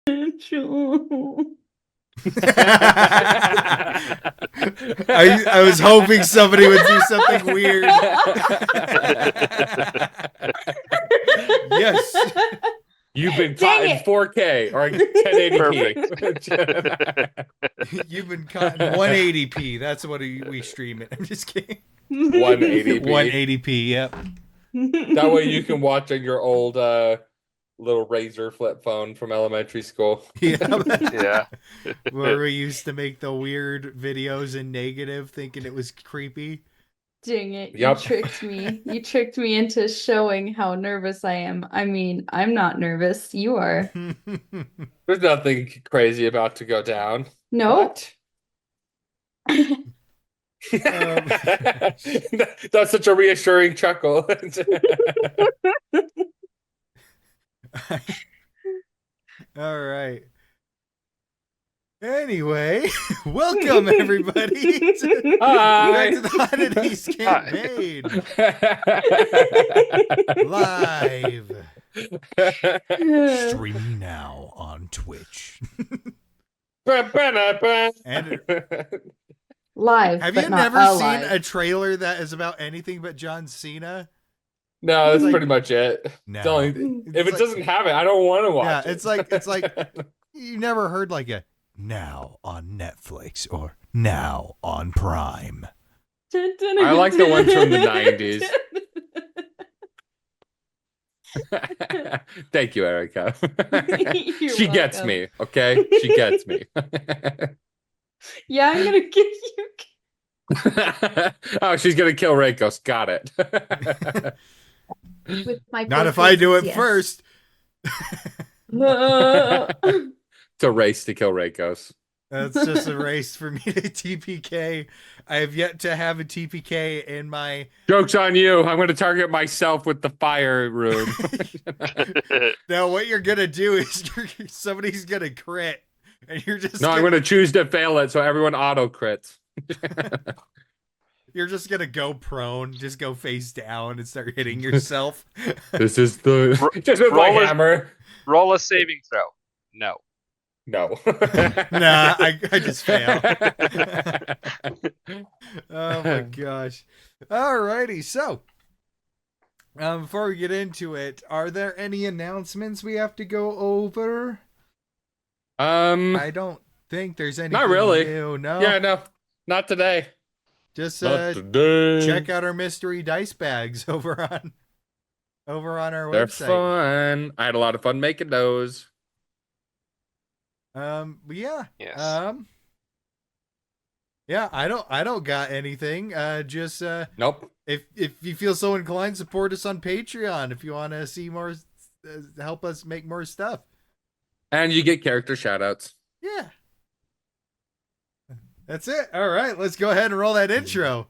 I was hoping somebody would do something weird. Yes. You've been caught in 4K or 1080p. You've been caught in 180p. That's what we stream it. I'm just kidding. 180p. 180p, yep. That way you can watch on your old little Razor flip phone from elementary school. Yeah. Where we used to make the weird videos in negative thinking it was creepy. Dang it. Yep. You tricked me. You tricked me into showing how nervous I am. I mean, I'm not nervous. You are. There's nothing crazy about to go down. No. What? That's such a reassuring chuckle. All right. Anyway, welcome everybody back to the Oddities campaign. Live. Streaming now on Twitch. And Live. have but you not never seen alive. a trailer that is about anything but John Cena? No, that's pretty much it. No. It's only, if it doesn't have it, I don't want to watch Yeah, it. it's like you never heard like a now on Netflix or now on Prime. I like the ones from the 90s. Thank you, Erica. She gets welcome. me, okay? She gets me. Yeah, I'm gonna get you. Oh, she's gonna kill Reikos. Got it. With my Not if I do it yes. first. It's a race to kill Reikos. That's just a race for me to TPK. I have yet to have a TPK in my... Joke's on you. I'm going to target myself with the fire rune. Now, what you're going to do is somebody's going to crit. And you're just... No, I'm going to choose to fail it so everyone auto crits. You're just going to go prone, just go face down and start hitting yourself. This is the... just with my hammer. Roll a saving throw. No. No. Nah, I just fail. Oh my gosh. Alrighty, so before we get into it, are there any announcements we have to go over? I don't think there's anything not really. new. No. Yeah, no. Not today. Just Not today. check out our mystery dice bags over on our They're website. fun. I had a lot of fun making those. But yeah. Yes. Yeah, I don't got anything. Just Nope. if you feel so inclined, support us on Patreon if you want to see more, help us make more stuff. And you get character shoutouts. Yeah. That's it. All right, let's go ahead and roll that intro.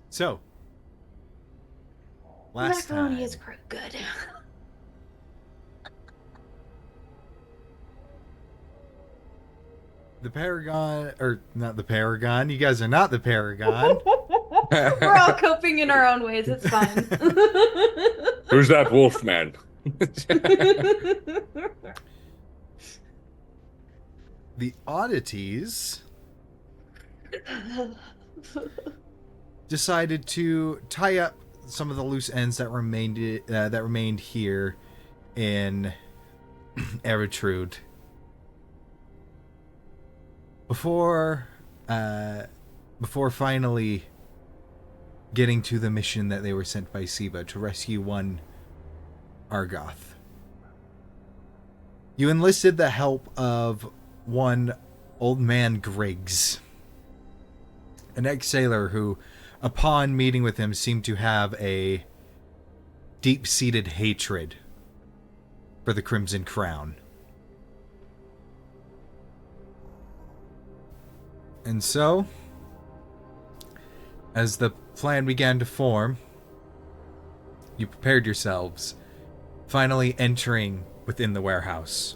So, Last Macaroni time. is good. The Paragon, or not the Paragon. You guys are not the Paragon. We're all coping in our own ways. It's fine. Who's that wolf man? The Oddities decided to tie up some of the loose ends that remained here in Eritrude before finally getting to the mission that they were sent by Siva to rescue one Argoth. You enlisted the help of one old man Griggs, an ex-sailor who, upon meeting with him, seemed to have a deep-seated hatred for the Crimson Crown. And so, as the plan began to form, you prepared yourselves, finally entering within the warehouse.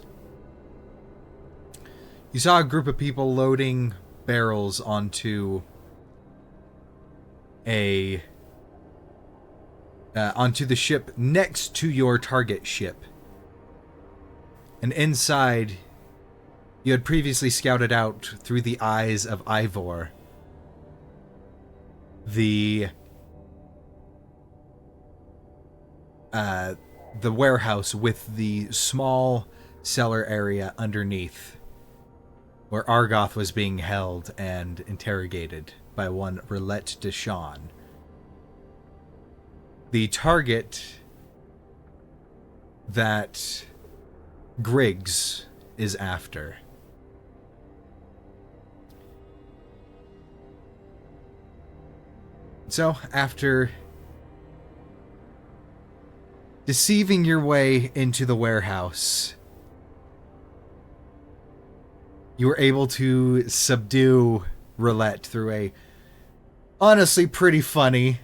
You saw a group of people loading barrels onto the ship next to your target ship. And inside, you had previously scouted out through the eyes of Ivor the warehouse with the small cellar area underneath, where Argoth was being held and interrogated by one Roulette Deshawn. The target that Griggs is after. So, after deceiving your way into the warehouse, you were able to subdue Roulette through a honestly pretty funny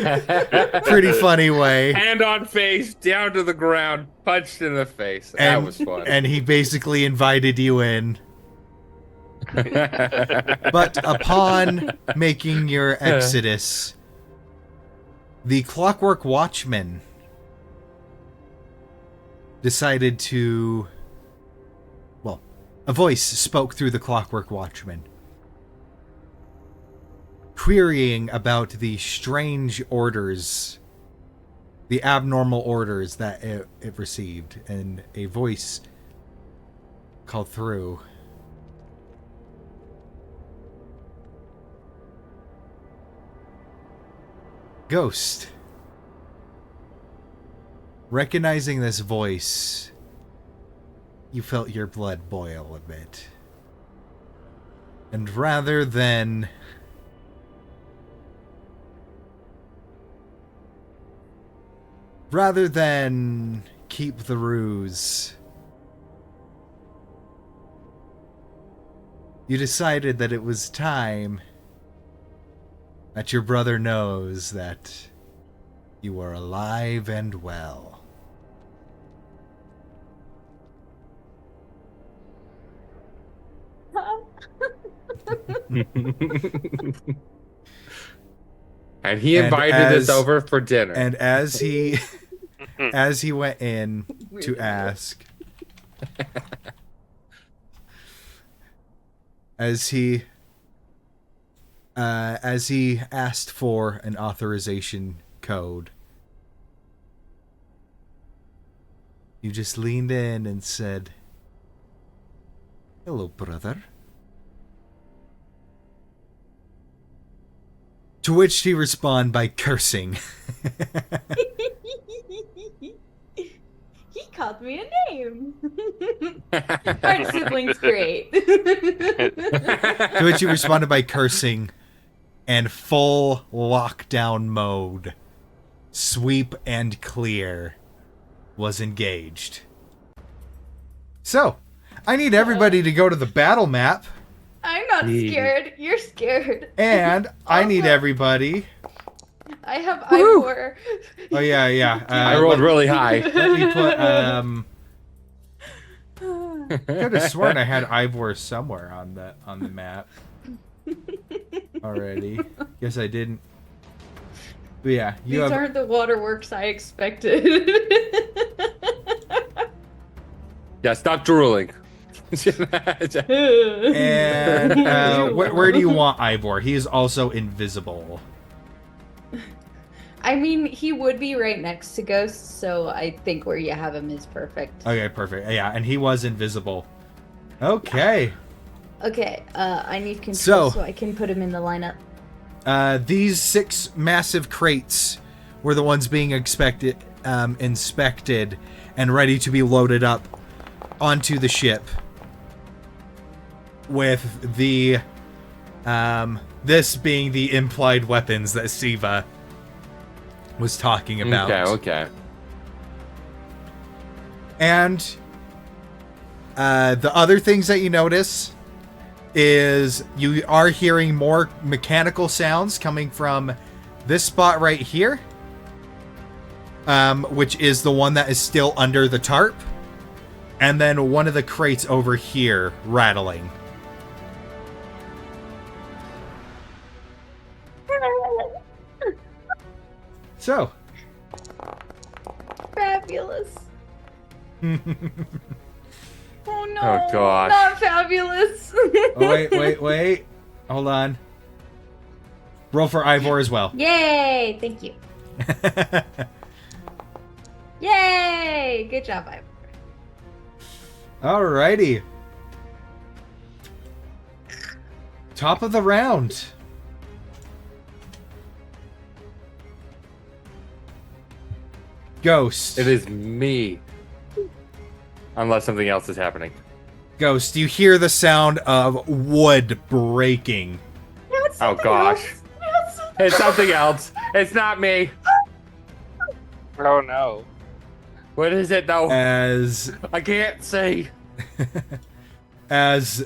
way. Hand on face, down to the ground, punched in the face. That was fun. And he basically invited you in. But upon making your exodus, the Clockwork Watchman decided to... Well, a voice spoke through the Clockwork Watchman, querying about the strange orders, the abnormal orders that it received, and a voice called through. Ghost. Recognizing this voice, you felt your blood boil a bit. And rather than keep the ruse, you decided that it was time that your brother knows that you are alive and well. And he invited us over for dinner. And as he went in to ask, as he asked for an authorization code, you just leaned in and said, "Hello, brother." To which he responded by cursing. He called me a name. Our siblings great. To which he responded by cursing, and full lockdown mode, sweep and clear, was engaged. So, I need everybody to go to the battle map. I'm not scared. You're scared. And I need everybody I have Woo! Ivor. Oh yeah. I rolled really high. Let me put could have sworn I had Ivor somewhere on the map already. Guess I didn't. But yeah, you These have. aren't the waterworks I expected. Yeah, stop drooling. And where do you want Ivor? He is also invisible. I mean, he would be right next to Ghost, so I think where you have him is perfect. Okay, perfect. Yeah, and he was invisible. Okay. Okay, I need control so I can put him in the lineup. These 6 massive crates were the ones being inspected and ready to be loaded up onto the ship. With the this being the implied weapons that Siva was talking about. Okay. And the other things that you notice is you are hearing more mechanical sounds coming from this spot right here, which is the one that is still under the tarp, and then one of the crates over here rattling. So. Fabulous. Oh no. Oh, gosh. Not fabulous. Oh, wait. Hold on. Roll for Ivor as well. Yay! Thank you. Yay! Good job, Ivor. Alrighty. Top of the round. Ghost. It is me. Unless something else is happening. Ghost, you hear the sound of wood breaking. Oh gosh. It's something else. It's not me. Oh no. What is it though? As I can't see. as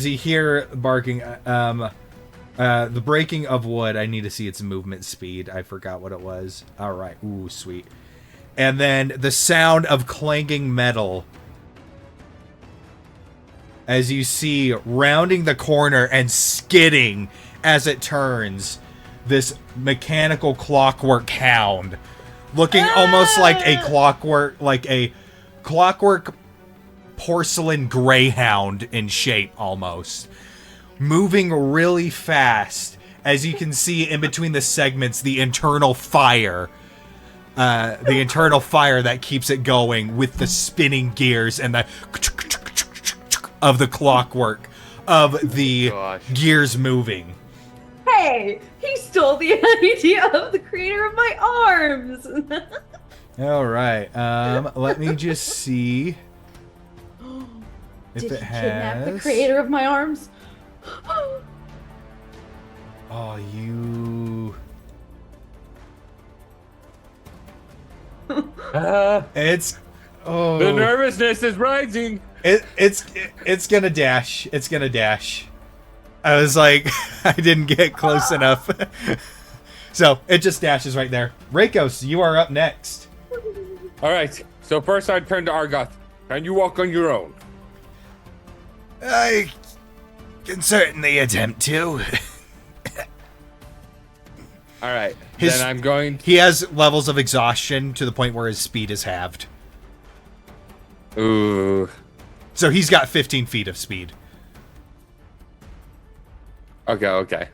you hear barking, the breaking of wood. I need to see its movement speed. I forgot what it was. All right. Ooh, sweet. And then the sound of clanging metal. As you see, rounding the corner and skidding as it turns, this mechanical clockwork hound, looking almost like a clockwork porcelain greyhound in shape, almost. Moving really fast, as you can see in between the segments, the internal fire that keeps it going with the spinning gears and the of the clockwork of the gears moving. Hey, he stole the idea of the creator of my arms. All right, let me just see if Did it he has. kidnap the creator of my arms? Oh, you. It's. Oh. The nervousness is rising. It's gonna dash. It's gonna dash. I was like, I didn't get close enough. So it just dashes right there. Rakos, you are up next. All right. So first, I'd turn to Argoth. Can you walk on your own? I can certainly attempt to. All right. Then I'm going. He has levels of exhaustion to the point where his speed is halved. Ooh. So he's got 15 feet of speed. Okay.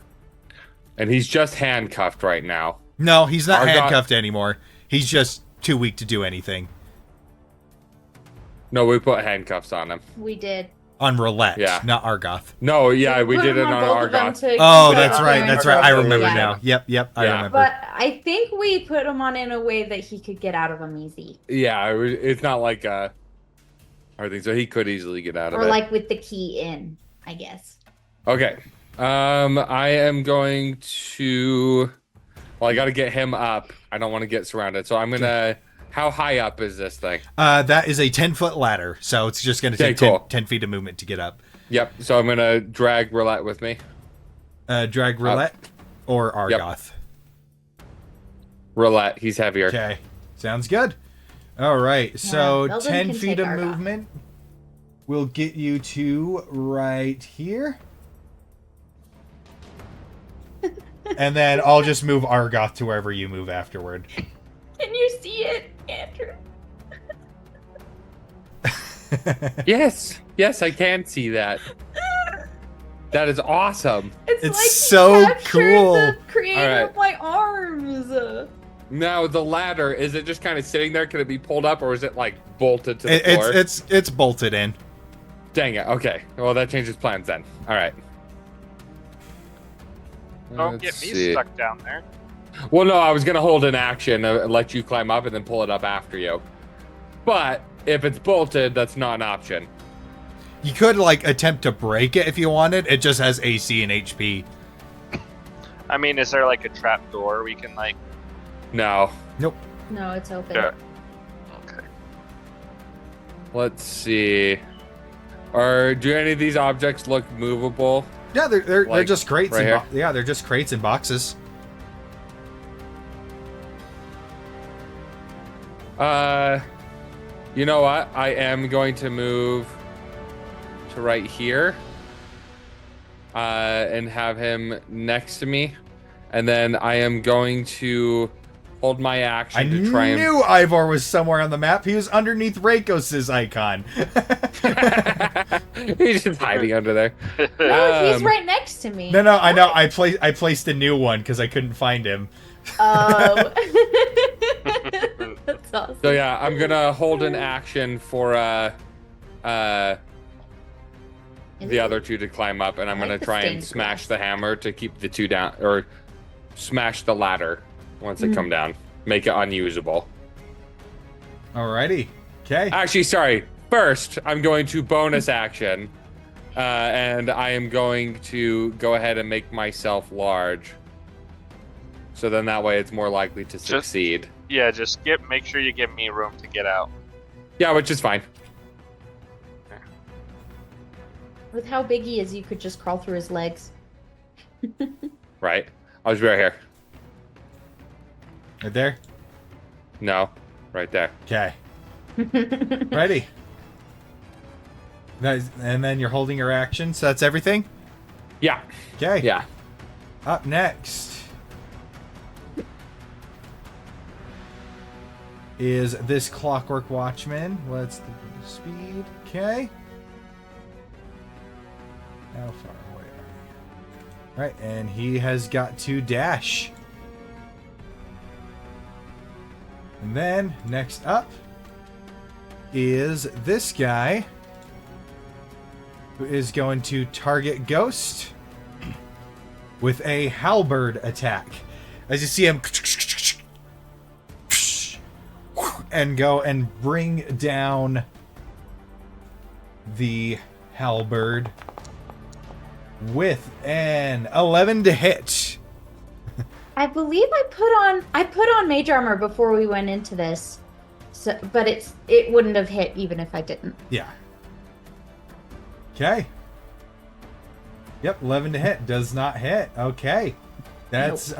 And he's just handcuffed right now. No, he's not Argoth- handcuffed anymore. He's just too weak to do anything. No, we put handcuffs on him. We did. On Roulette, Yeah. not Argoth. No, yeah, we Put did him it on on both of them Argoth. to Oh, keep that's it right. up That's there. right. I remember Yeah. now. Yep. I Yeah. remember. But I think we put him on in a way that he could get out of them easy. Yeah, it's not like everything, so he could easily get out of Or it. like with the key in, I guess. Okay. I am going to. Well, I got to get him up. I don't want to get surrounded, so I'm gonna. How high up is this thing? That is a 10-foot ladder, so it's just going to take Okay, cool. 10 feet of movement to get up. Yep. So I'm gonna drag Roulette with me. Drag Roulette. Or Argoth. Roulette. He's heavier. Okay. Sounds good. All right. So Belden 10 can feet take of Argoth. movement will get you to right here. And then I'll just move Argoth to wherever you move afterward. Can you see it, Andrew? Yes. Yes, I can see that. That is awesome. It's It's like he so captured cool. the creator All right. of my arms. Now the ladder, is it just kind of sitting there? Can it be pulled up, or is it like bolted to the floor? It's bolted in. Dang it. Okay. Well, that changes plans then. All right. Don't Let's get me see. stuck down there. Well, no, I was gonna hold an action, let you climb up, and then pull it up after you. But if it's bolted, that's not an option. You could like attempt to break it if you wanted. It just has AC and HP. I mean, is there like a trap door we can like? No. Nope. No, it's open. Yeah. Okay. Let's see. Or do any of these objects look movable? Yeah, they're Like, just crates. right and here? yeah, they're just crates and boxes. You know what? I am going to move to right here. And have him next to me. And then I am going to hold my action I to try knew Ivor was somewhere on the map. He was underneath Rakos' icon. and... He's just hiding under there. No, he's right next to me. No, I know. I placed a new one because I couldn't find him. Oh. That's awesome. So yeah, I'm gonna hold an action for the other two to climb up, and I'm I like gonna the try and stained smash glass. the hammer to keep the two down, or smash the ladder once they come down, make it unusable. Alrighty. Okay. Actually, sorry. First, I'm going to bonus action, and I am going to go ahead and make myself large. So then that way it's more likely to succeed. Yeah, just make sure you give me room to get out. Yeah, which is fine. With how big he is, you could just crawl through his legs. Right? I'll just be right here. Right there. No, right there. Okay. Ready. And then you're holding your action. So that's everything. Yeah. Okay. Yeah. Up next is this Clockwork Watchman. What's the speed? Okay. How far away are you? Right, and he has got to dash. And then, next up is this guy, who is going to target Ghost with a halberd attack. As you see him and go and bring down the halberd with an 11 to hit. I believe I put on mage armor before we went into this. So, but it wouldn't have hit even if I didn't. Yeah. Okay. Yep, 11 to hit. Does not hit. Okay. That's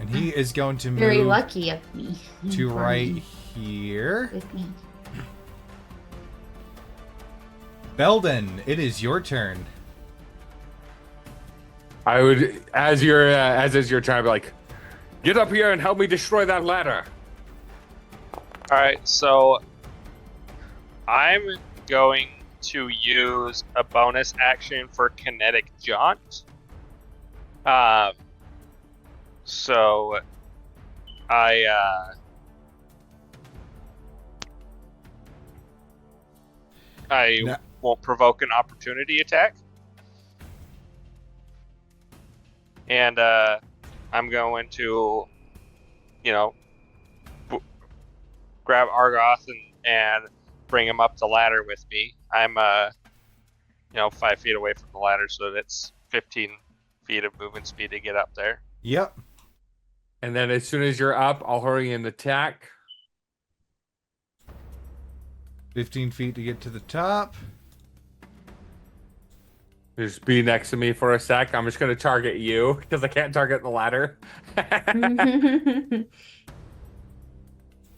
and he is going to move Very lucky of me. to For right me, here. with me. Belden, it is your turn. I would, as you're trying to be like, get up here and help me destroy that ladder. All right, so I'm going to use a bonus action for kinetic jaunt. So I No. won't provoke an opportunity attack. And I'm going to, grab Argoth and bring him up the ladder with me. I'm, 5 feet away from the ladder, so that's 15 feet of movement speed to get up there. Yep. And then as soon as you're up, I'll hurry and attack. 15 feet to get to the top. Just be next to me for a sec. I'm just gonna target you because I can't target the ladder.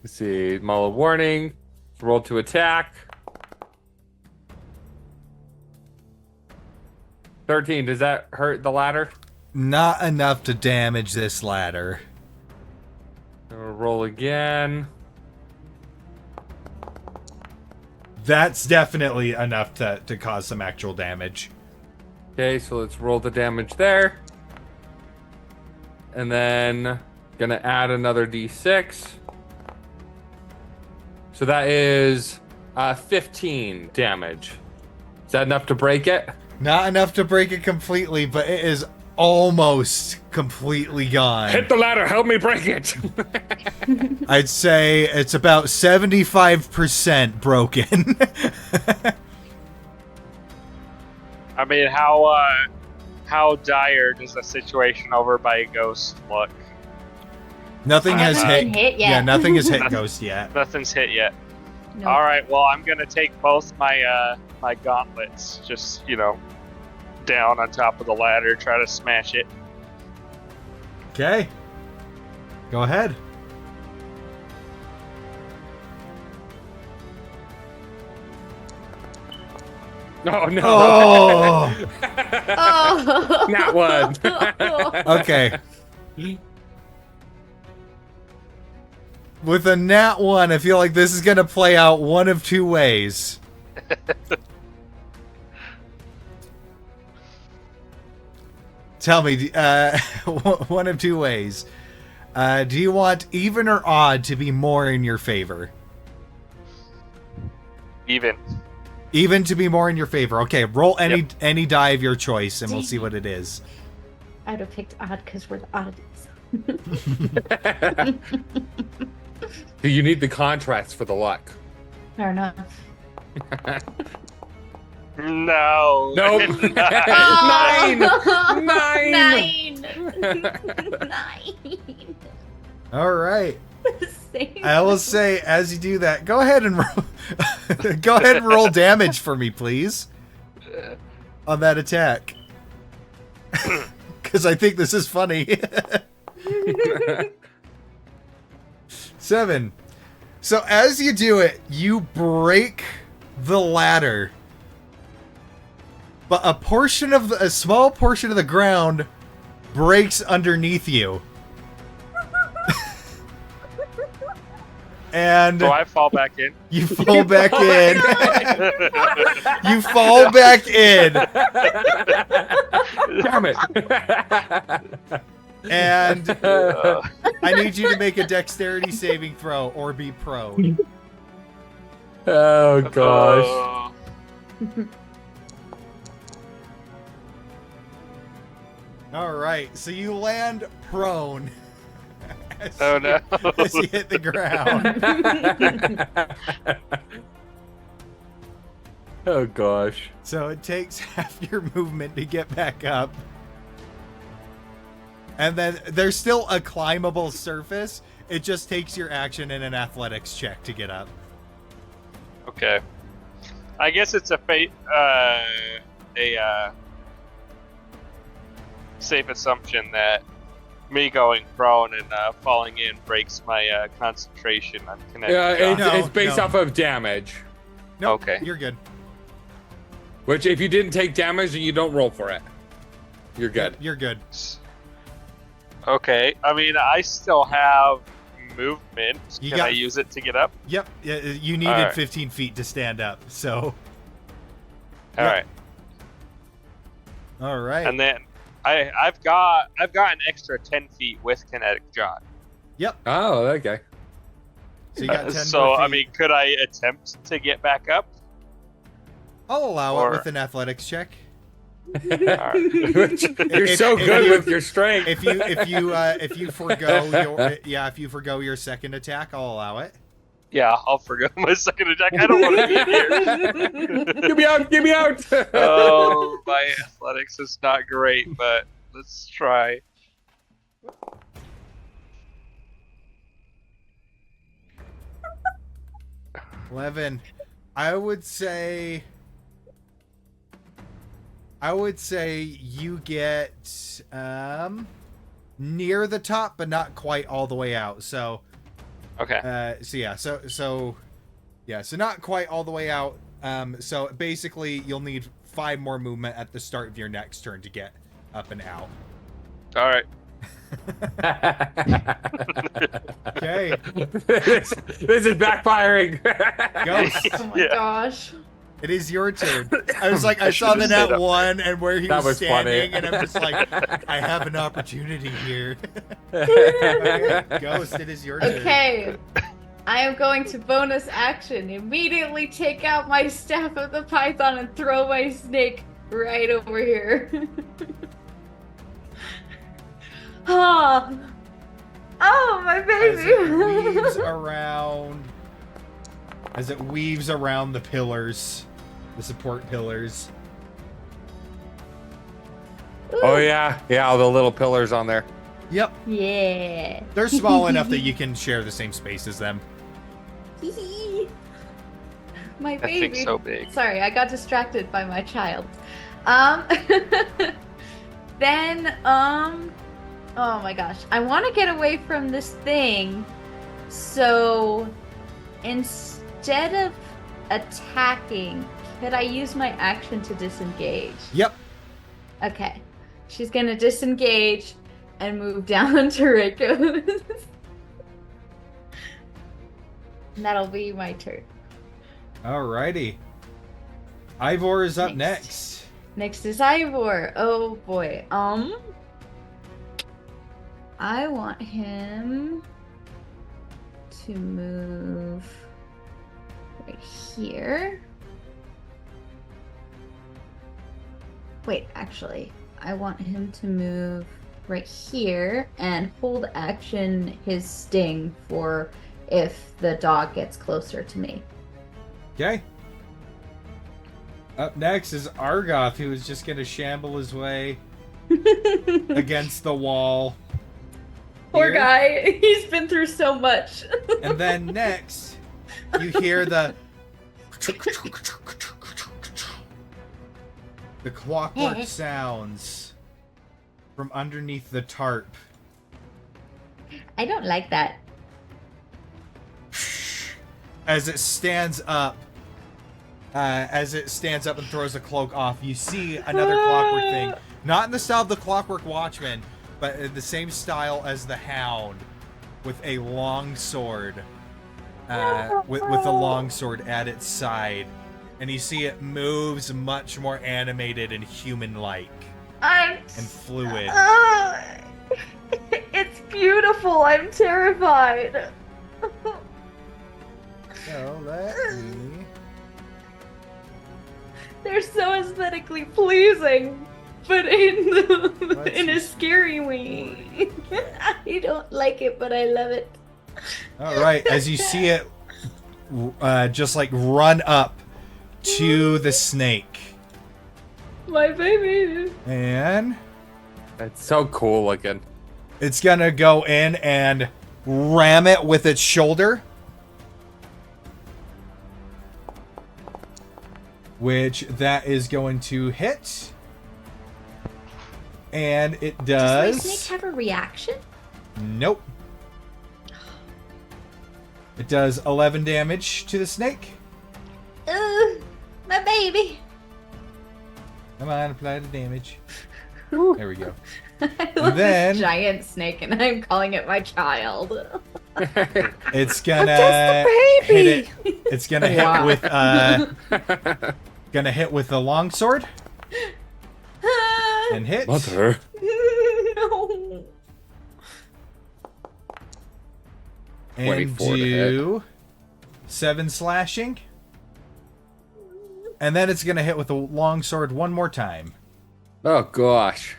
Let's see. Mull of warning. Roll to attack. 13. Does that hurt the ladder? Not enough to damage this ladder. Roll again. That's definitely enough to cause some actual damage. Okay, so let's roll the damage there. And then gonna add another d6. So that is 15 damage. Is that enough to break it? Not enough to break it completely, but it is almost completely gone. Hit the ladder, help me break it! I'd say it's about 75% broken. I mean, how dire does the situation over by Ghost look? Nothing has Hasn't hit. been hit yet. Yeah, nothing has hit Ghost yet. Nothing's hit yet. No. All right, well, I'm gonna take both my my gauntlets, just down on top of the ladder, try to smash it. Okay. Go ahead. Oh no! Oh. Oh. Not one. Okay. With a nat 1, I feel like this is going to play out one of two ways. Tell me, one of two ways. Do you want even or odd to be more in your favor? Even. Even to be more in your favor. Okay, roll any die of your choice, and we'll see what it is. I would have picked odd because we're the oddities. Do you need the contrast for the luck? Fair enough. No. Nope. Oh! 9. 9. All right. Same. I will say, as you do that, go ahead and roll damage for me, please, on that attack. Because I think this is funny. 7. So as you do it, you break the ladder, but a small portion of the ground breaks underneath you. And So I fall back in. you fall back in. You fall back in. Damn it! And I need you to make a dexterity saving throw or be prone. Oh gosh. Oh. All right, so you land prone. Oh, no. As you hit the ground. Oh gosh. So it takes half your movement to get back up. And then there's still a climbable surface. It just takes your action and an athletics check to get up. Okay. I guess it's a safe assumption that me going prone and falling in breaks my concentration on connected. Yeah, No, it's based no. off of damage. Nope, Okay. you're good. Which, if you didn't take damage, then you don't roll for it. You're good. You're good. Okay. I mean, I still have movement. You Can got- I use it to get up? Yep, you needed Alright. 15 feet to stand up, so... All right. All right. And then I've got an extra 10 feet with kinetic jog. Yep, Oh, okay. so you got 10 So more I feet. mean, could I attempt to get back up? I'll allow or- it with an athletics check. All right. You're If- so if good you- with your strength. If you forgo your second attack, I'll allow it. Yeah, I'll forgo my second attack. I don't want to be here. Get me out! Get me out! Oh, my athletics is not great, but let's try. 11. I would say I would say you get near the top, but not quite all the way out. So, Okay. so not quite all the way out. So basically, you'll need 5 more movement at the start of your next turn to get up and out. All right. Okay. this is backfiring. Ghost. Oh my gosh. It is your turn. I was like, I I saw the should've stayed net up one and where he That was was standing, funny. and I'm just like, I have an opportunity here. Okay, Ghost, it is your turn. Okay. I am going to bonus action. Immediately take out my staff of the python and throw my snake right over here. Oh, my As it weaves around the pillars, the support pillars. Oh yeah, all the little pillars on there. Yep, Yeah. they're small enough that you can share the same space as them. My That baby. thing's so big. Sorry, I got distracted by my child. Then, oh my gosh. I want to get away from this thing. So, instead of attacking, could I use my action to disengage? Yep. Okay. She's gonna disengage and move down to Rico. And that'll be my turn. Alrighty. Ivor is up Next. next. Next is Ivor. Oh boy. I want him to move right here. Wait, actually, I want him to move right here and hold action his sting for if the dog gets closer to me. Okay. Up next is Argoth, who is just going to shamble his way against the wall. Poor Here. guy. He's been through so much. And then next, you hear the clockwork sounds from underneath the tarp. I don't like that. As it stands up, and throws a cloak off, you see another clockwork thing. Not in the style of the Clockwork Watchman, but in the same style as the Hound, with a long sword. With a long sword at its side. And you see it moves much more animated and human-like and fluid. It's beautiful. I'm terrified. So let me... They're so aesthetically pleasing, but in a scary way. I don't like it, but I love it. Alright, as you see it just like run up to the snake. My baby. And It's so cool looking. it's gonna go in and ram it with its shoulder. Which that is going to hit. And it does. Does my snake have a reaction? Nope. It does 11 damage to the snake. My baby. Come on, apply the damage. There we go. I love then- this giant snake, and I'm calling it my child. It's gonna Just a baby. hit it. It's gonna Wow. hit with the longsword and hit. Mother. No. And 24 to do 7 slashing. And then it's gonna hit with the longsword one more time. Oh gosh.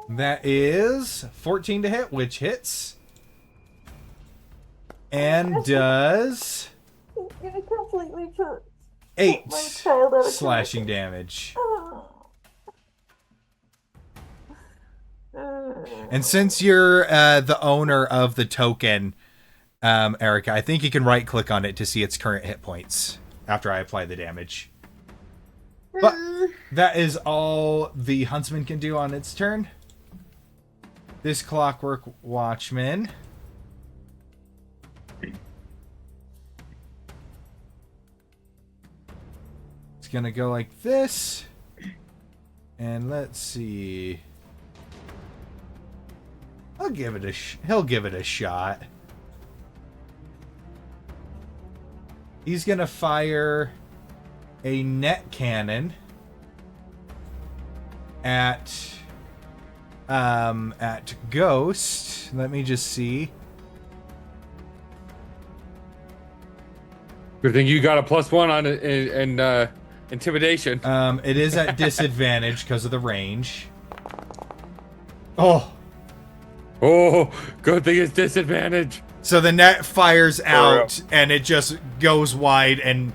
That is 14 to hit, which hits. And does It completely put 8 my child out of slashing damage. And since you're the owner of the token, Erica, I think you can right-click on it to see its current hit points after I apply the damage. But that is all the huntsman can do on its turn. This clockwork watchman it's gonna go like this, and let's see. I'll give it a. He'll give it a shot. He's gonna fire a net cannon at Ghost. Let me just see. Good thing you got a +1 on it in intimidation. It is at disadvantage because of the range. Oh. Oh, good thing it's disadvantage. So the net fires out and it just goes wide and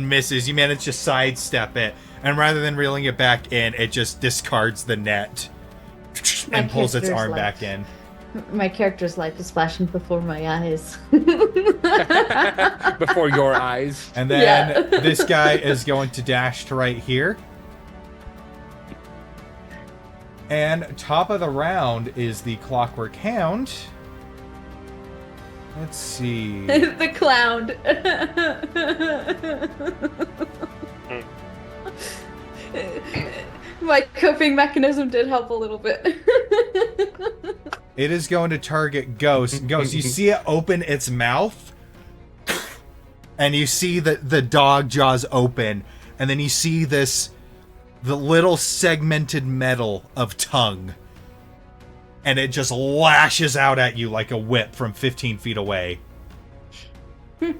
misses. You manage to sidestep it, and rather than reeling it back in, it just discards the net and pulls its arm back in. My character's life is flashing before my eyes. Before your eyes. And then this guy is going to dash to right here. And top of the round is the Clockwork Hound. Let's see. The clown. My coping mechanism did help a little bit. It is going to target Ghost. Ghost, you see it open its mouth, and you see the dog jaws open, and then you see the little segmented metal of tongue, and it just lashes out at you like a whip from 15 feet away. I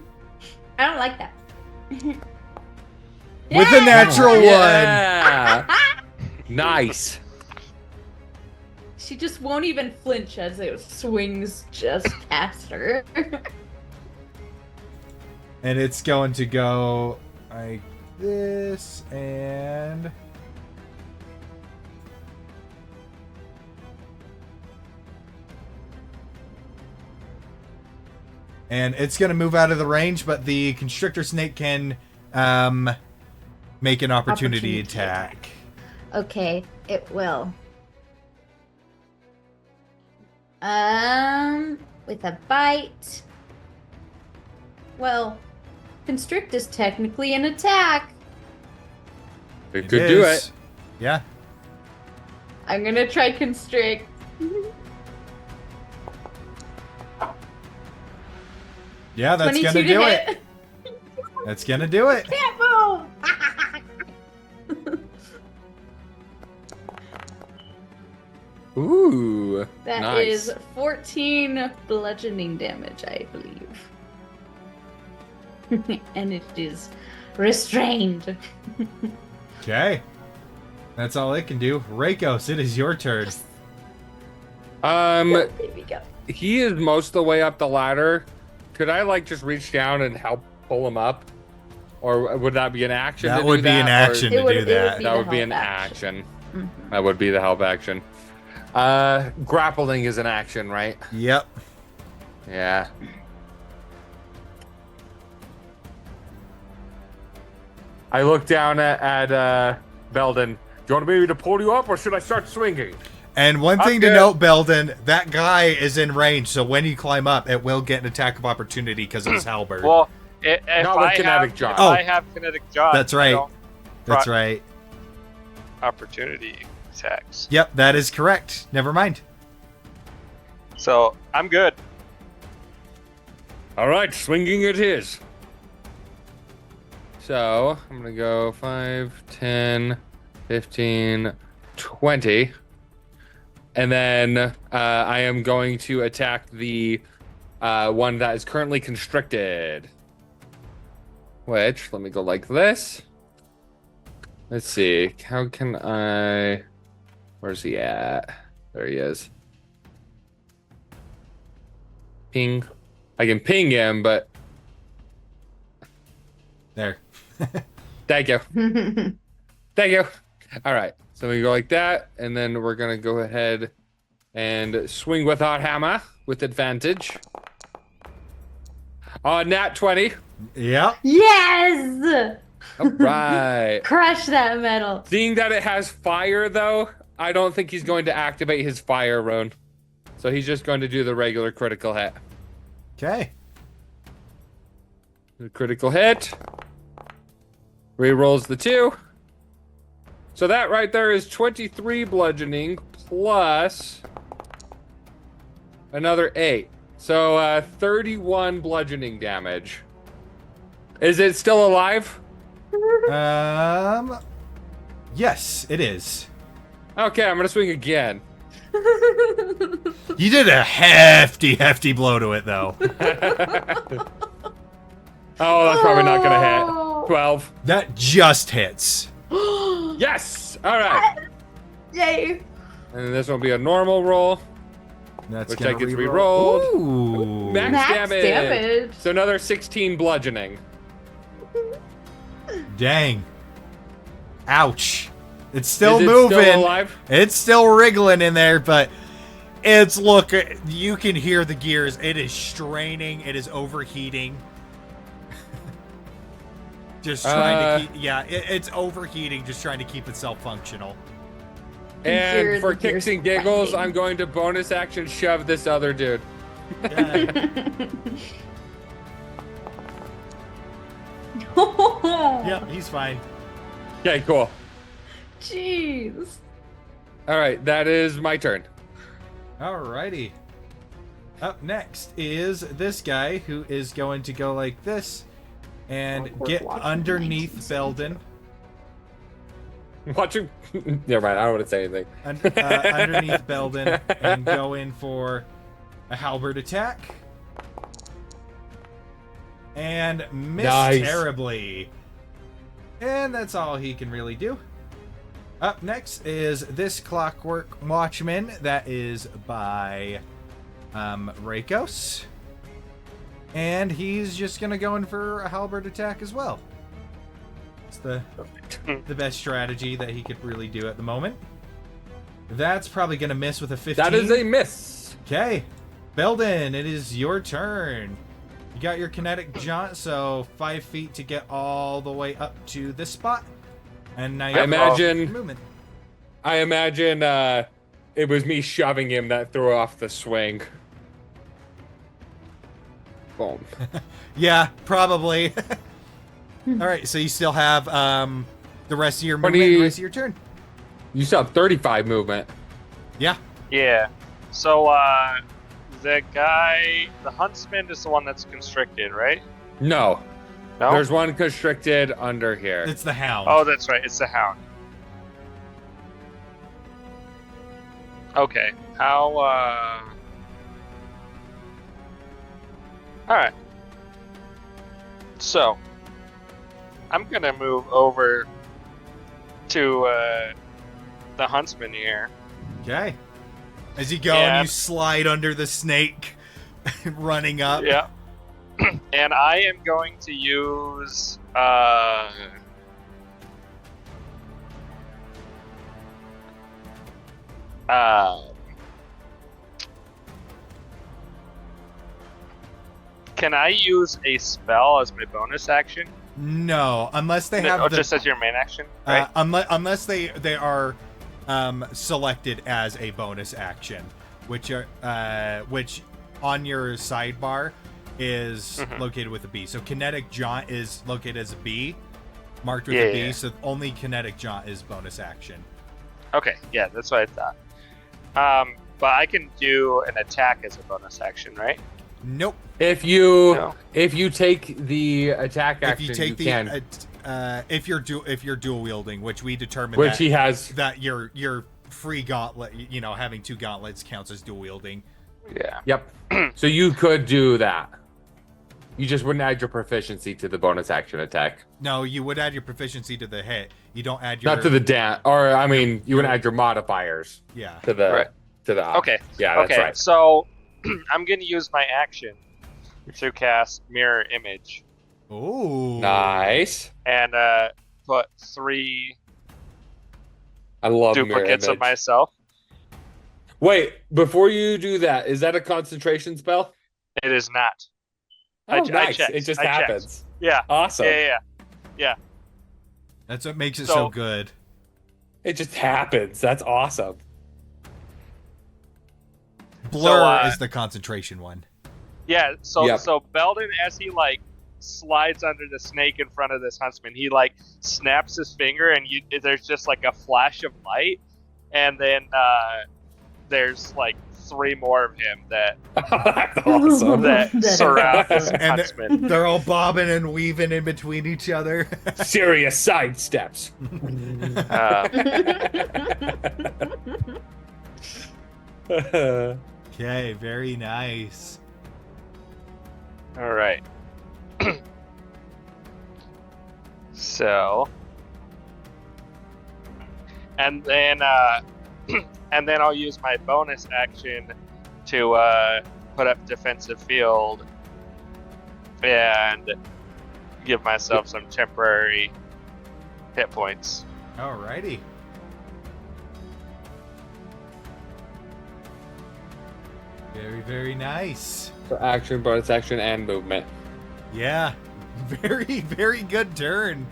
don't like that. With a natural one. Yeah. Nice. She just won't even flinch as it swings just past her. And it's going to go like this, and it's going to move out of the range, but the constrictor snake can make an opportunity attack. Okay, it will. With a bite. Well, constrict is technically an attack. It could do it. Yeah. I'm gonna try constrict. Yeah, that's gonna do it. That's gonna do it. Can't move. Ooh. That nice. is 14 bludgeoning damage, I believe. And it is restrained. Okay. That's all it can do. Rakos, it is your turn. There we go. He is most of the way up the ladder. Could I like just reach down and help pull him up? Or would that be an action? That to would do be an that, action It to would- do it would that. be That the would be an help action. Mhm. That would be the help action. Grappling is an action, right? Yep. Yeah. I look down at Belden. Do you want me to pull you up, or should I start swinging? And one thing to Okay. note, Belden, that guy is in range, so when you climb up, it will get an attack of opportunity because of his halberd. Well, if Not with I kinetic have, jaw. if Oh. I have kinetic jaw, That's I right. don't That's pro- right. opportunity attacks. Yep, that is correct. Never mind. So I'm good. All right, swinging it is. So I'm going to go 5, 10, 15, 20. And then I am going to attack the one that is currently constricted. Which, let me go like this. Let's see. How can I... Where's he at? There he is. Ping. I can ping him, but... There. Thank you. Thank you. All right. So we go like that, and then we're going to go ahead and swing with our hammer with advantage. Nat 20. Yep. Yes! All right. Crush that metal. Seeing that it has fire, though, I don't think he's going to activate his fire rune. So he's just going to do the regular critical hit. Okay. The critical hit. Rerolls the 2. So that right there is 23 bludgeoning plus another 8. So 31 bludgeoning damage. Is it still alive? Yes, it is. Okay, I'm gonna swing again. You did a hefty blow to it, though. Oh, that's probably not gonna hit. 12. That just hits. Yes! Alright. Yay. And this will be a normal roll. That's Which gonna I get to reroll. rerolled. Ooh. Max damage. So another 16 bludgeoning. Dang. Ouch. It's still Is it moving. still alive? It's still wriggling in there, but it's you can hear the gears. It is straining. It is overheating. Just trying to keep, it's overheating, just trying to keep itself functional. And for kicks and giggles, I'm going to bonus action shove this other dude. Yep, he's fine. Okay, cool. Jeez. All right, that is my turn. Alrighty. Up next is this guy who is going to go like this and get underneath Belden. Watch him. Never mind, I don't want to say anything. Underneath Belden and go in for a halberd attack. And miss terribly. And that's all he can really do. Up next is this Clockwork Watchman that is by Rakos. And he's just going to go in for a halberd attack as well. It's the best strategy that he could really do at the moment. That's probably going to miss with a 15. That is a miss. Okay. Belden, it is your turn. You got your kinetic jaunt, so 5 feet to get all the way up to this spot. And now you have movement. I imagine it was me shoving him that threw off the swing. Boom. Yeah, probably. All right, so you still have the rest of your movement, the rest of your turn. You still have 35 movement. Yeah. Yeah. So the guy, the huntsman, is the one that's constricted, right? No. No. There's one constricted under here. It's the hound. Oh, that's right. It's the hound. Okay. How? All right. So, I'm gonna move over to the huntsman here. Okay. As you go and you slide under the snake, running up. Yeah. And I am going to use can I use a spell as my bonus action? No, unless they have just as your main action, right? Unless they are selected as a bonus action, which on your sidebar is located with a B. So kinetic jaunt is located as a B, marked with a B. So only kinetic jaunt is bonus action. Okay, yeah, that's what I thought. But I can do an attack as a bonus action, right? Nope. If you take the attack action, if you're dual wielding, which we determined which he has, that your free gauntlet, having 2 gauntlets counts as dual wielding. Yeah. Yep. So you could do that. You just wouldn't add your proficiency to the bonus action attack. No, you would add your proficiency to the hit. You don't add your... Not to the you would add your modifiers. Yeah. To the... Okay. Yeah, that's right. So, I'm going to use my action to cast Mirror Image. Ooh. Nice. And put 3 I love duplicates of myself. Wait, before you do that, is that a concentration spell? It is not. Oh, nice. It just happens. Yeah. Awesome. Yeah. That's what makes it so good. It just happens. That's awesome. Blur is the concentration one. Yeah, so Belden, as he like slides under the snake in front of this huntsman, he like snaps his finger, and there's just like a flash of light, and then there's like 3 more of him that That's awesome. that surround this And huntsman. they're all bobbing and weaving in between each other. Serious sidesteps. Okay, very nice. All right. So, and then I'll use my bonus action to put up defensive field and give myself some temporary hit points. Alrighty. Very, very nice. For action, bonus action, and movement. Yeah. Very, very good turn.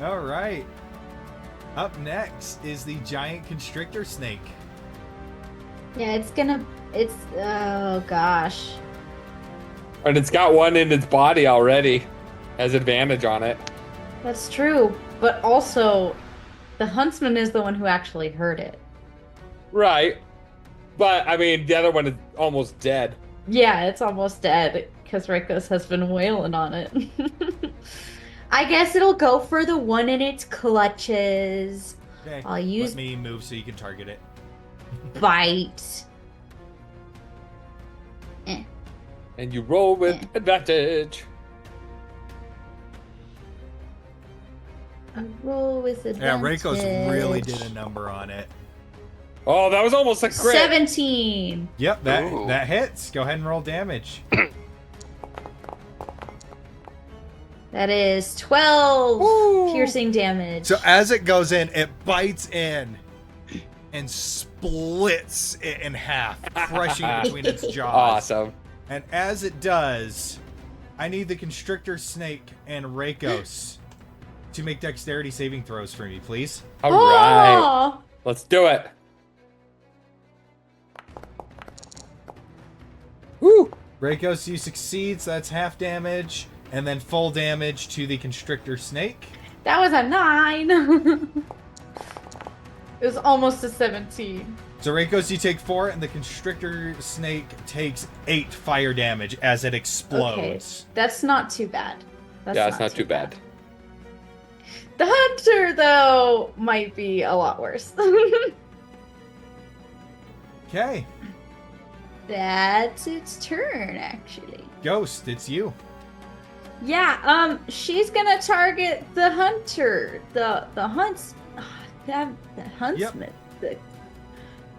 Alright. Up next is the giant constrictor snake. Yeah, it's oh gosh. And it's got one in its body already. Has advantage on it. That's true, but also the huntsman is the one who actually heard it. Right. But, I mean, the other one is almost dead. Yeah, it's almost dead because Rikos has been wailing on it. I guess it'll go for the one in its clutches. Okay. I'll use Let me move so you can target it. bite. And you roll with advantage. I roll with advantage. Yeah, Reiko's really did a number on it. Oh, that was almost a crit. 17. Yep, that hits. Go ahead and roll damage. That is 12 piercing damage. So as it goes in, it bites in and splits it in half, crushing it between its jaws. Awesome. And as it does, I need the constrictor snake and Reikos to make dexterity saving throws for me, please. All right. Aw. Let's do it. Woo! Reikos, you succeed, so that's half damage, and then full damage to the constrictor snake. That was a 9. It was almost a 17. So Reikos, you take 4, and the constrictor snake takes 8 fire damage as it explodes. Okay, that's not too bad. It's not too bad. The hunter, though, might be a lot worse. Okay. That's its turn, actually. Ghost, it's you. Yeah, she's gonna target the hunter, the huntsman,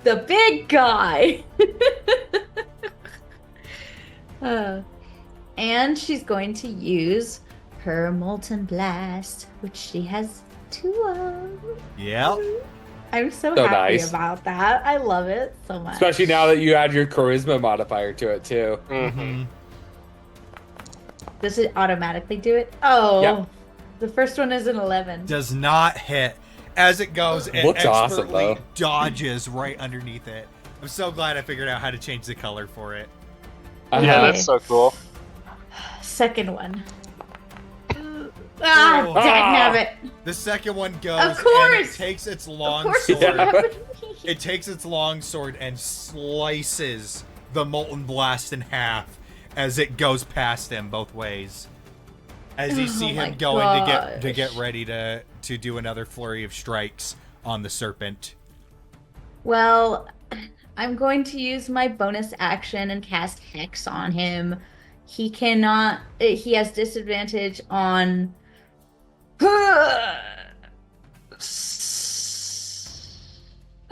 the big guy. And she's going to use her molten blast, which she has 2 of. Yep. I'm so So happy nice. about that. I love it so much. Especially now that you add your charisma modifier to it, too. Mm-hmm. Does it automatically do it? Oh, Yep. The first one is an 11. Does not hit. As it goes, it Looks awesome, expertly though. dodges right underneath it. I'm so glad I figured out how to change the color for it. Yeah, Okay. that's so cool. Second one. Oh. Dagnabbit. The second one goes Of and it course! takes its Of long course sword. it's happening. It takes its long sword and slices the molten blast in half as it goes past him both ways. As you see Oh my him going to gosh. get ready to do another flurry of strikes on the serpent. Well, I'm going to use my bonus action and cast Hex on him. He cannot. He has disadvantage on.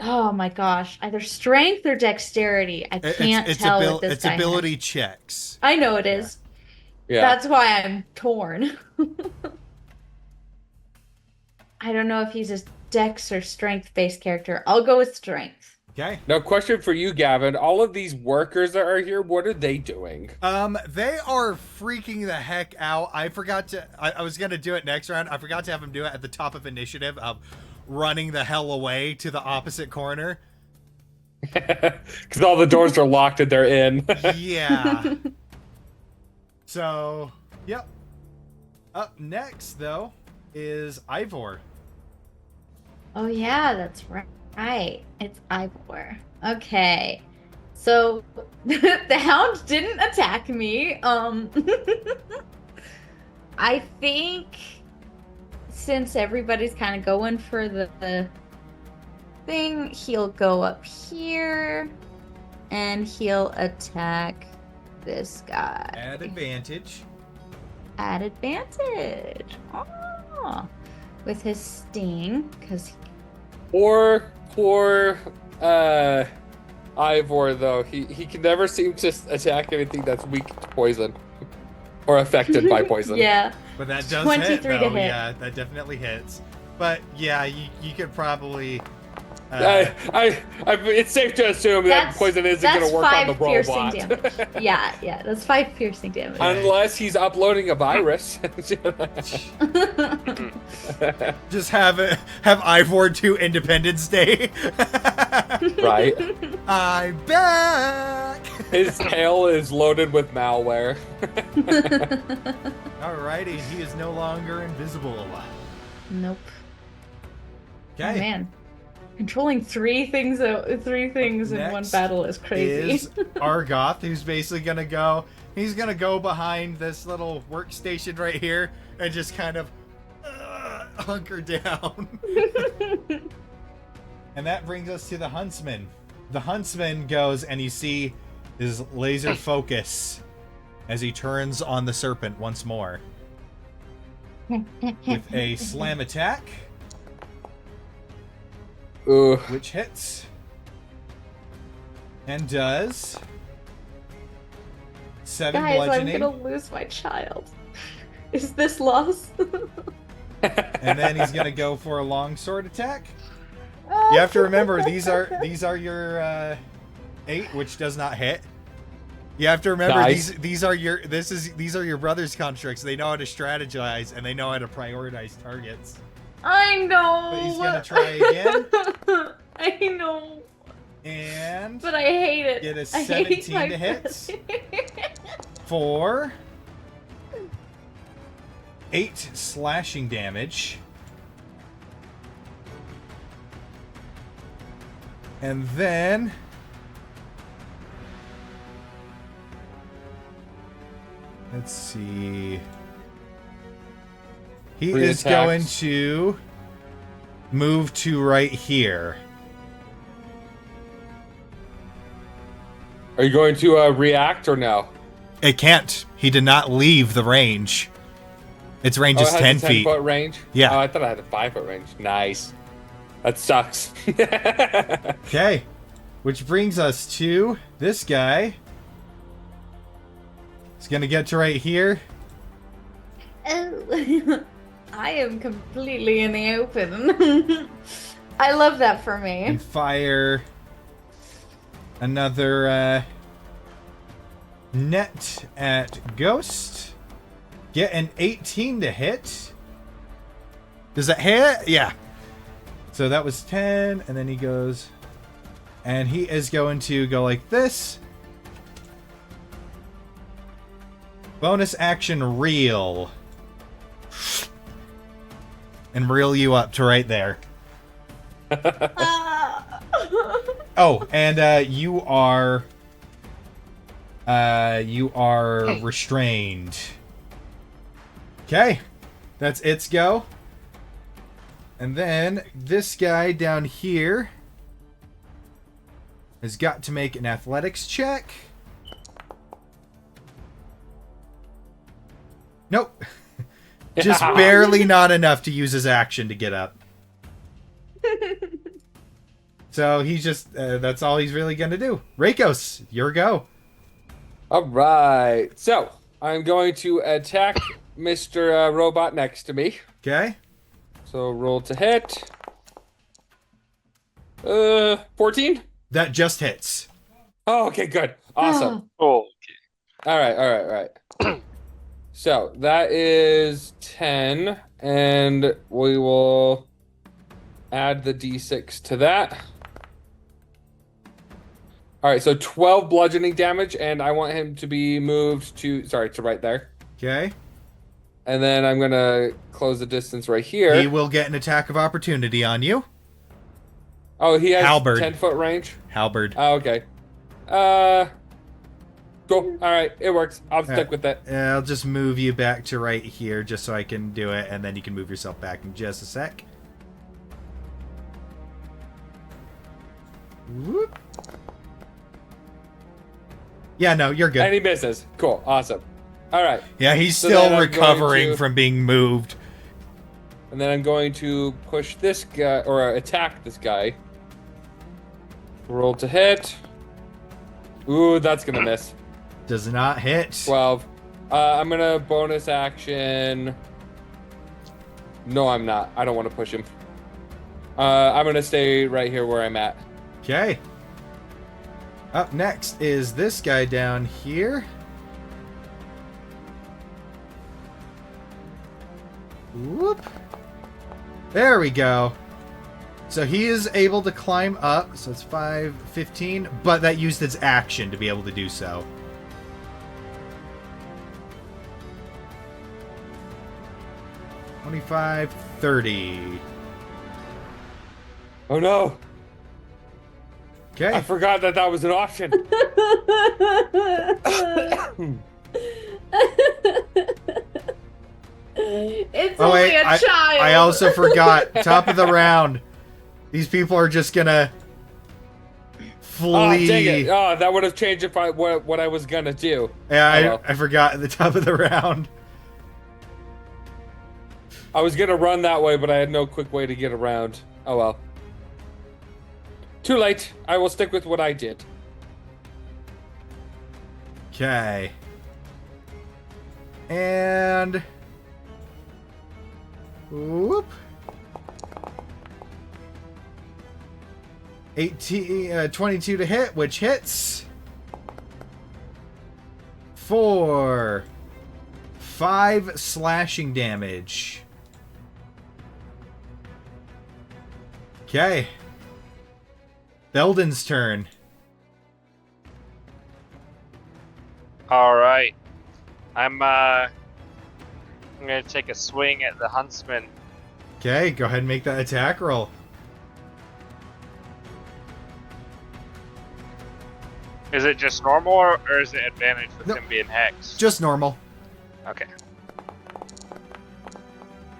Oh my gosh! Either strength or dexterity. I can't tell what this It's guy ability has. checks. I know it is. Yeah. That's why I'm torn. I don't know if he's a dex or strength based character. I'll go with strength. Okay. Now, question for you, Gavin. All of these workers that are here, what are they doing? They are freaking the heck out. I forgot to. I was gonna do it next round. I forgot to have them do it at the top of initiative of running the hell away to the opposite corner. Because all the doors are locked and they're in. Yeah. So, yep. Up next, though, is Ivor. Oh yeah, that's right. It's Ivor. Okay. So the hound didn't attack me. I think since everybody's kind of going for the thing, he'll go up here and he'll attack this guy. At advantage. At advantage. Oh, with his sting, because Or poor Ivor, though. He can never seem to attack anything that's weak to poison. Or affected by poison. yeah. But that does 23 hit, to though. hit. Yeah, that definitely hits. But, yeah, you could probably... It's safe to assume that poison isn't going to work on the robot. Damage. Yeah, that's 5 piercing damage. Unless he's uploading a virus. Just have Ivor do Independence Day. Right. I'm back. His tail is loaded with malware. Alrighty, he is no longer invisible. Nope. Okay. Oh, man. Controlling three things in one Next battle is crazy. Is Argoth, who's basically gonna go. He's gonna go behind this little workstation right here and just kind of hunker down. And that brings us to the huntsman. The huntsman goes and you see his laser focus as he turns on the serpent once more with a slam attack. Ooh. Which hits and does 7 Guys, bludgeoning. I'm gonna lose my child. Is this loss? And then he's gonna go for a long sword attack. You have to remember these are your 8, which does not hit. You have to remember Nice. these are your brother's constructs. They know how to strategize and they know how to prioritize targets. I know. But he's gonna try again. I know. And But I hate it. get a I hate 17 my to hit. brother. For 8 slashing damage. And then let's see. He Three is attacks. going to move to right here. Are you going to react or no? It can't. He did not leave the range. Its range is it has 10 a feet. 10-foot range? Yeah. Oh, I thought I had a 5-foot range. Nice. That sucks. Okay. Which brings us to this guy. He's going to get to right here. Oh. I am completely in the open. I love that for me. And fire another net at Ghost. Get an 18 to hit. Does that hit? Yeah. So that was 10, and then he goes, and he is going to go like this. Bonus action reel. And reel you up to right there. Ah. Oh, and you are restrained. Okay, that's its go. And then this guy down here has got to make an athletics check. Nope. Just barely not enough to use his action to get up. So he's just, that's all he's really going to do. Rakos, your go. All right. So I'm going to attack Mr. Robot next to me. Okay. So roll to hit. 14? That just hits. Oh, okay, good. Awesome. Oh, All right. So that is 10, and we will add the D6 to that. All right, so 12 bludgeoning damage, and I want him to be moved to right there. Okay. And then I'm gonna close the distance right here. He will get an attack of opportunity on you. Oh, he has Halberd. 10-foot range. Halberd. Oh, okay. Cool. All right, it works. I'll stick with that. I'll just move you back to right here just so I can do it, and then you can move yourself back in just a sec. Whoop. Yeah, no, you're good. And he misses. Cool. Awesome. All right. Yeah, he's So then still I'm recovering going to- from being moved. And then I'm going to push this guy, or attack this guy. Roll to hit. Ooh, that's gonna miss. Does not hit. 12. I'm gonna bonus action. No, I'm not. I don't want to push him. I'm gonna stay right here where I'm at. Okay. Up next is this guy down here. Whoop. There we go. So he is able to climb up. So it's 5, 15, but that used its action to be able to do so. $25, $30. Oh no! I Okay. forgot that was an option. It's Oh, only wait, a child. I also forgot. Top of the round. These people are just gonna flee. Oh, dang it. Oh, that would have changed if what I was gonna do. Yeah, Oh, well. I forgot at the top of the round. I was gonna run that way, but I had no quick way to get around. Oh well. Too late. I will stick with what I did. Okay. And whoop. 22 to hit, which hits. 4, 5 slashing damage. Okay. Belden's turn. all right. I'm gonna take a swing at the huntsman. Okay, go ahead and make that attack roll. Is it just normal, or is it advantage with No. him being hexed? Just normal. Okay.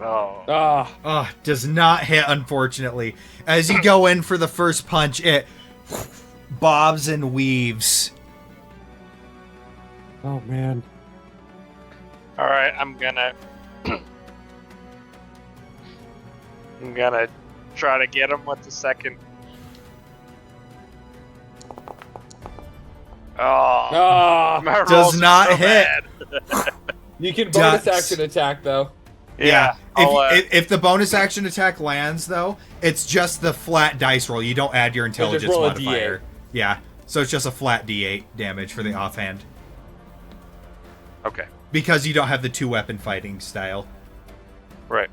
Oh. Ah, Oh, does not hit, unfortunately. As you go in for the first punch, it bobs and weaves. oh man. All right, I'm gonna try to get him with the second. Oh, Ah, my does rolls are not so hit. bad. you can bonus Dots. action attack though. Yeah. If the bonus action attack lands, though, it's just the flat dice roll. You don't add your intelligence roll a modifier. D8. Yeah, so it's just a flat D8 damage for the offhand. Okay. Because you don't have the 2-weapon fighting style. Right.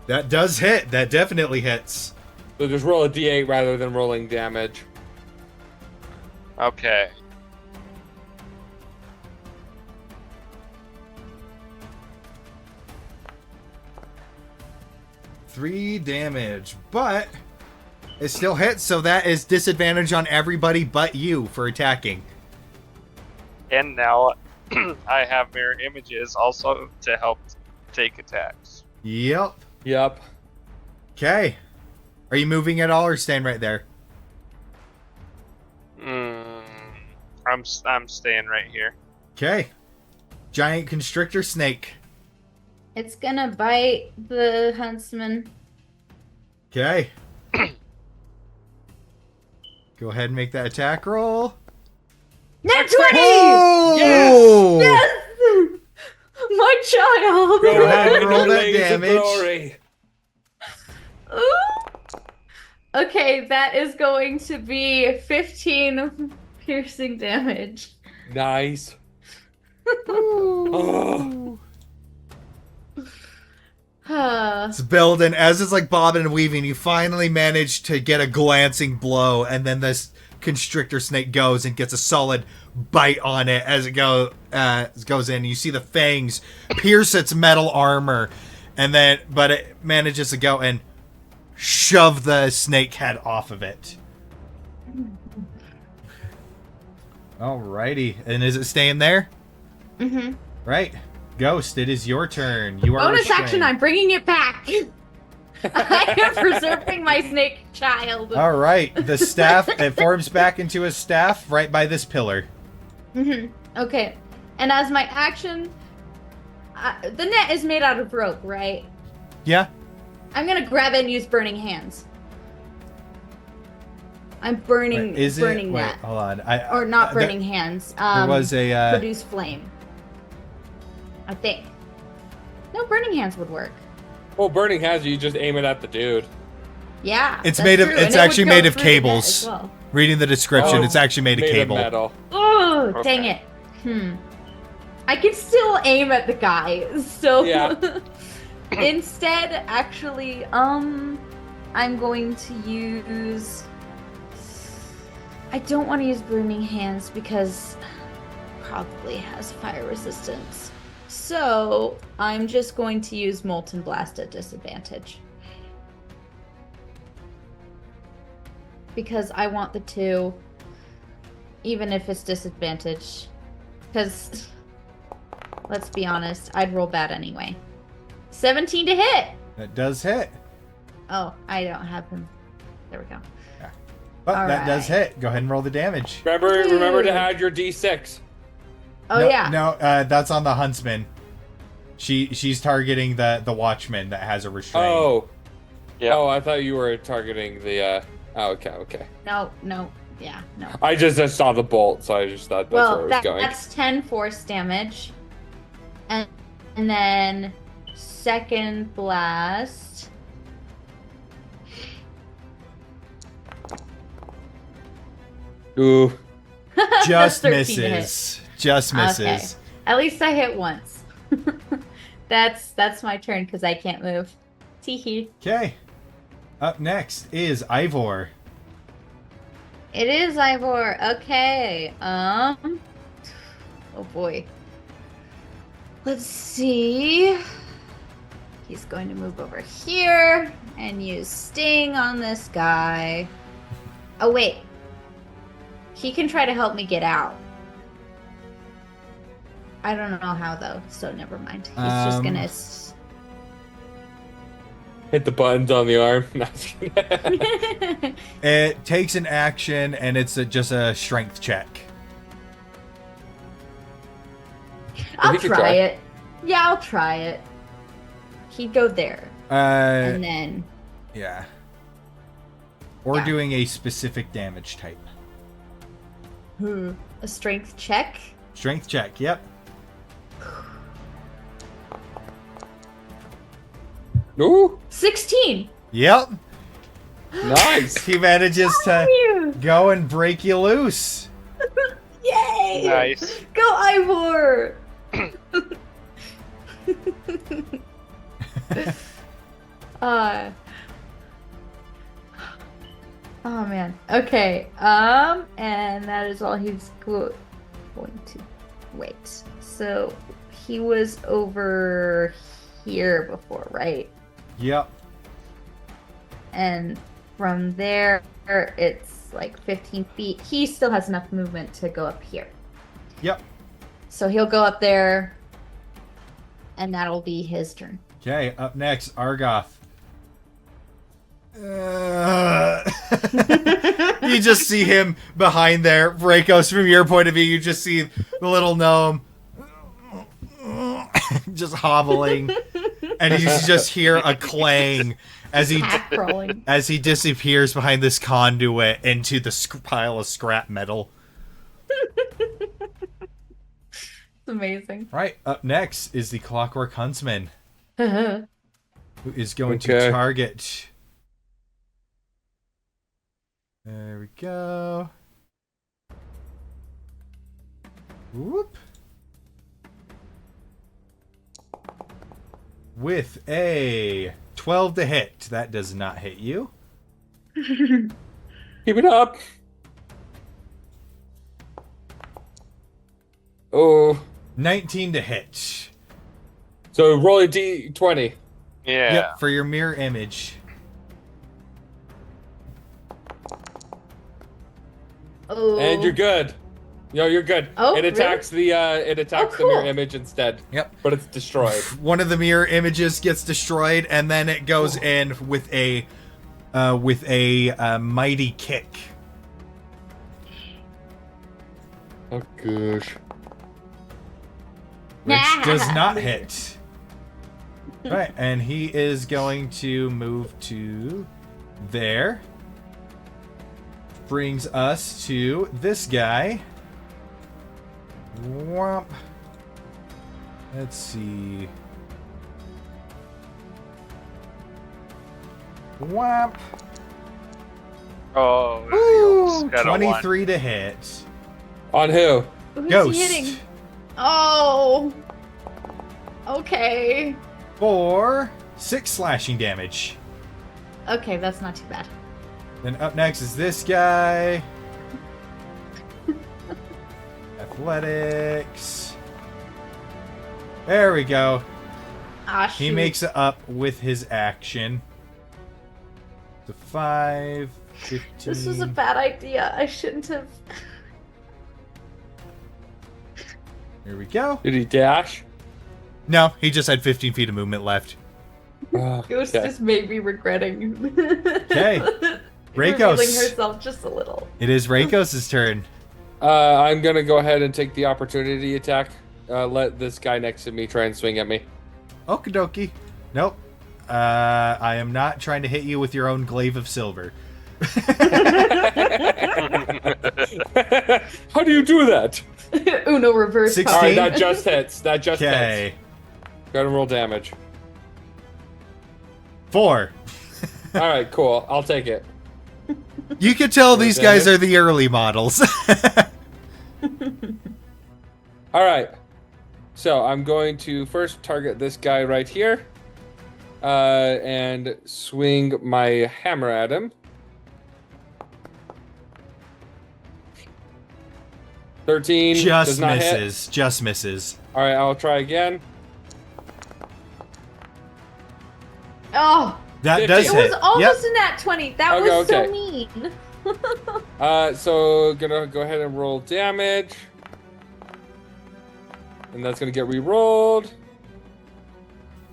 That does hit. That definitely hits. So just roll a D8 rather than rolling damage. Okay. Three damage, but it still hits, so that is disadvantage on everybody but you for attacking. And now I have mirror images also to help take attacks. Yep. Yep. Okay. Are you moving at all or staying right there? I'm staying right here. Okay. Giant constrictor snake. It's gonna bite the huntsman. Okay. Go ahead and make that attack roll. Nat 20! Oh! Yes! My child! Go ahead and roll that Blaze of damage. glory. Okay, that is going to be 15 piercing damage. Nice. Oh. It's building. As it's like bobbing and weaving, you finally manage to get a glancing blow, and then this constrictor snake goes and gets a solid bite on it as it goes in. You see the fangs pierce its metal armor, but it manages to go and shove the snake head off of it. Alrighty, and is it staying there? Mm-hmm. Right. Ghost, it is your turn. You are Bonus restrained. action, I'm bringing it back. I am preserving my snake child. All right, the staff, it forms back into a staff right by this pillar. Mm-hmm. Okay, and as my action, the net is made out of rope, right? Yeah. I'm gonna grab it and use burning hands. I'm burning, Wait, is burning it? Wait, that. hold on. Or not burning hands. There was a produce flame. I think. No, burning hands would work. Well, burning hands, you just aim it at the dude. Yeah. It's that's made of. true, It's and it would actually go made of through the net cables. as well. Reading the description, Oh, it's actually made of cable. metal. Oh, Okay. dang it. I can still aim at the guy. So Yeah. instead, actually, I'm going to use. I don't want to use burning hands because probably has fire resistance. So I'm just going to use molten blast at disadvantage. Because I want the 2, even if it's disadvantage. Because, let's be honest, I'd roll bad anyway. 17 to hit! That does hit. Oh, I don't have him. There we go. But that does Alright. hit. Go ahead and roll the damage. Remember to Ooh. add your D6. Oh, no, yeah. No, that's on the huntsman. She's targeting the watchman that has a restraint. Oh. Yeah. Oh, I thought you were targeting the. Oh, okay. No. Yeah, no. I just saw the bolt, so I just thought that's where it was going. That's 10 force damage. And then second blast. Ooh. Just 13 to misses. Just misses. Okay. At least I hit once. That's my turn because I can't move. Teehee. Okay. Up next is Ivor. It is Ivor. Okay. Oh boy. Let's see. He's going to move over here and use Sting on this guy. Oh wait. He can try to help me get out. I don't know how though, so never mind. He's just gonna. Hit the buttons on the arm. No, I'm just kidding. It takes an action, and it's just a strength check. I'll He can try try. it. Yeah, I'll try it. He'd go there, and then Yeah. Or Yeah. doing a specific damage type. a strength check. Strength check, yep. Ooh. 16. Yep. Nice. He manages to You. go and break you loose. Yay! Nice. Go Ivor! uh. Oh man. Okay. And that is all he's going to. Wait. So he was over here before, right? Yep. And from there, it's like 15 feet. He still has enough movement to go up here. Yep. So he'll go up there, and that'll be his turn. Okay, up next, Argoth. You just see him behind there. Brakos, from your point of view, you just see the little gnome just hobbling. And you just hear a clang as Cat crawling. as he disappears behind this conduit into the pile of scrap metal. It's amazing. Right, up next is the Clockwork Huntsman, Oh, who is going to Okay. target There we go. Whoop. With a 12 to hit. That does not hit you. Keep it up. Oh. 19 to hit. So roll a d20. Yeah. Yep, for your mirror image. Oh. And you're good. No, you're good. Oh, it attacks the Oh, the mirror cool. image instead. Yep. But it's destroyed. One of the mirror images gets destroyed, and then it goes in with a mighty kick. Oh gosh. Which does not hit. Right, and he is going to move to there. Brings us to this guy. Whomp. Let's see. Whomp. Oh, you Ooh, almost got a 23 to hit. On who? Who's Ghost. he hitting? Oh. Okay. For 6 slashing damage. Okay, that's not too bad. Then up next is this guy. Athletics. There we go. Ah, He shoot. makes it up with his action. The 5, 15. This was a bad idea. I shouldn't have. Here we go. Did he dash? No, he just had 15 feet of movement left. Ghost Okay. just made me regretting. Okay. Revealing Reikos. herself just a little. It is Reikos' turn. I'm gonna go ahead and take the opportunity attack. Let this guy next to me try and swing at me. Okie dokie. Nope. I am not trying to hit you with your own glaive of silver. How do you do that? Uno reverse. 16. All right, card. that just hits. That just Okay. hits. Go ahead and roll damage. 4. All right, cool. I'll take it. You can tell these guys damage. are the early models. All right. So I'm going to first target this guy right here, and swing my hammer at him. 13 does Just not hit. misses. Just misses. All right, I'll try again. Oh, That 50. does it hit. was almost Yep. a nat 20. That Okay, was okay. so mean. So gonna go ahead and roll damage, and that's gonna get re-rolled.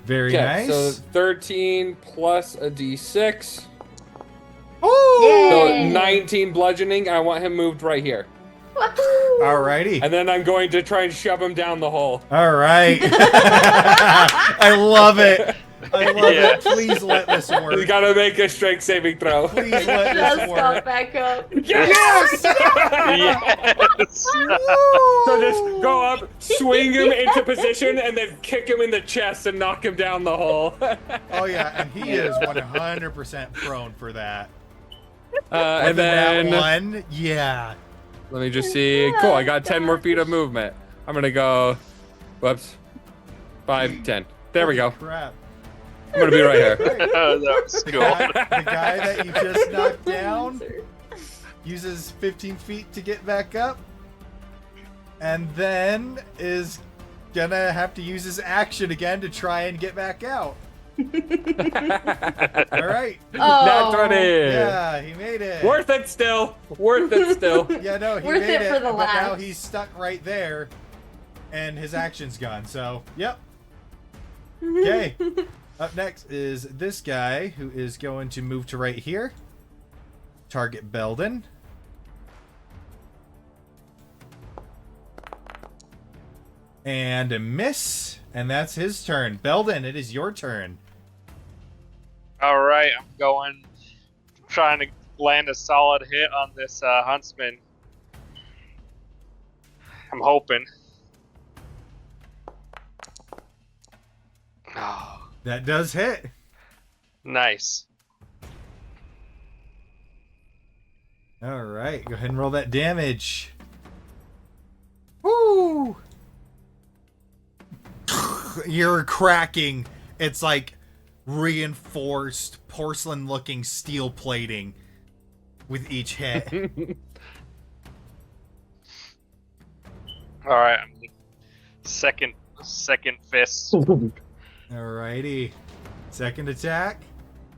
Very Okay, nice. so 13 plus a d6, Ooh! so Yay. 19 bludgeoning. I want him moved right here, Wahoo! Alrighty. and then I'm going to try and shove him down the hole. Alright. I love it. I love Yeah. it. Please let this You work. gotta make a strength saving throw. Please let Just this got work. back up. Yes! Yes. So just go up, swing him into position, and then kick him in the chest and knock him down the hole. Oh yeah, and he is 100% prone for that. And With that then one, yeah. let me just see. Cool, I got 10 more feet of movement. I'm gonna go. Whoops. 5, 10. There we go. Crap. I'm gonna be right here. Right. Oh, that was The cool. guy that you just knocked down uses 15 feet to get back up, and then is gonna have to use his action again to try and get back out. All right. Oh, Nat 20. Yeah, he made it. Worth it still. Worth it still. Yeah, no, he Worth made it for the but now laugh. he's stuck right there, and his action's gone. So, yep. Okay. Up next is this guy who is going to move to right here. Target Belden. And a miss. And that's his turn. Belden, it is your turn. All right, I'm going, trying to land a solid hit on this huntsman. I'm hoping. Oh, That does hit. nice. All right, go ahead and roll that damage. Woo! You're cracking. It's like reinforced porcelain-looking steel plating with each hit. All right, second fist. Alrighty. Second attack.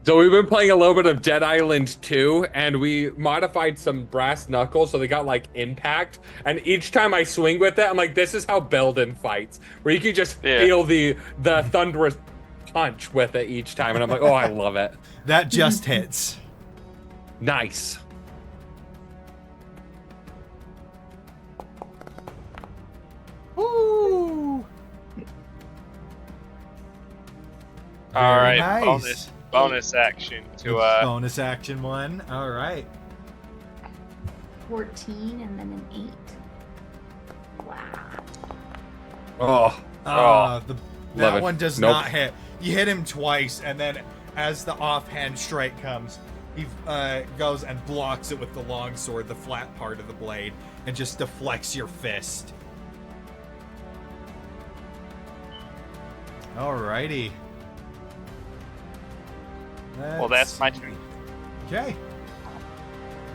So we've been playing a little bit of Dead Island 2, and we modified some brass knuckles so they got like impact. And each time I swing with it, I'm like, this is how Belden fights, where you can just feel the thunderous punch with it each time. And I'm like, oh, I love it. That just hits. Nice. Woo! All right, Nice. bonus action to bonus action one. All right. 14 and then an 8. Wow. Oh, That one does not hit. You hit him twice, and then as the offhand strike comes, he goes and blocks it with the longsword, the flat part of the blade, and just deflects your fist. Alrighty. well, that's my turn. Okay.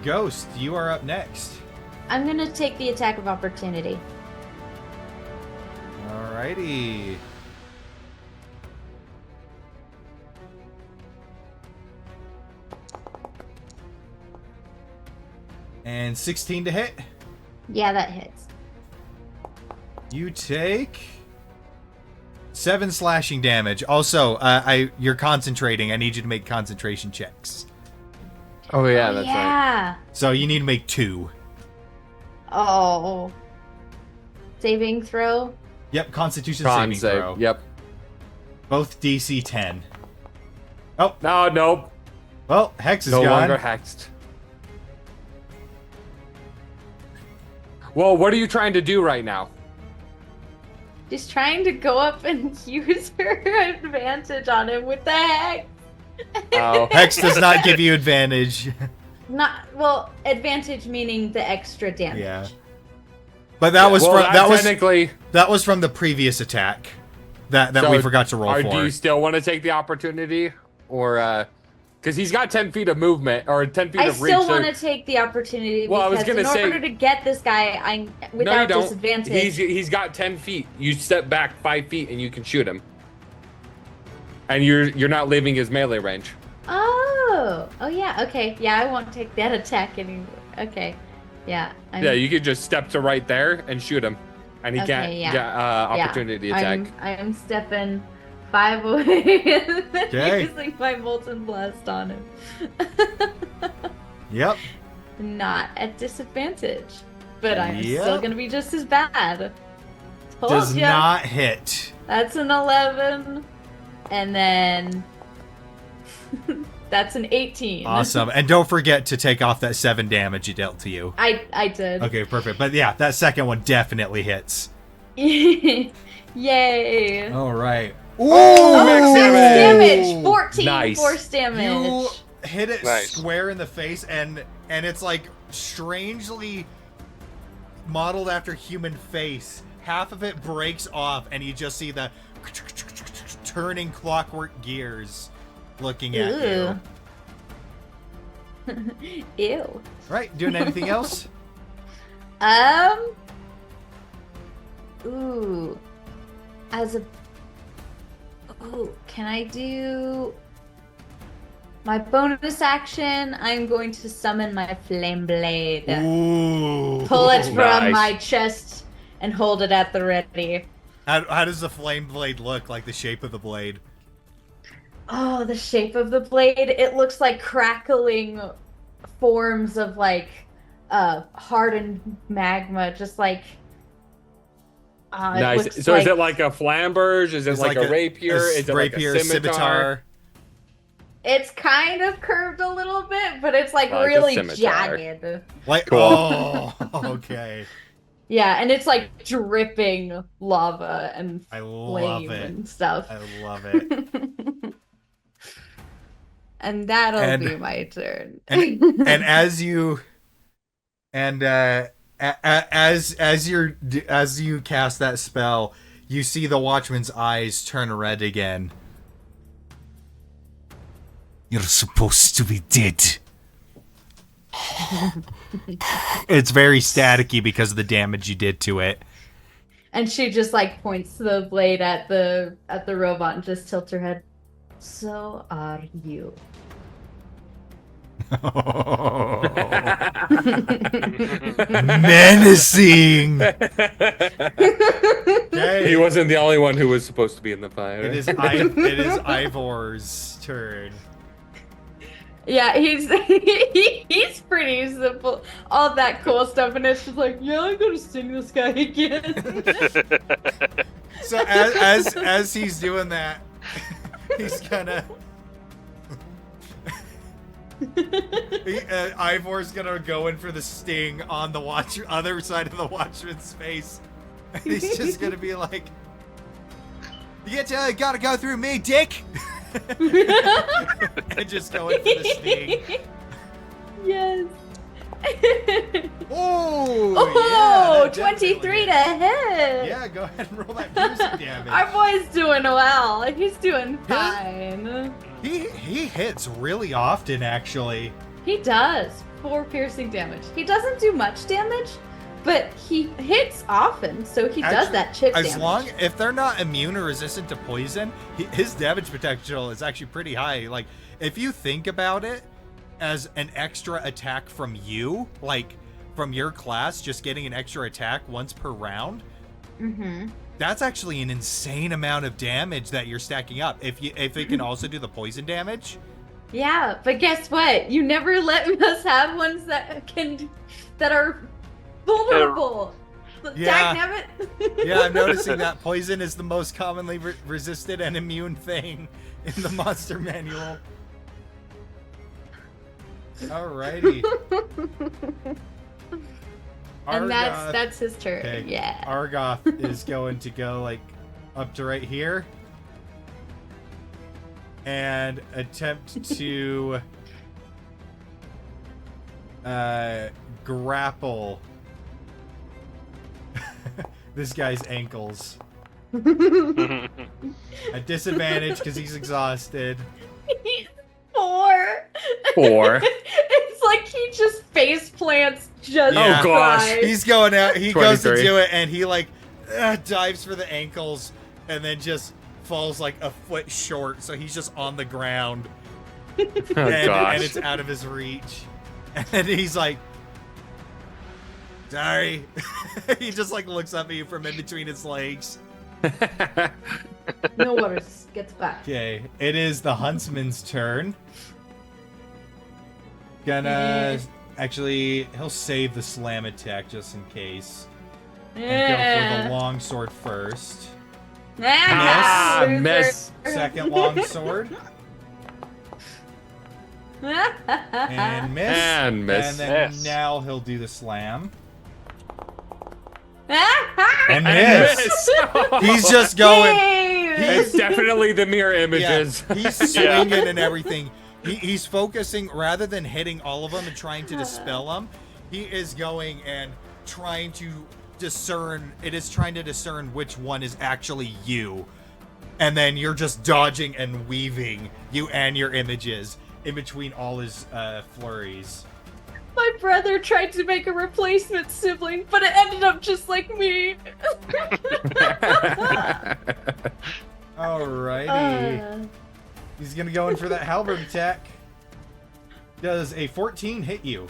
Ghost, you are up next. I'm gonna take the attack of opportunity. Alrighty. And 16 to hit. Yeah, that hits. You take 7 slashing damage. Also, you're concentrating. I need you to make concentration checks. Oh yeah, that's right. Yeah. So you need to make 2. Oh. Saving throw. Yep, Constitution Con saving save. throw. Yep. Both DC 10. No, nope. Well, Hex is No gone. longer hexed. Well, what are you trying to do right now? She's trying to go up and use her advantage on him. What the heck? Oh. Hex does not give you advantage. Advantage meaning the extra damage. Yeah. But that was Well, from technically. that was from the previous attack that So we forgot to roll for. Do you still want to take the opportunity, or because he's got 10 feet of movement or 10 feet I of reach? still want to take the opportunity Well, I was because gonna in order say- to get this guy, I'm No, you without don't. disadvantage. He's got 10 feet. You step back 5 feet and you can shoot him. And you're not leaving his melee range. Oh yeah. Okay. Yeah, I won't take that attack anymore. Okay. Yeah. Yeah, you could just step to right there and shoot him, and he Okay, can't yeah. get opportunity attack. I'm stepping 5 away and then Okay. using my molten blast on him. Yep. Not at disadvantage, but I'm Yep. still gonna be just as bad. Told Does ya. not hit. That's an 11, and then that's an 18. Awesome. And don't forget to take off that 7 damage he dealt to you. I did. Okay, perfect. But yeah, that second one definitely hits. Yay! All right. Oh, max damage! damage! 14 Nice. force damage. You hit it Nice. square in the face, and it's like strangely modeled after human face. Half of it breaks off, and you just see the turning clockwork gears looking at you. Ew. Right, doing anything else? Ooh. Can I do my bonus action? I'm going to summon my flame blade. Ooh. Pull it from Nice. my chest and hold it at the ready. How does the flame blade look, like the shape of the blade? Oh, the shape of the blade. It looks like crackling forms of like hardened magma, just like it Nice. looks So is it like a flamberge? Is it It's like a rapier? Is it rapier, like a scimitar? it's kind of curved a little bit, but it's like Like a really scimitar. jagged. Like, Cool. oh, okay. Yeah, and it's like dripping lava and I love flame it. and stuff. I love it. And that'll And- be my turn. And as you And as you cast that spell, you see the Watchman's eyes turn red again. You're supposed to be dead. It's very staticky because of the damage you did to it. And she just like points the blade at the robot and just tilts her head. So are you. Menacing. Okay. He wasn't the only one who was supposed to be in the fire. It is Ivor's turn. Yeah, he's he's pretty simple. All that cool stuff, and it's just like, yeah, I gotta sting this guy again. So as he's doing that, he's gonna. Ivor's gonna go in for the sting on the other side of the Watchman's face. And he's just gonna be like, "You gotta go through me, dick!" And just go in for the sting. Yes. Oh, yeah, 23 to hit. Yeah, go ahead and roll that piercing damage. Our boy's doing well. He's doing fine. He hits really often, actually. He does. 4 piercing damage. He doesn't do much damage, but he hits often, so he does that chip damage. If they're not immune or resistant to poison, his damage potential is actually pretty high. Like, if you think about it as an extra attack from you, like from your class, just getting an extra attack once per round, that's actually an insane amount of damage that you're stacking up. If it can also do the poison damage. Yeah, but guess what? You never let us have ones that are vulnerable. Yeah. Dagnabbit. Yeah, I'm noticing that poison is the most commonly resisted and immune thing in the monster manual. Alrighty. And that's his turn. Okay. Yeah. Argoth is going to go like up to right here and attempt to grapple this guy's ankles at disadvantage because he's exhausted. 4. It's like he just face plants just. Yeah. Oh gosh. He's going out. He goes to 23. do it, and he like dives for the ankles, and then just falls like a foot short. So he's just on the ground, Oh gosh. and it's out of his reach. And then he's like, "Sorry." He just like looks up at you from in between his legs. No worries. Gets back. Okay, it is the huntsman's turn. Actually, he'll save the slam attack just in case. And go for the long sword first. Miss. Second long sword. And miss. And miss. And then Miss. now he'll do the slam. And And miss. He's just going. It's definitely the mirror images. Yeah, he's swinging and everything. He's focusing rather than hitting all of them and trying to dispel them. He is going and trying to discern. It is trying to discern which one is actually you, and then you're just dodging and weaving you and your images in between all his flurries. My brother tried to make a replacement sibling, but it ended up just like me. Alrighty. He's gonna go in for that halberd attack. Does a 14 hit you?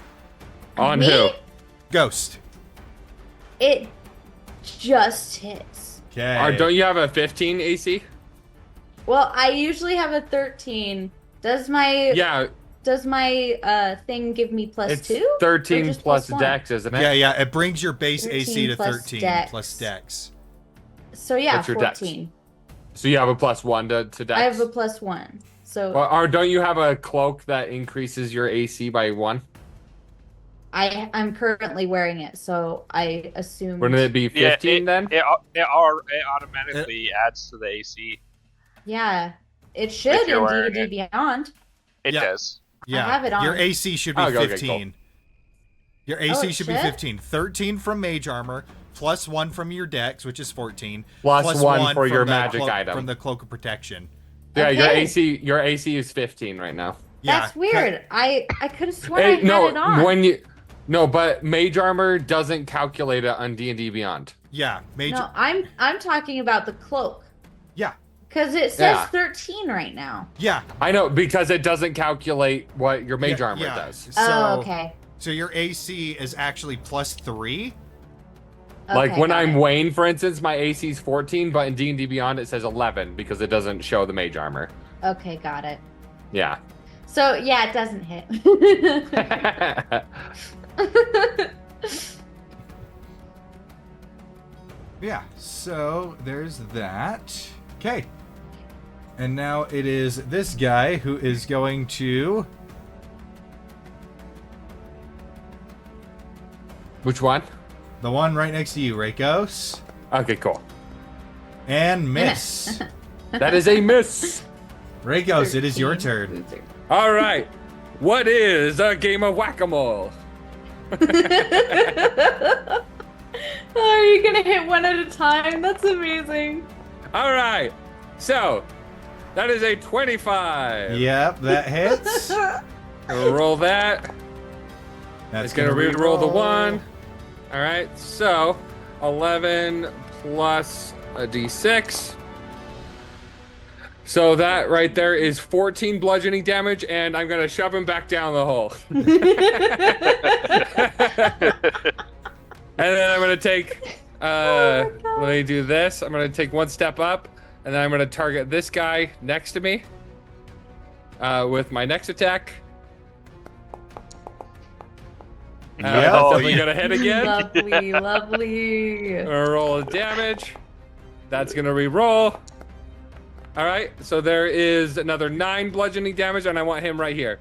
On Me? who? Ghost. It just hits. Okay. Or don't you have a 15 AC? Well, I usually have a 13. Does my Yeah, thing give me plus it's 2? Or 13 just plus +1? Dex, isn't it? Yeah. It brings your base 13 AC to plus 13 Dex. plus Dex. So yeah, What's your dex? 14. So you have a +1 to Dex. I have a +1. So Or don't you have a cloak that increases your AC by 1? I'm currently wearing it, so I assume. Wouldn't it be 15 then? It automatically adds to the AC. Yeah, it should If in you're wearing D&D Beyond. It Yeah. does. Yeah. have it on. Your AC should be Oh, okay, 15. cool. Your AC Oh, should be shit. 15. 13 from mage armor, plus 1 from your dex, which is 14. Plus one for from your the magic item. From the cloak of protection. Yeah, Okay. your AC is 15 right now. Yeah. That's weird. I could have sworn I had it on. But mage armor doesn't calculate it on D&D Beyond. Yeah, mage. No, I'm talking about the cloak. Yeah. Because it says 13 right now. Yeah. I know, because it doesn't calculate what your mage Yeah, armor yeah. does. Oh, okay. So your AC is actually plus 3. Like Okay, when got I'm it. Wayne, for instance, my AC is 14, but in D&D Beyond it says 11 because it doesn't show the mage armor. Okay, got it. Yeah. So, yeah, it doesn't hit. Yeah, so there's that. Okay. And now it is this guy who is going to... Which one? The one right next to you, Rakos. Okay, cool. And miss. That is a miss. Rakos, it is your turn. All right. What is a game of whack-a-mole? Oh, are you gonna hit one at a time? That's amazing. All right. So, that is a 25. Yep, that hits. Gonna roll that. That's It's gonna re-roll the 1. All right. So, 11 plus a d6. So that right there is 14 bludgeoning damage, and I'm gonna shove him back down the hole. And then I'm gonna take, let me do this. I'm gonna take 1 step up, and then I'm gonna target this guy next to me with my next attack. That's definitely gonna hit again. Lovely, lovely. I'm gonna roll a damage. That's gonna re-roll. All right, so there is another 9 bludgeoning damage, and I want him right here.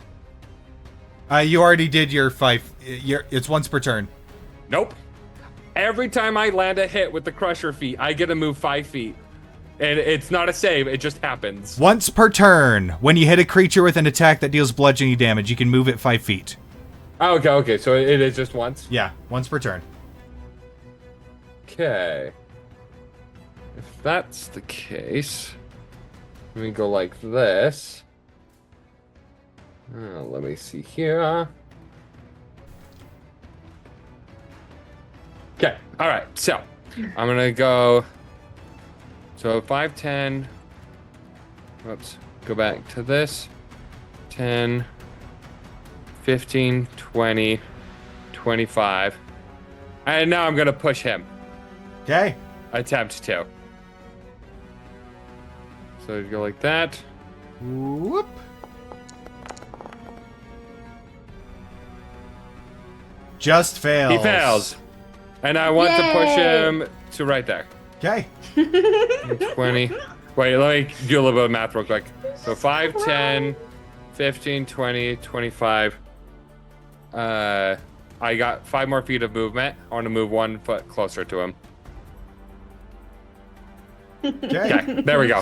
You already did your 5. It's once per turn. Nope. Every time I land a hit with the Crusher feat, I get to move 5 feet. And it's not a save, it just happens. Once per turn. When you hit a creature with an attack that deals bludgeoning damage, you can move it 5 feet. Oh, okay, so it is just once? Yeah, once per turn. Okay. If that's the case, let me go like this. Let me see here. Okay, all right, so I'm gonna go. So 5, 10. Whoops, go back to this. 10, 15, 20, 25. And now I'm gonna push him. Okay. Attempt to. So you go like that. Whoop. Just fails. He fails. And I want to push Yay! him to right there. Okay. 20. Wait, let me do a little bit of math real quick. So 5, 10, 15, 20, 25. I got 5 more feet of movement. I want to move 1 foot closer to him. Okay. Okay, there we go.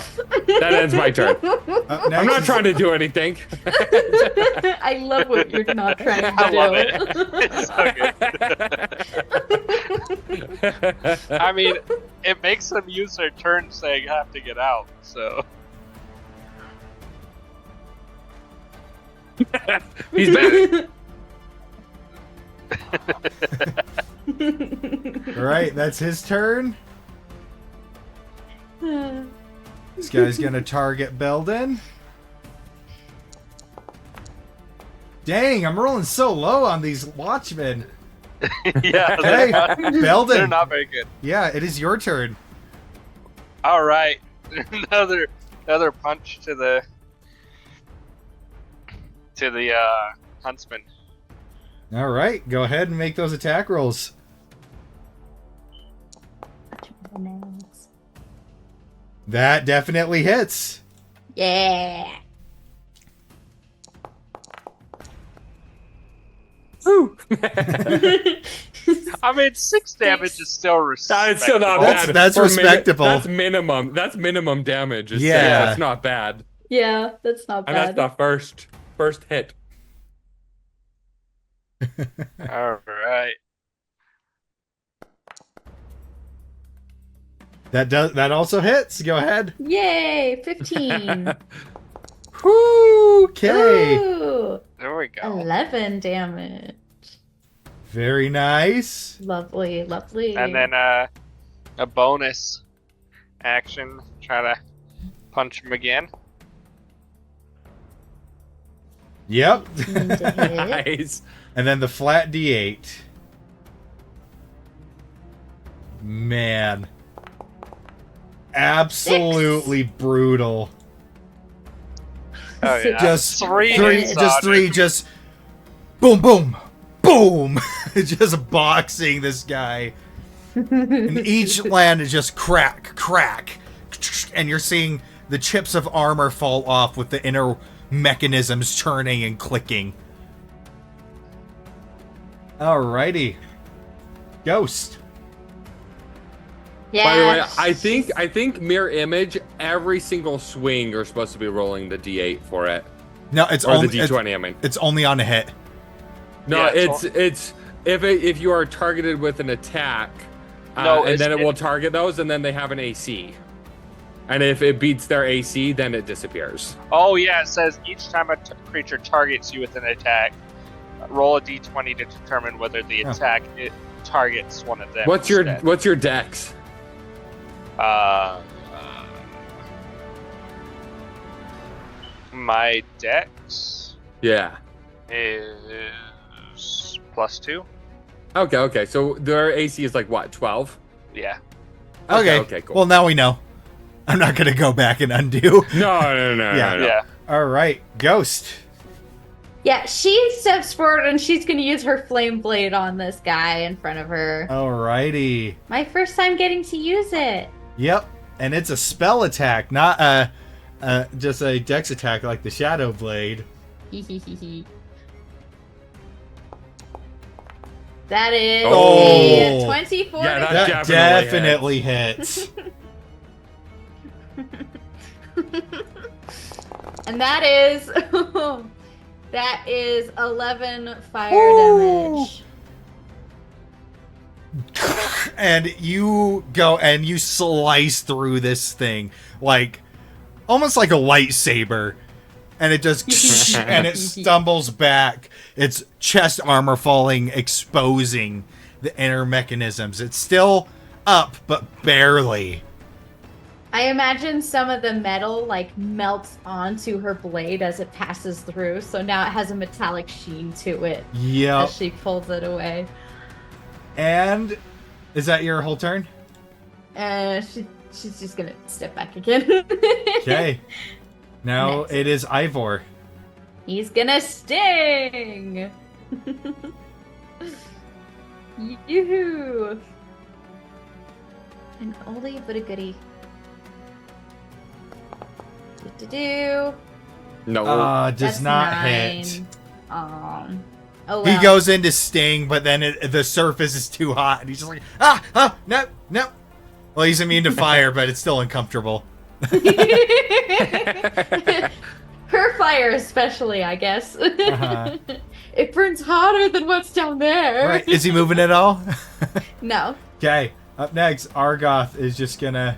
That ends my turn. Up next I'm not is- trying to do anything. I love what you're not trying to I do. love it. It's so good. I mean, it makes them use their turn saying have to get out, so. He's bad. All right, that's his turn. This guy's gonna target Belden. Dang, I'm rolling so low on these watchmen. Yeah, Hey, Belden. they're not very good. Yeah, it is your turn. All right, another punch to the huntsman. All right, go ahead and make those attack rolls. That definitely hits. Yeah. I mean, 6 damage is still respectable. It's still not That's- bad. that's For respectable. That's minimum. That's minimum damage. It's Yeah. That's not bad. Yeah, that's not And that's bad. the first hit. All right. That also hits. Go ahead. Yay, 15. Whoo, okay. Ooh, There we go. 11 damage. Very nice. Lovely, lovely. And then a bonus action. Try to punch him again. Yep. 18 to hit. Nice. And then the flat D8. Man. Absolutely brutal. Oh yeah. Just Three three, hits just on three, it. just boom, boom, boom. Just boxing this guy. And each land is just crack, crack. And you're seeing the chips of armor fall off with the inner mechanisms churning and clicking. Alrighty. Ghost. Yeah. By the way, I think mirror image. Every single swing, you're supposed to be rolling the D8 for it, No, it's or only the D20. I mean, it's only on a hit. no, Yeah, it's if you are targeted with an attack, No, and then it will it- target those, and then they have an AC, and if it beats their AC, then it disappears. Oh yeah, it says each time a creature targets you with an attack, roll a d20 to determine whether the Oh. attack it targets one of them. What's instead. your dex? My dex Yeah. is +2. Okay. So their AC is like what, 12? Yeah. Okay, cool. Well, now we know. I'm not gonna go back and undo. No. Yeah. All right, Ghost. Yeah, she steps forward and she's gonna use her flame blade on this guy in front of her. Alrighty. My first time getting to use it. Yep. And it's a spell attack, not just a dex attack like the Shadow Blade. That is Oh. a 24 Yeah, to that hit. That definitely definitely hits. And that is that is 11 fire Ooh. damage. And you go and you slice through this thing like almost like a lightsaber, and it just and it stumbles back, its chest armor falling, exposing the inner mechanisms. It's still up but barely. I imagine some of the metal like melts onto her blade as it passes through, so now it has a metallic sheen to it Yep. as she pulls it away. And is that your whole turn? She's just gonna step back again. Okay. Now Next. it is Ivor. He's gonna sting! Yoo-hoo! An oldie but a goodie. Do-do-do. No. Does That's not 9. hit. Oh He well. goes into sting, but then the surface is too hot, and he's just like, no. Well, he's immune to fire, but it's still uncomfortable. Her fire especially, I guess. Uh-huh. It burns hotter than what's down there. Right? Is he moving at all? No. Okay. Up next, Argoth is just gonna.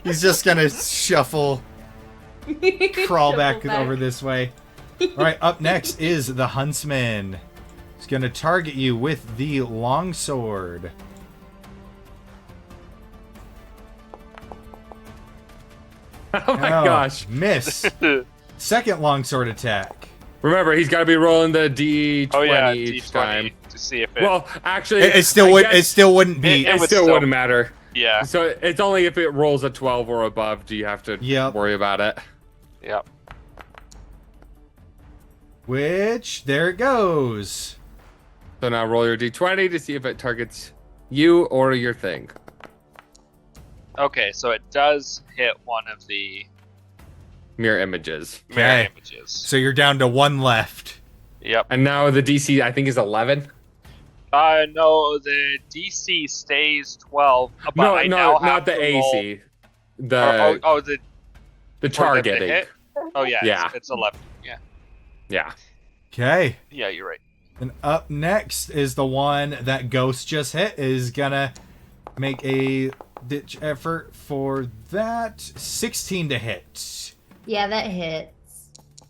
He's just gonna shuffle, crawl back over this way. All right. Up next is the Huntsman. He's gonna target you with the longsword. Oh my gosh. Miss. Second longsword attack. Remember, he's got to be rolling the D20 Oh yeah, each d20 time. to see if it. Well, actually, It still I would. guess It still wouldn't be. it would still still- wouldn't matter. yeah. So it's only if it rolls a 12 or above do you have to Yep. worry about it. Yep. Which there it goes. So now roll your D20 to see if it targets you or your thing. Okay, so it does hit one of the Mirror images. mirror Okay. images. So you're down to one left. Yep. And now the DC I think is 11. No, the DC stays 12. But No, I now have not the to roll- AC. The Oh, the the for the targeting. hit? Oh yeah, Yeah. It's 11. Yeah. Yeah. Okay. Yeah, you're right. And up next is the one that Ghost just hit. Is gonna make a ditch effort for that. 16 to hit. Yeah, that hits.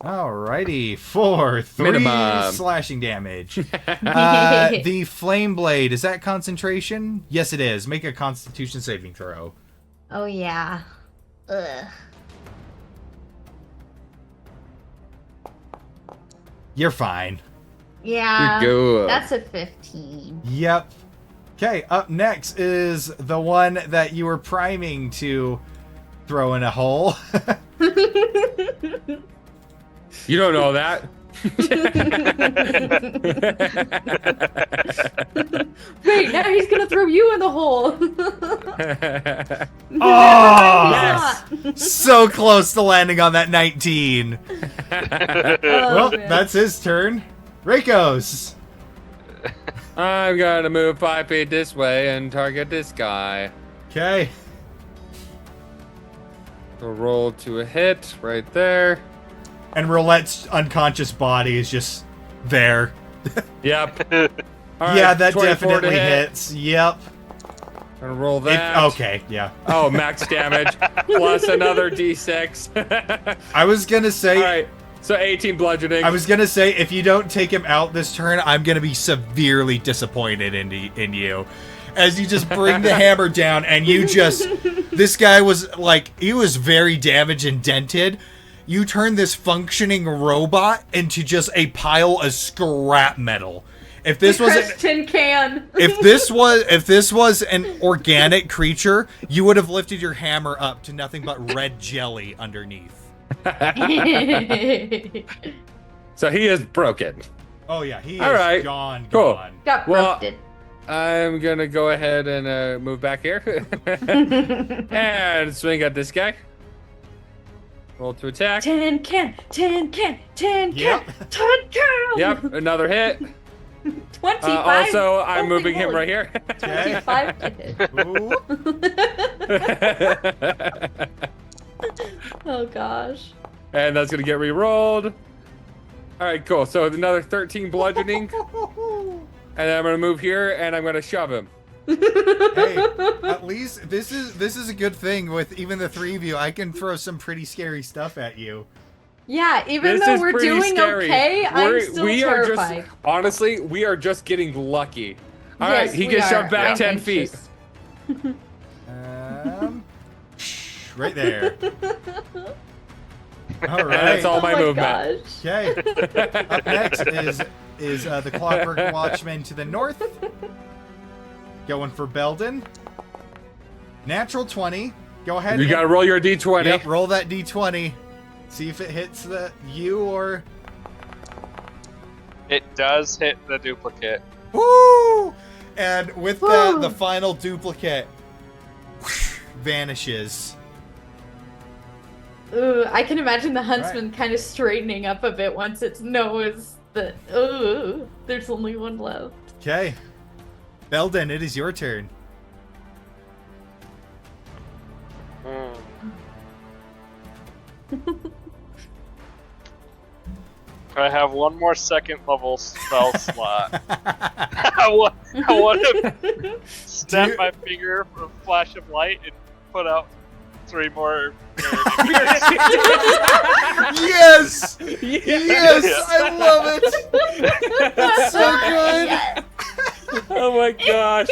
Alrighty, for 3 Minimum. slashing damage. The flame blade, is that concentration? Yes, it is. Make a Constitution saving throw. Oh yeah. Ugh. You're fine. Yeah. You're good. That's a 15. Yep. Okay, up next is the one that you were priming to throw in a hole. You don't know that. Wait, now he's gonna throw you in the hole. Oh! So close to landing on that 19. Well, man. that's his turn. Reiko's. I'm gonna move 5 feet this way and target this guy. Okay. So roll to a hit right there. And Roulette's unconscious body is just there. Yep. All right, Yeah, that 24 to definitely hit. hits. Yep. And roll that. Okay, yeah. Oh, max damage plus another d6. I was gonna say. All right. So 18 bludgeoning. I was gonna say, if you don't take him out this turn, I'm gonna be severely disappointed in you. As you just bring the hammer down and you just... This guy was, like, he was very damaged and dented. You turn this functioning robot into just a pile of scrap metal. If this was... Crushed tin can. If this was an organic creature, you would have lifted your hammer up to nothing but red jelly underneath. So he is broken. Oh yeah, he is All right. gone. Cool. Got Well- roasted. I'm gonna go ahead and move back here and swing at this guy. Roll to attack. Tin can, tin can, tin Yep. can, tin can. Yep, another hit. 25. Also, I'm Holy moving him moly. right here. Okay. 25 to hit. Ooh. Oh gosh. And that's gonna get re-rolled. All right, cool. So another 13 bludgeoning, and then I'm gonna move here and I'm gonna shove him. Hey, at least this is a good thing with even the three of you. I can throw some pretty scary stuff at you. Yeah, even This though is we're pretty doing scary. okay, I'm still we are terrified. just honestly, we are just getting lucky. All Yes, right, he we gets are. shoved back I'm 10 feet. anxious. Right there. All And right. that's all Oh my movement. gosh. Okay. Up next is the Clockwork Watchman to the north. Going for Belden. Natural 20. Go ahead. You gotta roll your d20. Yep, roll that d20. See if it hits you or... It does hit the duplicate. Woo! And with that, Woo. the final duplicate vanishes. Ooh, I can imagine the huntsman kind of straightening up a bit once it knows that, ooh, there's only one left. Okay. Belden, it is your turn. I have one more second level spell slot. I want to snap Dude. my finger for a flash of light and put out 3 more. Yes! Yes! I love it! That's so good! Oh my gosh.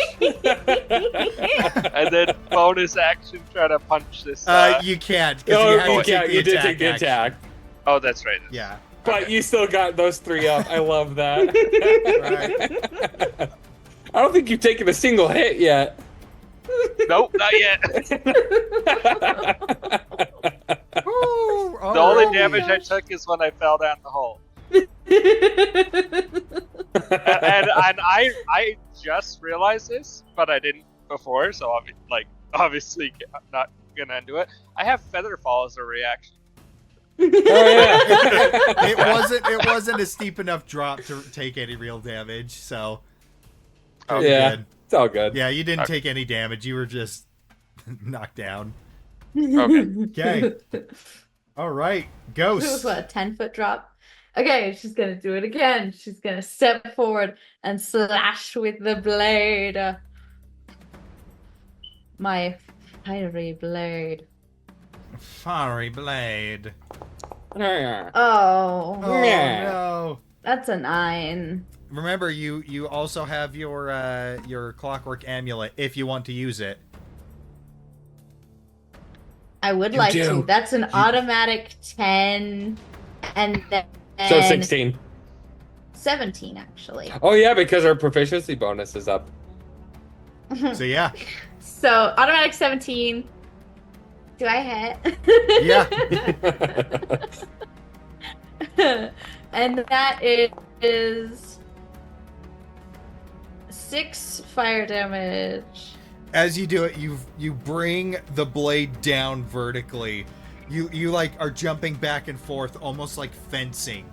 And then bonus action try to punch this. You can't, because Oh, you have you to take can't. the You did attack take the action. attack. Oh, that's right. Yeah. But you still got those 3 up. I love that. Right. I don't think you've taken a single hit yet. Nope, not yet. Woo, The only alrighty. damage I took is when I fell down the hole. And I just realized this, but I didn't before, so obviously I'm not gonna undo it. I have feather fall as a reaction. Oh yeah. It wasn't a steep enough drop to take any real damage, so Oh, Yeah. good. It's all good. Yeah, you didn't take any damage. You were just knocked down. Okay. Okay. All right, It was Ghost. what, a 10-foot drop? Okay, she's gonna do it again. She's gonna step forward and slash with the blade. My fiery blade. Fiery blade. Oh, Oh Yeah. no. that's a 9. Remember, you also have your clockwork amulet if you want to use it. I would You like do. to. That's an automatic 10, and then So 16. 17 actually. Oh yeah, because our proficiency bonus is up. So yeah. So automatic 17. Do I hit? Yeah. And that is 6 fire damage. As you do it, you bring the blade down vertically. You like are jumping back and forth, almost like fencing.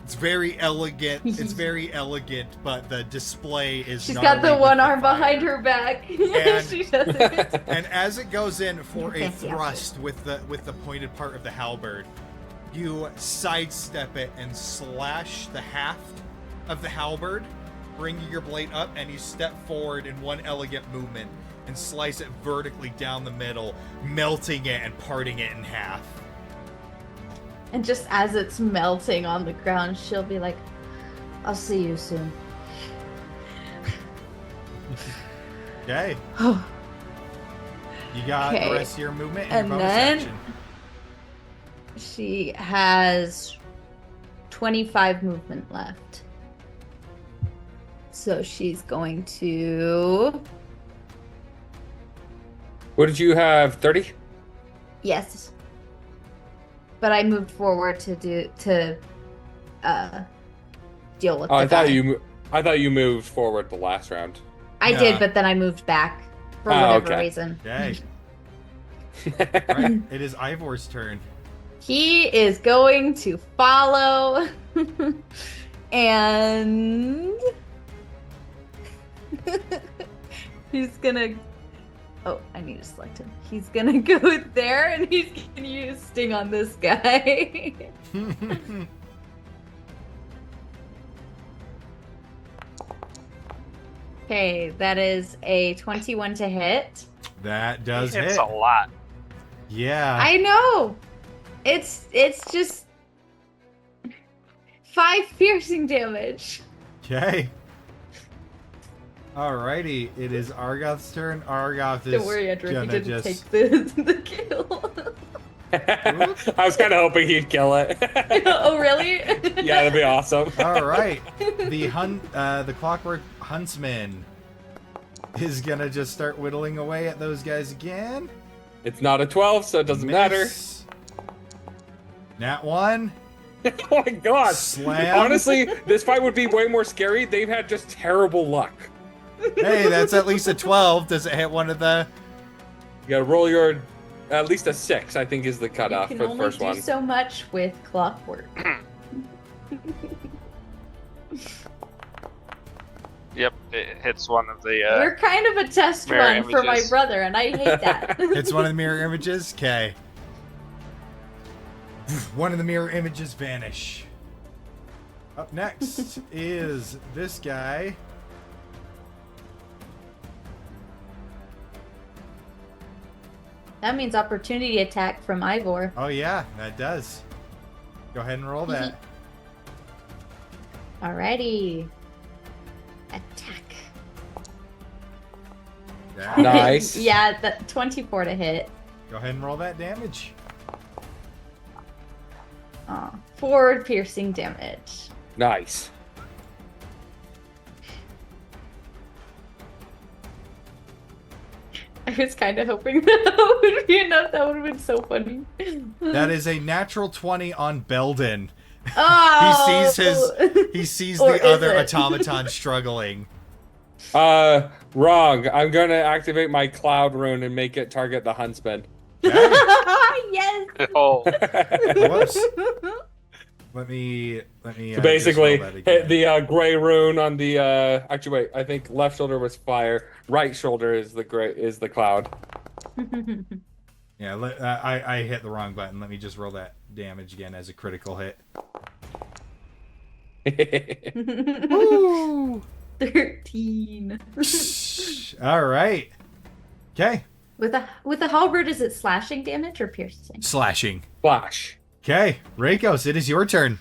It's very elegant. It's very elegant, but the display is. She's got the gnarly one with arm fire. behind her back. And- She does it. And as it goes in for a Fancy thrust with the pointed part of the halberd, you sidestep it and slash the haft of the halberd, bringing your blade up, and you step forward in one elegant movement and slice it vertically down the middle, melting it and parting it in half. And just as it's melting on the ground, she'll be like, I'll see you soon. Okay. You got Okay. the rest of your movement and your And bonus then- action. She has 25 movement left. So she's going to... What did you have? 30? Yes. But I moved forward to deal with Oh, the I thought guy. I thought you moved forward the last round. I Yeah. did, but then I moved back for Oh, whatever okay. reason. Okay. Right. It is Ivor's turn. He is going to follow and he's gonna I need to select him. He's gonna go there and he's gonna use Sting on this guy. Okay, that is a 21 to hit. That does It's hit. a lot. Yeah. I know. It's just 5 piercing damage. Okay. Alrighty, it is Argoth's turn. Argoth is Don't worry, Andrew, he gonna didn't just... take the kill. I was kind of hoping he'd kill it. Oh, really? Yeah, that'd be awesome. All right, the clockwork huntsman is gonna just start whittling away at those guys again. It's not a 12, so it doesn't matter. Miss. Nat 1. Oh my god. Slam. Honestly, this fight would be way more scary. They've had just terrible luck. Hey, that's at least a 12. Does it hit one of the? You gotta roll your at least a 6, I think is the You cutoff can for the only first do one. so much with clockwork. Yep, it hits one of the. We're kind of a test mirror run for my images. brother, and I hate that. It's one of the mirror images. Okay. One of the mirror images vanish. Up next is this guy. That means opportunity attack from Ivor. Oh yeah, that does. Go ahead and roll that. Alrighty. Attack. Yeah. Nice. Yeah, that 24 to hit. Go ahead and roll that damage. 4 piercing damage. Nice. I was kind of hoping that would be enough. That would have been so funny. That is a natural 20 on Belden. Oh! He sees Or the is other it? automaton struggling. Wrong. I'm gonna activate my cloud rune and make it target the huntsman. Okay. Yes. Oh, Whoops. Let me. So basically, just roll that hit again. the gray rune on the. Actually, wait. I think left shoulder was fire. Right shoulder is the cloud. Yeah, I hit the wrong button. Let me just roll that damage again as a critical hit. Woo! 13. All right. Okay. With a halberd, is it slashing damage or piercing? Slashing. Flash. Okay, Reikos, it is your turn.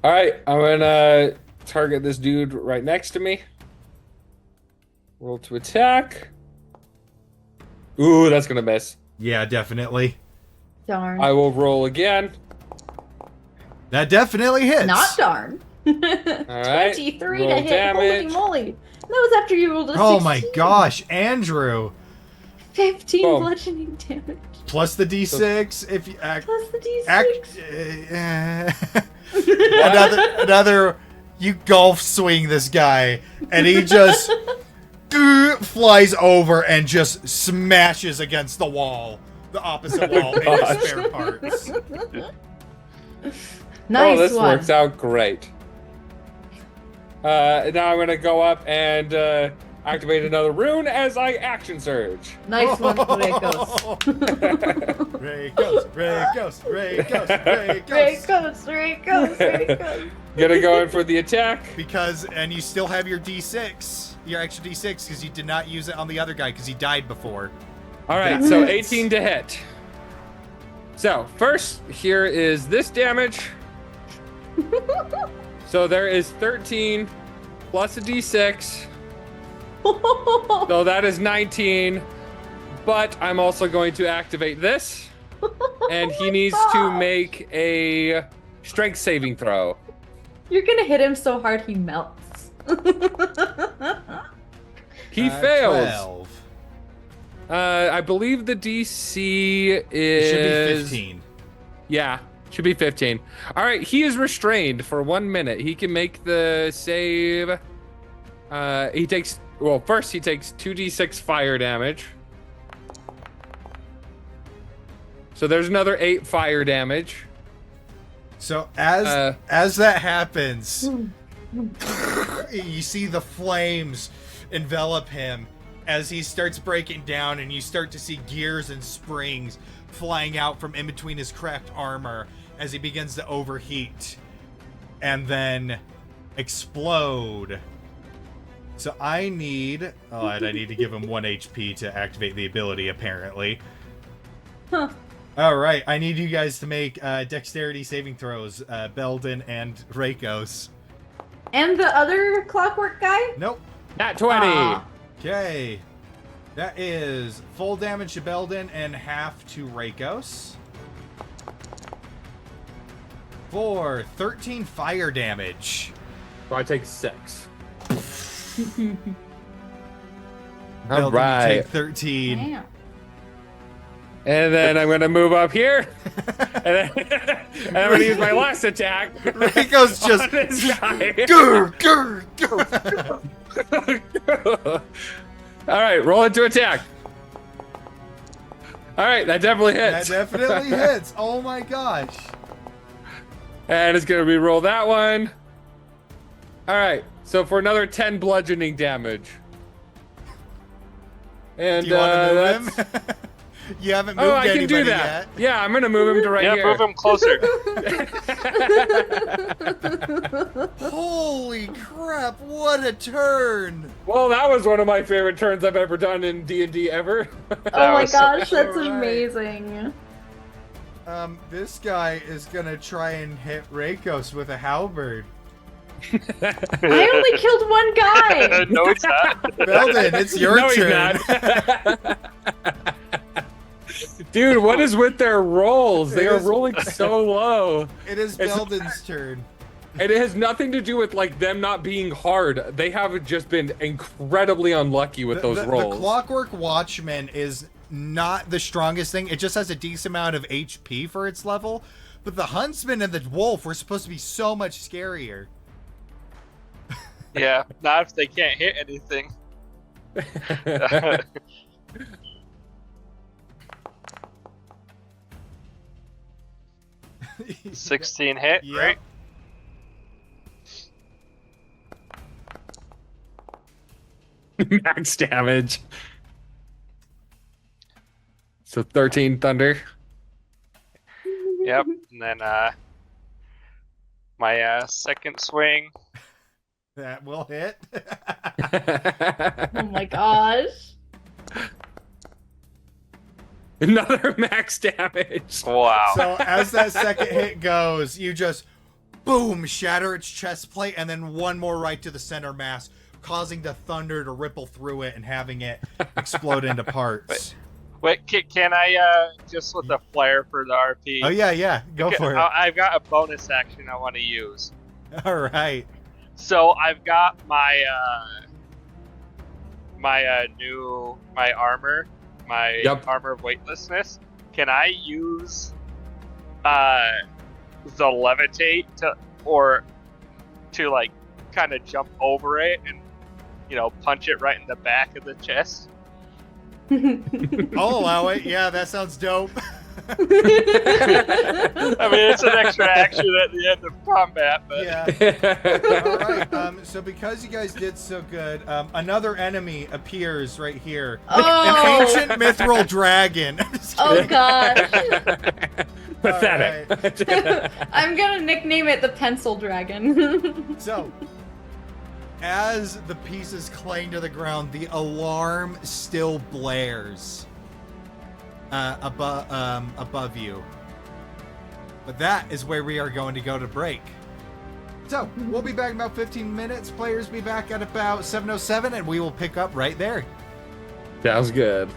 All right, I'm gonna target this dude right next to me. Roll to attack. Ooh, that's gonna miss. Yeah, definitely. Darn. I will roll again. That definitely hits. Not darn. All right. 23 roll to hit. damage. Holy moly. That was after you rolled a 16. Oh my gosh, Andrew. 15 Boom. bludgeoning damage. Plus the D6 if you act. Plus the D6. Another. You golf swing this guy, and he just flies over and just smashes against the wall, the opposite wall, in his spare parts. Nice oh, this one. works out great. Now I'm gonna go up and activate another rune as I action surge. Nice one, Reikos. Reikos. Gonna go in for the attack. And you still have your D6, your extra D6, because you did not use it on the other guy because he died before. All right, so 18 to hit. So first, here is this damage. So there is 13 plus a D6. So that is 19. But I'm also going to activate this. And he needs to make a strength saving throw. You're gonna hit him so hard he melts. He fails. 12. I believe the DC is... It should be 15. Yeah, should be 15. All right, he is restrained for 1 minute. He can make the save. First he takes 2d6 fire damage. So there's another 8 fire damage. So as that happens, you see the flames envelop him as he starts breaking down, and you start to see gears and springs flying out from in between his cracked armor as he begins to overheat and then explode. So I need to give him 1 HP to activate the ability, apparently. Huh. All right, I need you guys to make dexterity saving throws, Belden and Reikos. And the other clockwork guy? Nope. Nat 20. Aw. Okay. That is full damage to Belden and half to Reikos. For 13 fire damage. So I take 6. All Belden, you right. take 13. Damn. And then I'm going to move up here. And I'm going to use my last attack. Reikos just... on this guy. Grr, grr, grr. All right, roll it to attack. All right, that definitely That hits. definitely hits. Oh my gosh. And it's going to re-roll that one. All right, so for another 10 bludgeoning damage. And Do you want to that's... move him? You haven't moved I can anybody do that. yet. Yeah, I'm going to move him to right Yeah, here. move him closer. Holy crap, what a turn. Well, that was one of my favorite turns I've ever done in D&D ever. Oh my was so gosh, cool. that's amazing. This guy is gonna try and hit Reikos with a halberd. I only killed one guy. No, it's not. Belden, it's your No, he's turn. not. Dude, what is with their rolls? They It are is- rolling so low. It is Belden's turn. And it has nothing to do with like them not being hard. They have just been incredibly unlucky with those rolls. The Clockwork Watchman is not the strongest thing. It just has a decent amount of HP for its level. But the Huntsman and the Wolf were supposed to be so much scarier. Yeah, not if they can't hit anything. 16 hit, Yep. right? Max damage. So 13 thunder. Yep. And then My second swing. That will hit. Oh my gosh. Another max damage. Wow. So as that second hit goes, you just boom, shatter its chest plate, and then one more right to the center mass, causing the thunder to ripple through it and having it explode into parts. Wait, can I just with the flare for the RP? Oh yeah, go for it. I've got a bonus action I want to use. All right. So I've got my armor, armor of weightlessness. Can I use the levitate to like kind of jump over it and punch it right in the back of the chest? I'll allow it. Yeah, that sounds dope. I mean, it's an extra action at the end of combat, but Yeah. All right. So because you guys did so good, another enemy appears right here. Oh. An ancient mithril dragon. Oh gosh. Pathetic. I'm gonna nickname it the pencil dragon. So, as the pieces clang to the ground, the alarm still blares above you. But that is where we are going to go to break. So, we'll be back in about 15 minutes. Players be back at about 7:07, and we will pick up right there. Sounds good.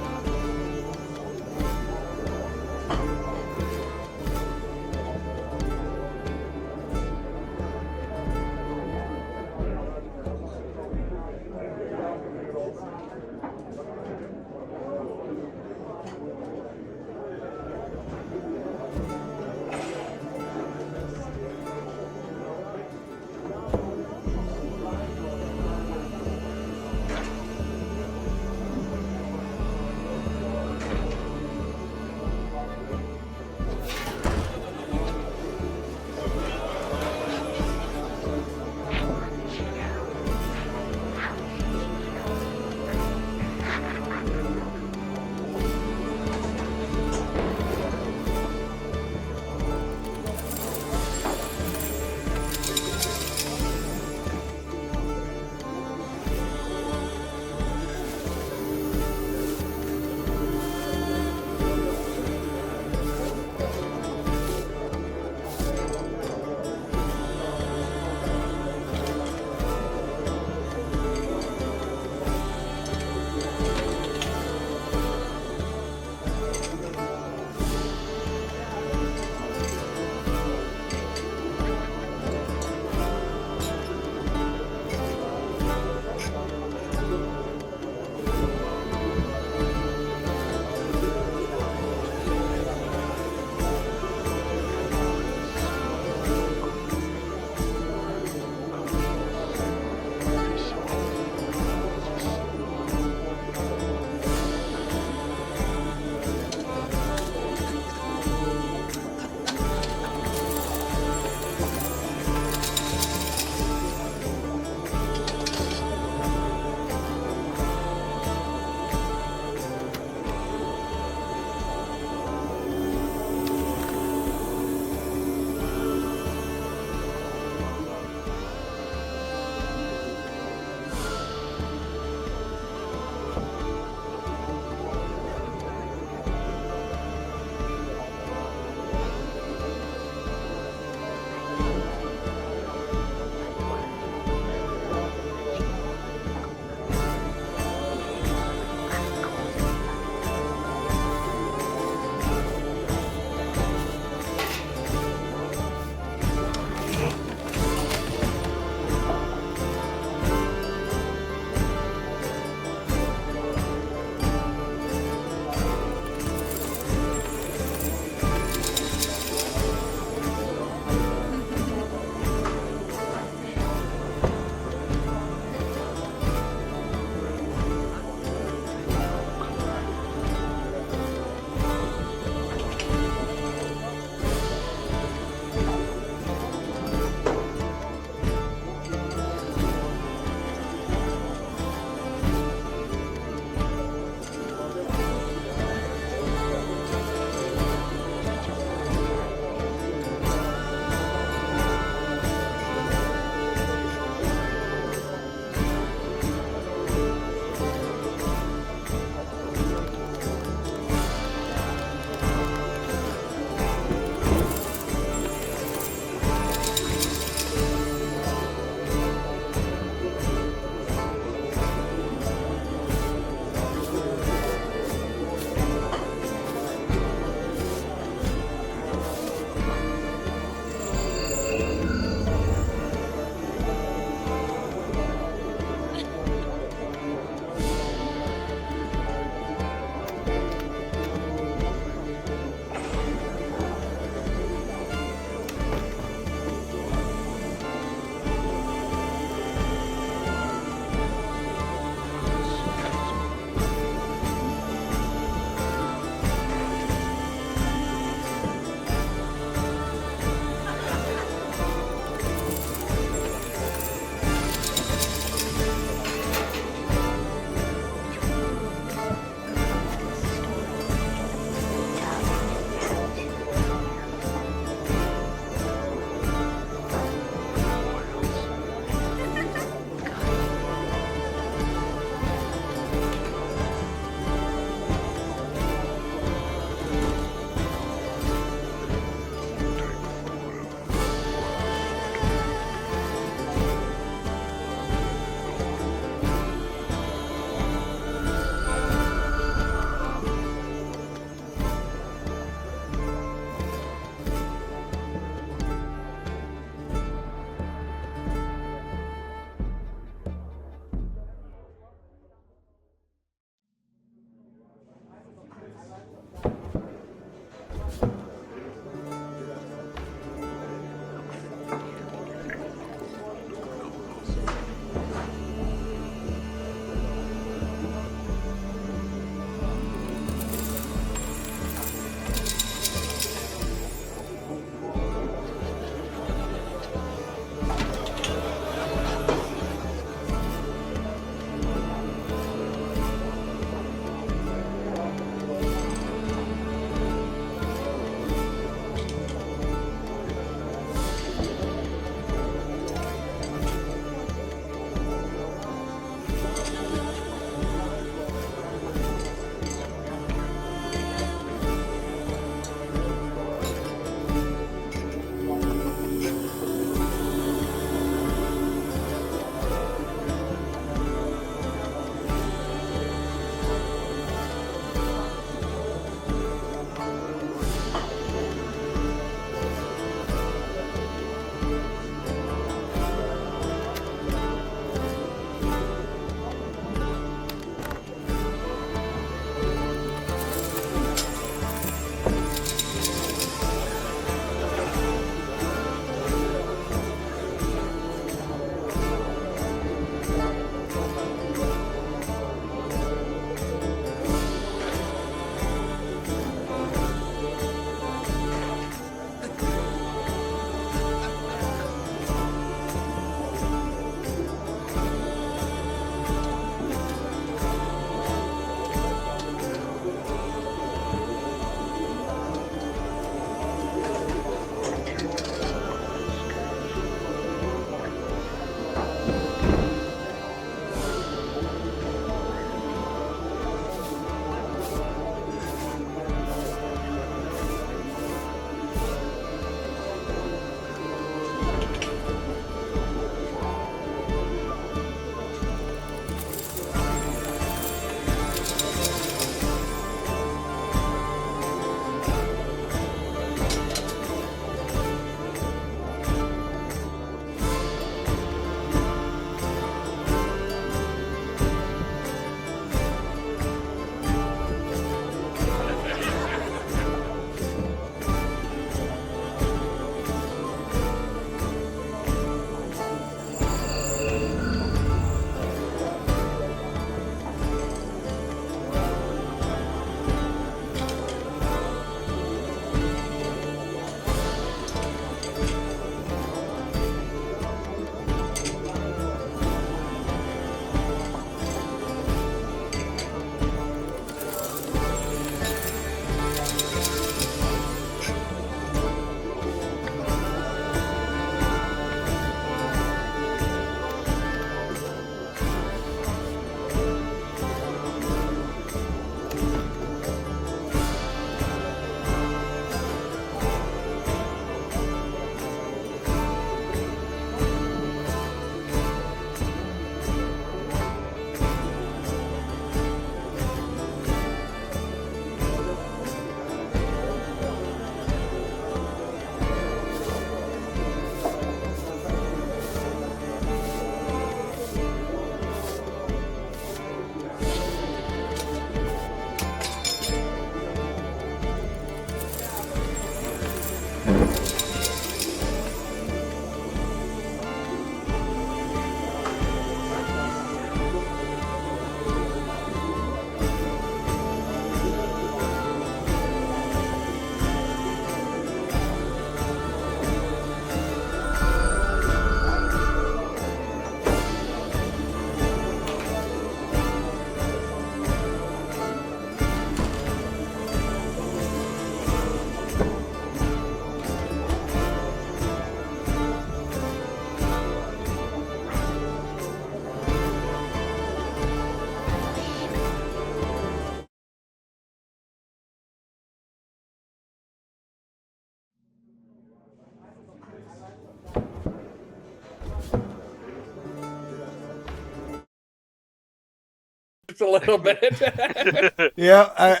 little bit. Yeah,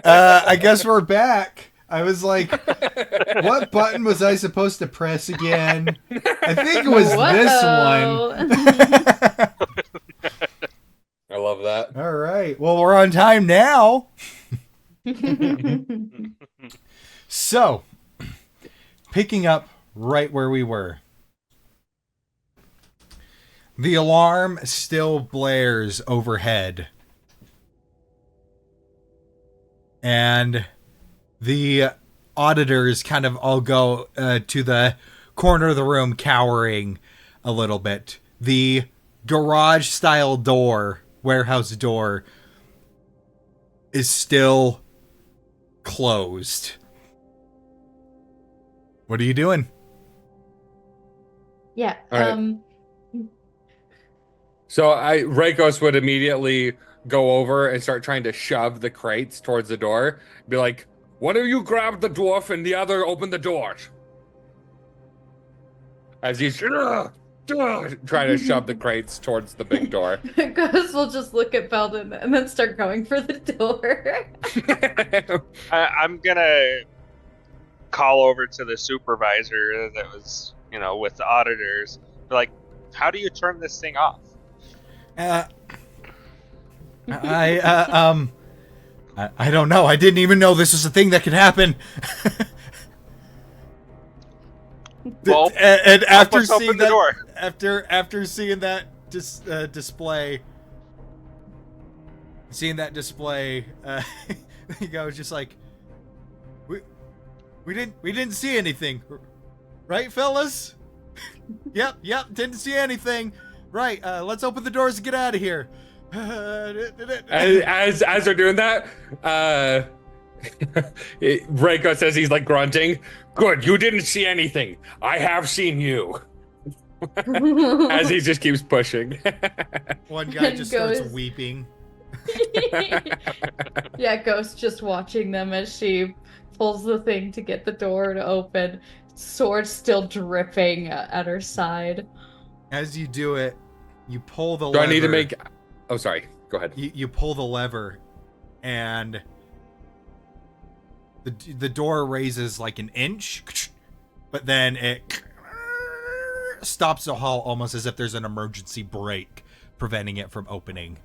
I guess we're back. I was like, what button was I supposed to press again? I think it was this one. I love that. All right. Well, we're on time now. So, picking up right where we were. The alarm still blares overhead. And the auditors kind of all go to the corner of the room, cowering a little bit. The garage-style door, warehouse door, is still closed. What are you doing? Yeah. All right. So Reikos would immediately go over and start trying to shove the crates towards the door. Be like, one of you grab the dwarf and the other open the doors. As he's trying to shove the crates towards the big door. Ghost will just look at Belden and then start going for the door. I'm gonna call over to the supervisor that was, with the auditors. Be like, how do you turn this thing off? I don't know. I didn't even know this was a thing that could happen. Well, and after open seeing the that, door. after seeing that display, the guy was just like, we didn't see anything, right, fellas? Yep, didn't see anything. Right, let's open the doors and get out of here. As they're doing that, Reiko says he's like grunting. Good, you didn't see anything. I have seen you. As he just keeps pushing. One guy just starts weeping. Yeah, Ghost just watching them as she pulls the thing to get the door to open. Sword still dripping at her side. As you do it, you pull the lever. Do I need to make... Oh, sorry. Go ahead. You pull the lever, and the door raises like an inch, but then it stops the hall almost as if there's an emergency brake preventing it from opening.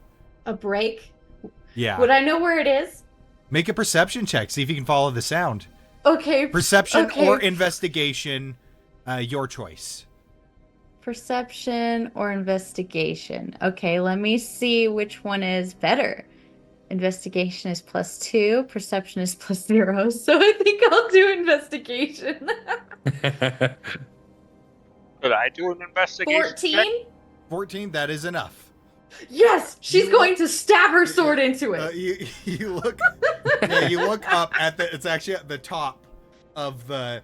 A brake? Yeah. Would I know where it is? Make a perception check. See if you can follow the sound. Okay. Perception or investigation, your choice. Perception or investigation. Okay, let me see which one is better. Investigation is +2, perception is +0, so I think I'll do investigation. Could I do an investigation? 14? 14, that is enough. Yes! She's going to stab her sword into it. You look you look up at it's actually at the top of the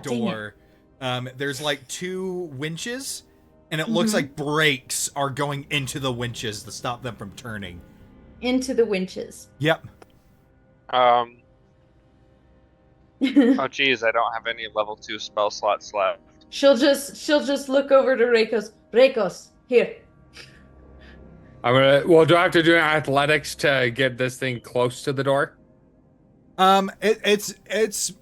door. There's like 2 winches, and it looks like brakes are going into the winches to stop them from turning. Into the winches. Yep. Oh geez, I don't have any level 2 spell slots left. She'll just look over to Reikos. Reikos, here. Do I have to do athletics to get this thing close to the door? It's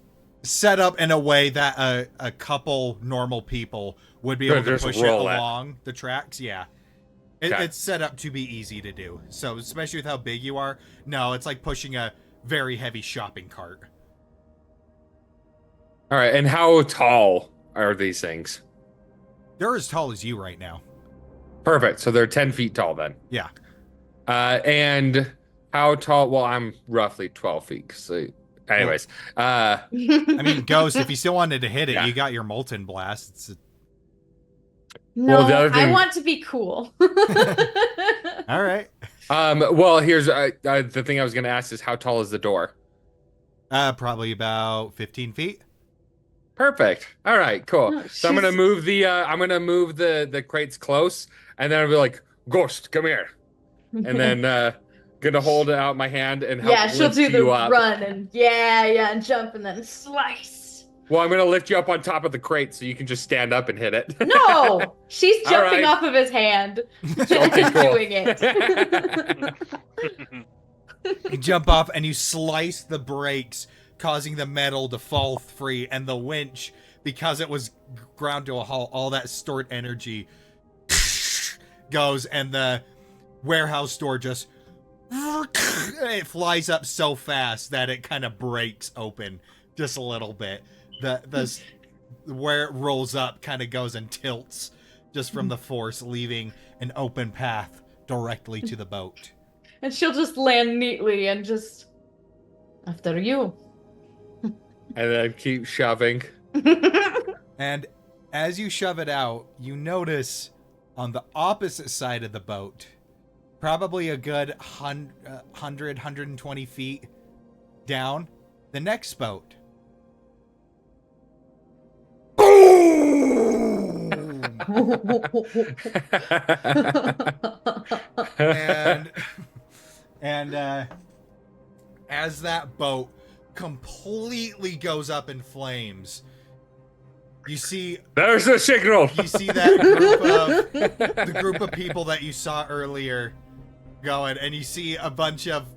set up in a way that a couple normal people would be able to push it along the tracks. Yeah. It's set up to be easy to do. So, especially with how big you are. No, it's like pushing a very heavy shopping cart. All right, and how tall are these things? They're as tall as you right now. Perfect. So they're 10 feet tall then. Yeah. And how tall? Well, I'm roughly 12 feet. So, anyways, I mean, Ghost, if you still wanted to hit it, you got your Molten Blast. No, I want to be cool. All right. Well, here's the thing I was going to ask is how tall is the door? Probably about 15 feet. Perfect. All right, cool. No, so I'm gonna move the crates close, and then I'll be like, Ghost, come here, and then gonna hold out my hand and help. Yeah, she'll do the you up. run and and jump and then slice. Well, I'm gonna lift you up on top of the crate so you can just stand up and hit it. No, she's All jumping right. off of his hand Okay, and cool. doing it. You jump off and you slice the brakes, causing the metal to fall free, and the winch, because it was ground to a halt, all that stored energy goes, and the warehouse door just it flies up so fast that it kind of breaks open just a little bit. The where it rolls up kind of goes and tilts just from the force, leaving an open path directly to the boat. And she'll just land neatly and just after you. And then keep shoving. And as you shove it out, you notice on the opposite side of the boat, probably a good 120 feet down, the next boat. Boom! and as that boat completely goes up in flames, you see There's the signal. you see that group of people that you saw earlier going, and you see a bunch of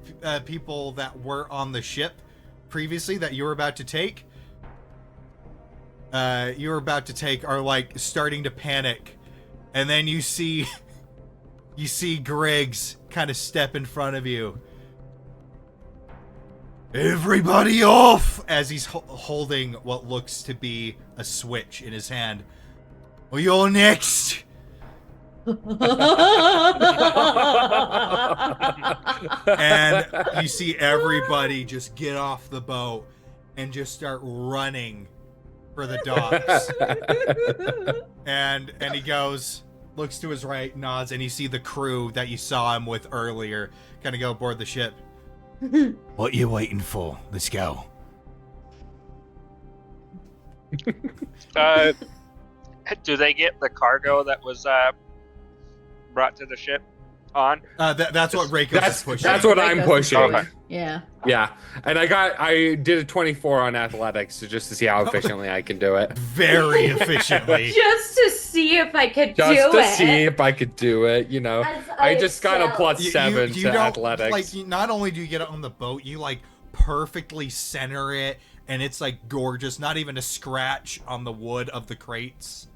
people that were on the ship previously that you were about to take. Are like starting to panic, and then you see Griggs kind of step in front of you. Everybody off! As he's holding what looks to be a switch in his hand. Well, you're next! And you see everybody just get off the boat and just start running for the docks. and he goes, looks to his right, nods, and you see the crew that you saw him with earlier kind of go aboard the ship. What you waiting for? Let's go. Do they get the cargo that was brought to the ship on? That's what Reiko's is pushing. That's what I'm pushing. Okay. Yeah. Yeah, and I did a 24 on athletics just to see how efficiently I can do it. Very efficiently. Just to see if I could Just do to it. see if I could do it, you know. As I just got a excel. +7 to don't, athletics. Like, not only do you get it on the boat, you like perfectly center it, and it's like gorgeous. Not even a scratch on the wood of the crates.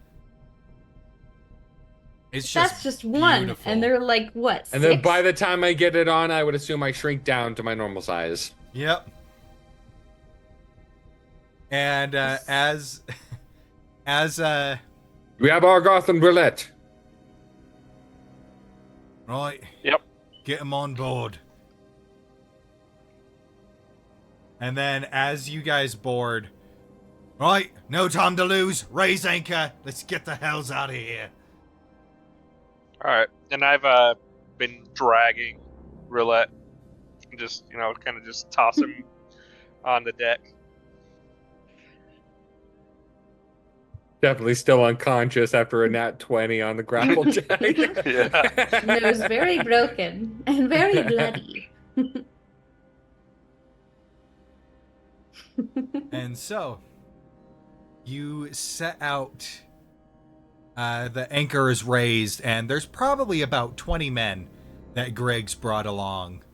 It's That's just one, beautiful. and they're like what? And then 6? by the time I get it on, I would assume I shrink down to my normal size. Yep. And as We have Argoth and Brulette. right. Yep. Get them on board. And then as you guys board, right, no time to lose. Raise anchor. Let's get the hells out of here. All right, and I've been dragging Roulette, just kind of just toss him on the deck. Definitely still unconscious after a nat 20 on the grapple check. Yeah. Nose very broken and very bloody. And so, you set out. The anchor is raised, and there's probably about 20 men that Griggs brought along.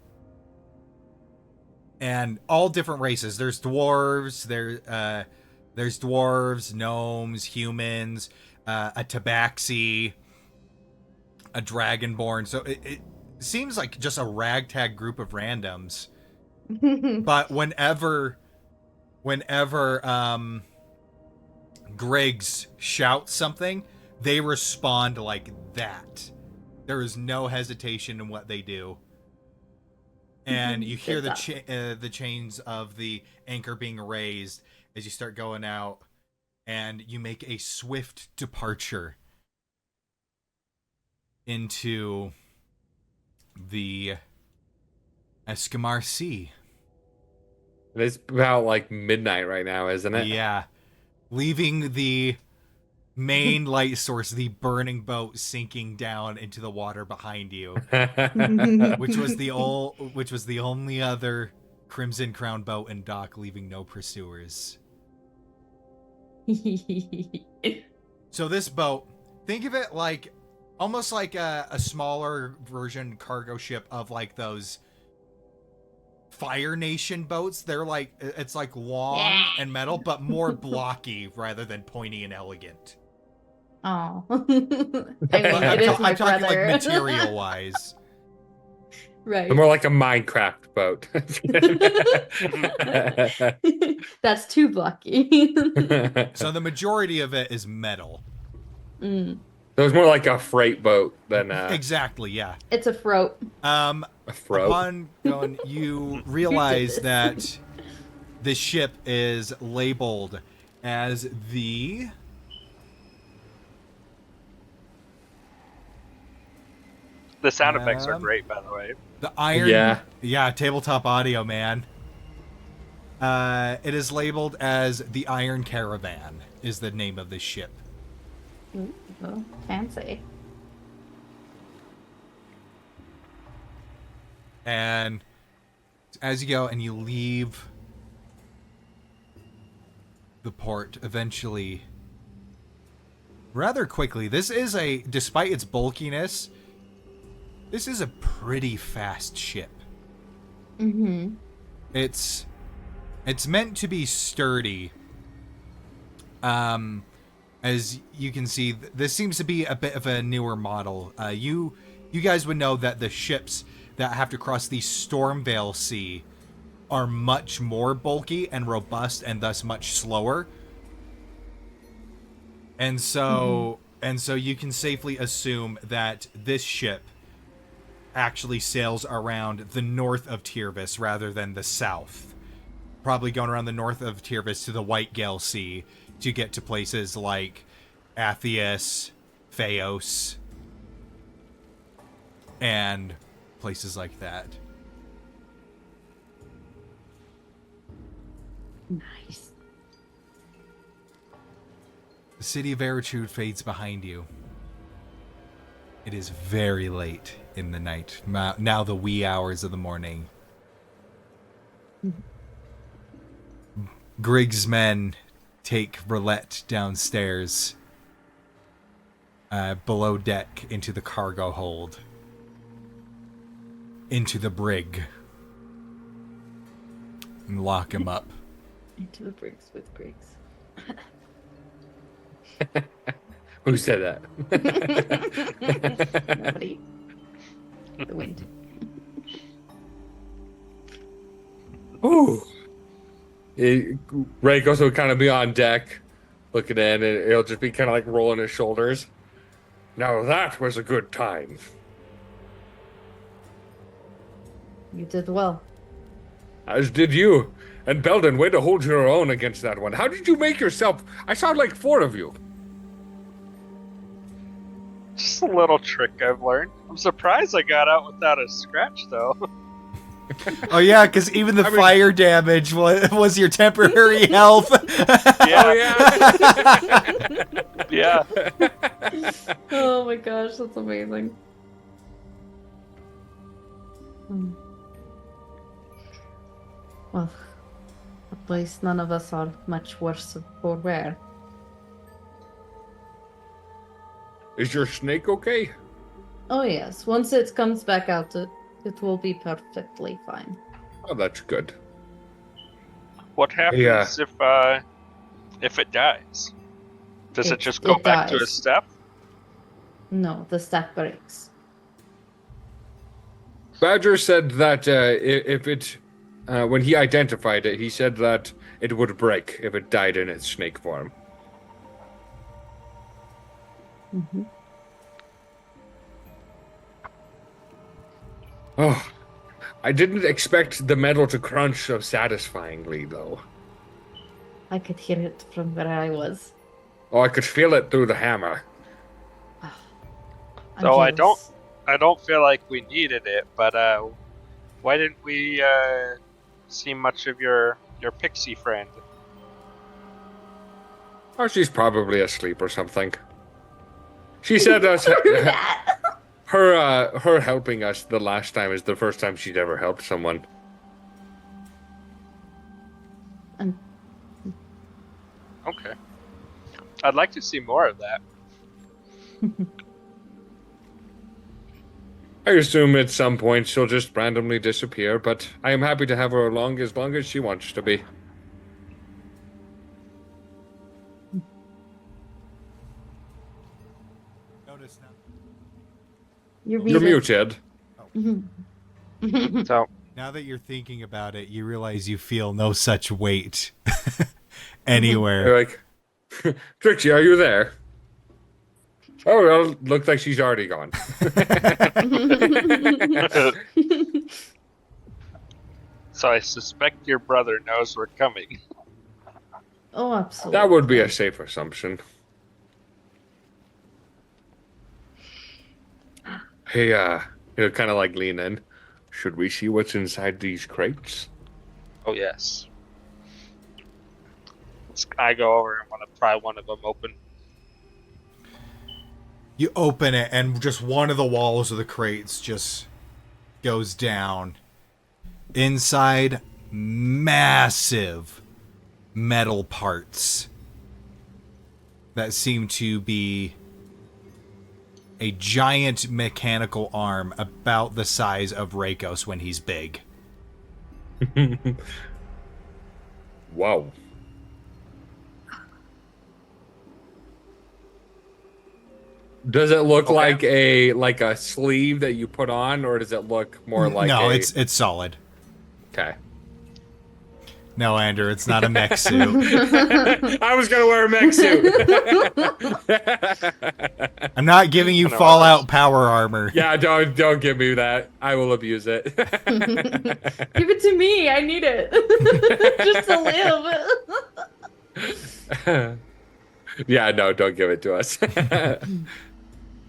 And all different races. There's dwarves, there's dwarves, gnomes, humans, a tabaxi, a dragonborn. So it seems like just a ragtag group of randoms. But whenever Griggs shouts something, they respond like that. There is no hesitation in what they do. And you hear the chains of the anchor being raised as you start going out, and you make a swift departure into the Eskimar Sea. It's about like midnight right now, isn't it? Yeah. Leaving the main light source, the burning boat sinking down into the water behind you, which was the only other Crimson Crown boat in dock, leaving no pursuers. So this boat, think of it like almost like a smaller version cargo ship of like those Fire Nation boats. They're like, it's like long and metal, but more blocky rather than pointy and elegant. Oh. I mean, it is I'm much talking like rather. material wise. Right. They're more like a Minecraft boat. That's too blocky. So the majority of it is metal. Mm. It was more like a freight boat than Exactly, yeah. It's a throat. a freight. Upon going, you realize that this ship is labeled as the The sound effects are great, by the way. The Iron. Yeah. Tabletop audio, man. It is labeled as the Iron Caravan. Is the name of this ship. Ooh, fancy. And as you go and you leave the port, eventually, rather quickly, this is despite its bulkiness, this is a pretty fast ship. Mm-hmm. It's meant to be sturdy. As you can see, this seems to be a bit of a newer model. You guys would know that the ships that have to cross the Stormvale Sea are much more bulky and robust and thus much slower. And so you can safely assume that this ship actually sails around the north of Tirvis rather than the south. Probably going around the north of Tirvis to the White Gale Sea to get to places like Athias, Phaos, and places like that. Nice. The city of Eritrude fades behind you. It is very late in the night, now the wee hours of the morning. Grig's men take Roulette downstairs, below deck into the cargo hold, into the brig, and lock him up. Into the bricks with Griggs. Who said that? Nobody. The wind. Ooh. Ray goes will kind of be on deck, looking in, and he'll just be kind of like rolling his shoulders. Now that was a good time. You did well. As did you. And Belden, way to hold your own against that one. How did you make yourself? I saw like 4 of you. Just a little trick I've learned. I'm surprised I got out without a scratch, though. Oh yeah, because even the fire damage was your temporary health. Yeah. Yeah. Oh my gosh, that's amazing. Well, at least none of us are much worse for wear. Is your snake okay? Oh yes, once it comes back out, it will be perfectly fine. Oh, that's good. What happens if it dies? Does it just go back to a step? No, the stack breaks. Badger said that if it, when he identified it, he said that it would break if it died in its snake form. Mm-hmm. Oh, I didn't expect the metal to crunch so satisfyingly, though. I could hear it from where I was. Oh, I could feel it through the hammer. So I don't feel like we needed it, but why didn't we see much of your pixie friend? Oh, she's probably asleep or something. She said us her helping us the last time is the first time she'd ever helped someone. Okay. I'd like to see more of that. I assume at some point she'll just randomly disappear, but I am happy to have her along as long as she wants to be. Notice now. You're muted. So Now that you're thinking about it, you realize you feel no such weight anywhere. You're like, Trixie, are you there? Oh, well, looks like she's already gone. So I suspect your brother knows we're coming. Oh, absolutely. That would be a safe assumption. Hey, you know, kind of like lean in. Should we see what's inside these crates? Oh yes. I go over and want to pry one of them open. You open it, and just one of the walls of the crates just goes down. Inside, massive metal parts that seem to be a giant mechanical arm about the size of Rakos when he's big. Wow. Does it look like a sleeve that you put on, or does it look more like No, it's solid. Okay. No, Andrew, it's not a mech suit. I was gonna wear a mech suit. I'm not giving you Fallout power armor. Yeah, don't give me that. I will abuse it. Give it to me. I need it. Just to live. Yeah, no, don't give it to us.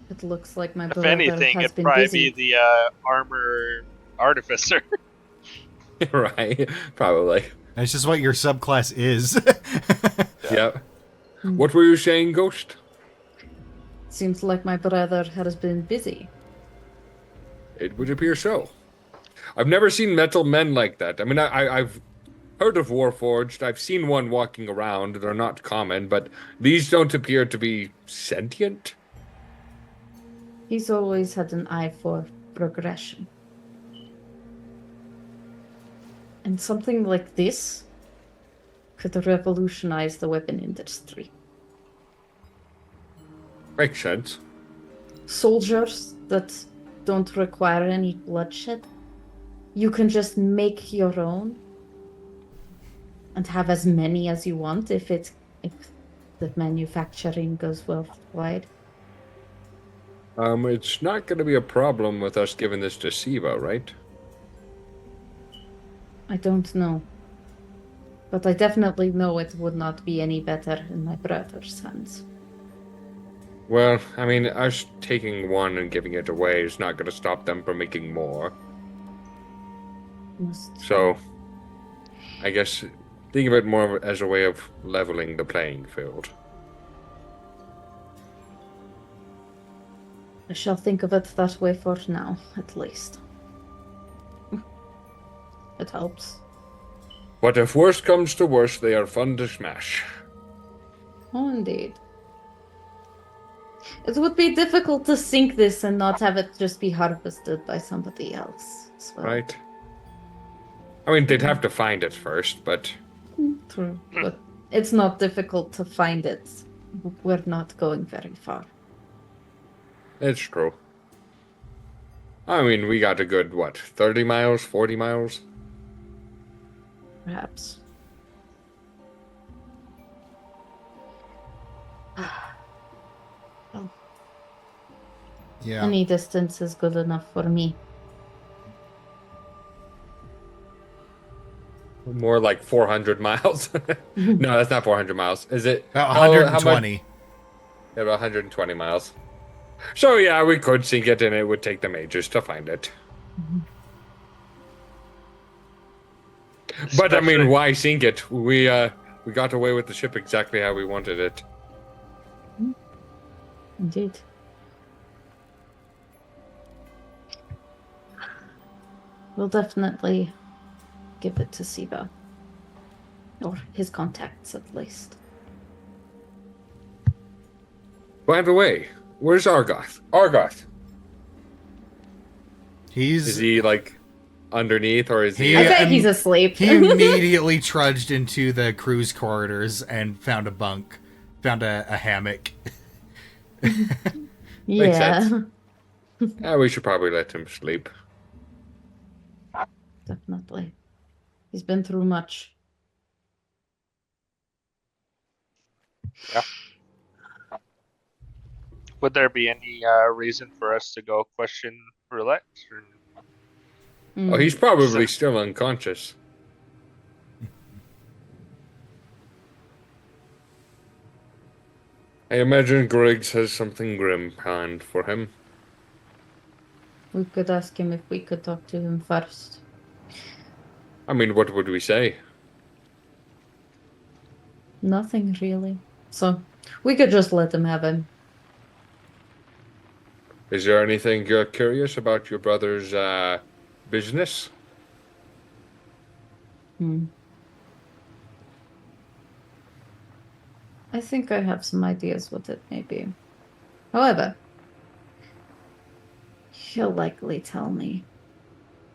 It looks like my If brother anything, has it'd been probably busy. be the armor artificer. Right, probably. That's just what your subclass is. Yep. What were you saying, Ghost? Seems like my brother has been busy. It would appear so. I've never seen metal men like that. I mean, I've heard of Warforged. I've seen one walking around. They're not common, but these don't appear to be sentient. He's always had an eye for progression. And something like this could revolutionize the weapon industry. Makes sense. Soldiers that don't require any bloodshed, you can just make your own and have as many as you want if the manufacturing goes worldwide. It's not going to be a problem with us giving this to Siva, right? I don't know. But I definitely know it would not be any better in my brother's hands. Well, I mean, us taking one and giving it away is not going to stop them from making more. So, I guess think of it more as a way of leveling the playing field. I shall think of it that way for now, at least. It helps. But if worst comes to worst, they are fun to smash. Oh, indeed. It would be difficult to sink this and not have it just be harvested by somebody else as well. Right. I mean, they'd have to find it first, but... True, but it's not difficult to find it. We're not going very far. It's true. I mean, we got a good, 30 miles, 40 miles? Perhaps. Well, Yeah. any distance is good enough for me. More like 400 miles. No, that's not 400 miles. Is it? About how 120. much? Yeah, about 120 miles. So yeah, we could sink it and it would take them ages to find it. But I mean, why sink it? We got away with the ship exactly how we wanted it. Indeed. We'll definitely give it to Siva. Or his contacts, at least. By the way, where's Argoth? Argoth. Is He's he like underneath, or is he? He- I bet and he's asleep. he immediately trudged into the cruise corridors and found a hammock. yeah, sense. We should probably let him sleep. definitely. He's been through much. Would there be any reason for us to go question roulette? Or... Oh, he's probably So- still unconscious. I imagine Griggs has something grim planned for him. We could ask him if we could talk to him first. I mean, what would we say? Nothing really. So we could just let him have him. Is there anything you're curious about your brother's business? I think I have some ideas what it may be. However, he'll likely tell me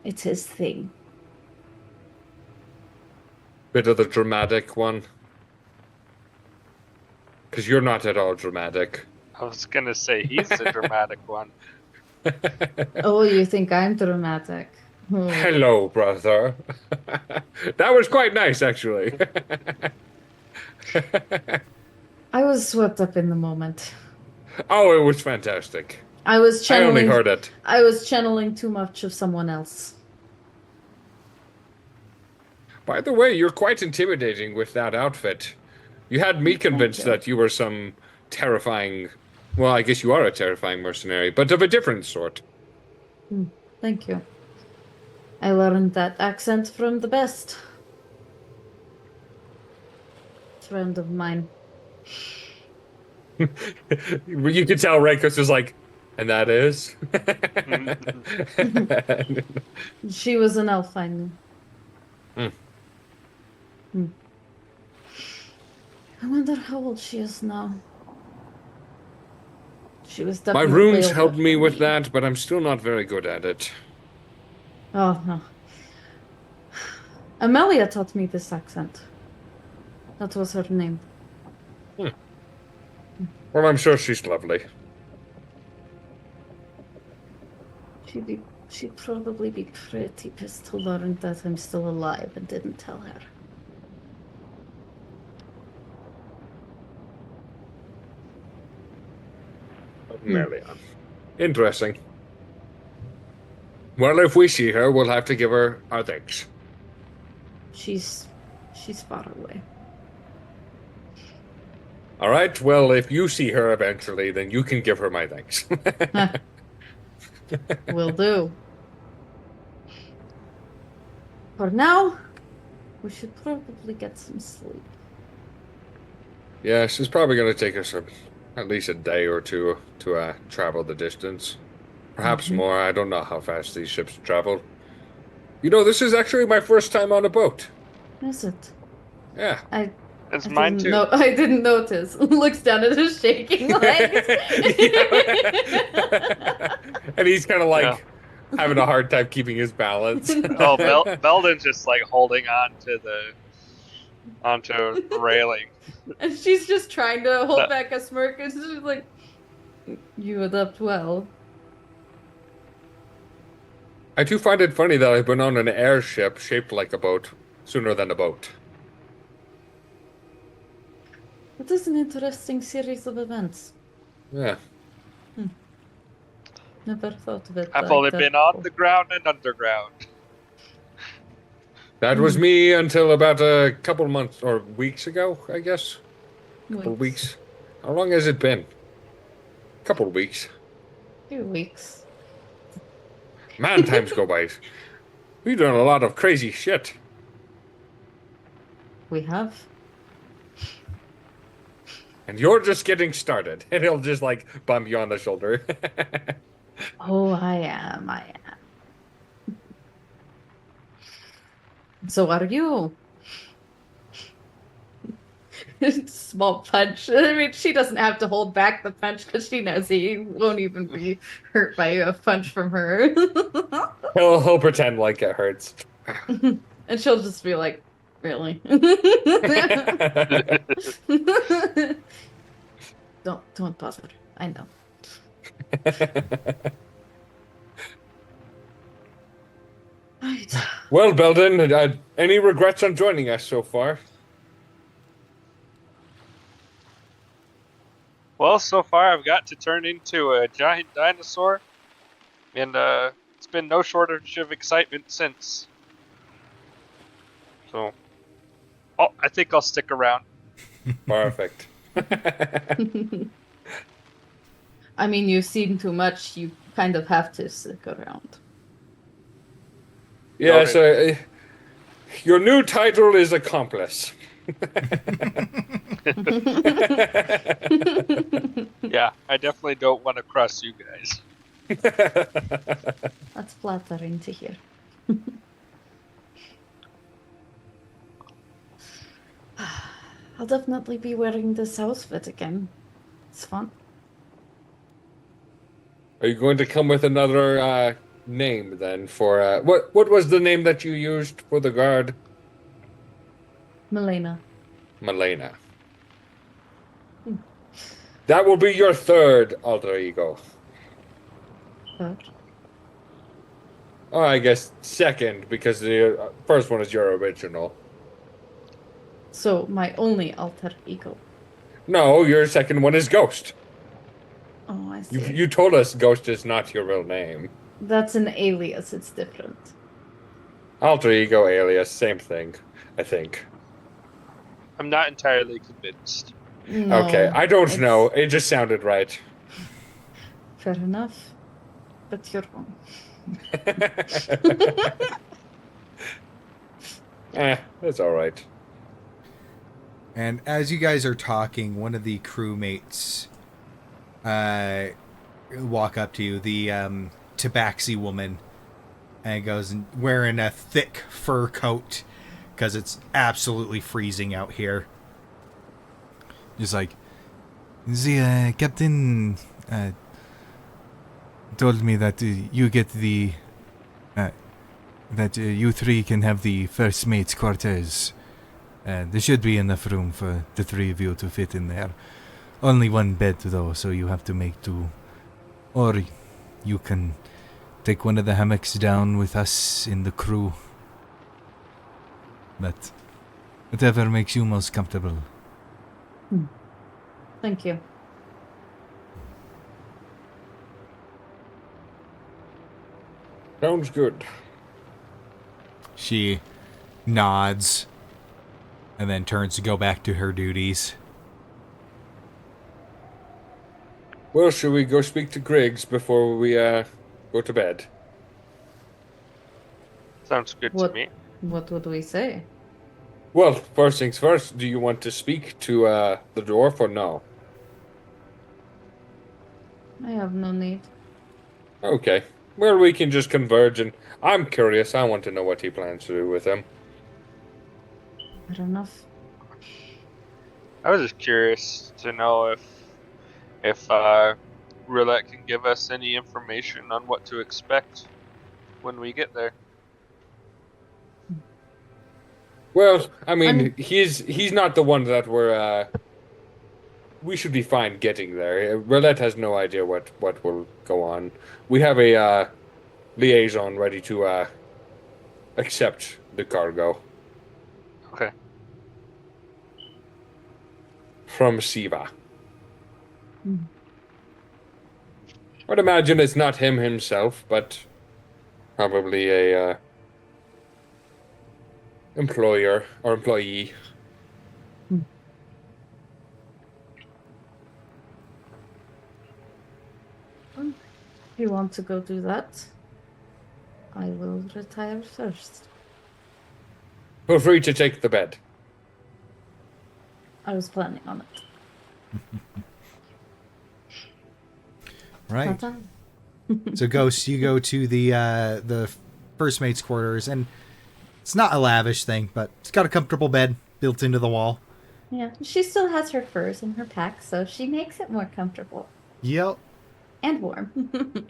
it's his thing. Bit of the dramatic one? Because you're not at all dramatic. I was gonna say he's the dramatic one. Oh, you think I'm dramatic? Hmm. Hello, brother. That was quite nice, actually. I was swept up in the moment. Oh, it was fantastic. I was I only channeling. heard it. I was channeling too much of someone else. By the way, you're quite intimidating with that outfit. You had me convinced you. that you were some terrifying... Well, I guess you are a terrifying mercenary, but of a different sort. Thank you. I learned that accent from the best friend of mine. You could tell Reikos was like, and that is? She was an elf, I knew. I wonder how old she is now. She was My definitely runes older helped me than with that, but I'm still not very good at it. Oh, no. Amelia taught me this accent. That was her name. Well, I'm sure she's lovely. She'd probably be pretty pissed to learn that I'm still alive and didn't tell her. Melian. Interesting. Well, if we see her, we'll have to give her our thanks. She's far away. All right, well, if you see her eventually, then you can give her my thanks. Will do. For now, we should probably get some sleep. Yeah, she's probably going to take us at least a day or two to travel the distance. Perhaps more. I don't know how fast these ships travel. You know, this is actually my first time on a boat. Is it? Yeah. It's mine too. No, I didn't notice. Looks down at his shaking legs. And he's kind of like having a hard time keeping his balance. Oh, Belden's just like holding on to onto a railing. And she's just trying to hold back a smirk, and she's just like, "You adapt well." I do find it funny that I've been on an airship shaped like a boat sooner than a boat. It is an interesting series of events. Yeah. Never thought of it. I've like only that been on before. the ground and underground. That was me until about a couple months or weeks ago, I guess. Couple Weeks. weeks. How long has it been? Couple weeks. Few weeks. Man, times go by. We've done a lot of crazy shit. We have. And you're just getting started. And he'll just like bump you on the shoulder. Oh, I am. So are you? Small punch. I mean, she doesn't have to hold back the punch because she knows he won't even be hurt by a punch from her. He'll pretend like it hurts. And she'll just be like, really? Don't bother. I know. Right. Well, Belden, any regrets on joining us so far? Well, so far I've got to turn into a giant dinosaur, and it's been no shortage of excitement since. So, I think I'll stick around. Perfect. I mean, you've seen too much. You kind of have to stick around. Yeah, Okay. so your new title is Accomplice. Yeah, I definitely don't want to cross you guys. That's flattering to hear. I'll definitely be wearing this outfit again. It's fun. Are you going to come with another name then for what was the name that you used for the guard? Milena. Milena. That will be your third alter ego. Third. Oh, I guess second, because the first one is your original. So, my only alter ego. No, your second one is Ghost. Oh, I see. You told us Ghost is not your real name. That's an alias. It's different. Alter ego, alias, same thing, I think. I'm not entirely convinced. No, Okay, I don't it's- know. It just sounded right. Fair enough. But you're wrong. That's all right. And as you guys are talking, one of the crewmates walk up to you, the tabaxi woman, and goes and wearing a thick fur coat because it's absolutely freezing out here. Just like, the captain told me that you get the that you three can have the first mate's quarters. There should be enough room for the three of you to fit in there. Only one bed though, so you have to make do. Or you can take one of the hammocks down with us in the crew. But whatever makes you most comfortable. Thank you. Sounds good. She nods and then turns to go back to her duties. Well, should we go speak to Griggs before we go to bed? Sounds good What? to me. What would we say? Well, first things first, do you want to speak to the dwarf or no? I have no need. Okay. Well, we can just converge, and I'm curious. I want to know what he plans to do with him. Fair enough. I was just curious to know if Roulette can give us any information on what to expect when we get there. Well, I mean, he's not the one that we should be fine getting there. Roulette has no idea what will go on. We have a liaison ready to accept the cargo Okay. from Siva. Hmm. I'd imagine it's not him himself, but probably a employer or employee. If you want to go do that, I will retire first. Feel free to take the bed. I was planning on it. Right. Ta-ta. So Ghost, you go to the first mate's quarters, and it's not a lavish thing, but it's got a comfortable bed built into the wall. Yeah, she still has her furs in her pack, so she makes it more comfortable Yep. and warm.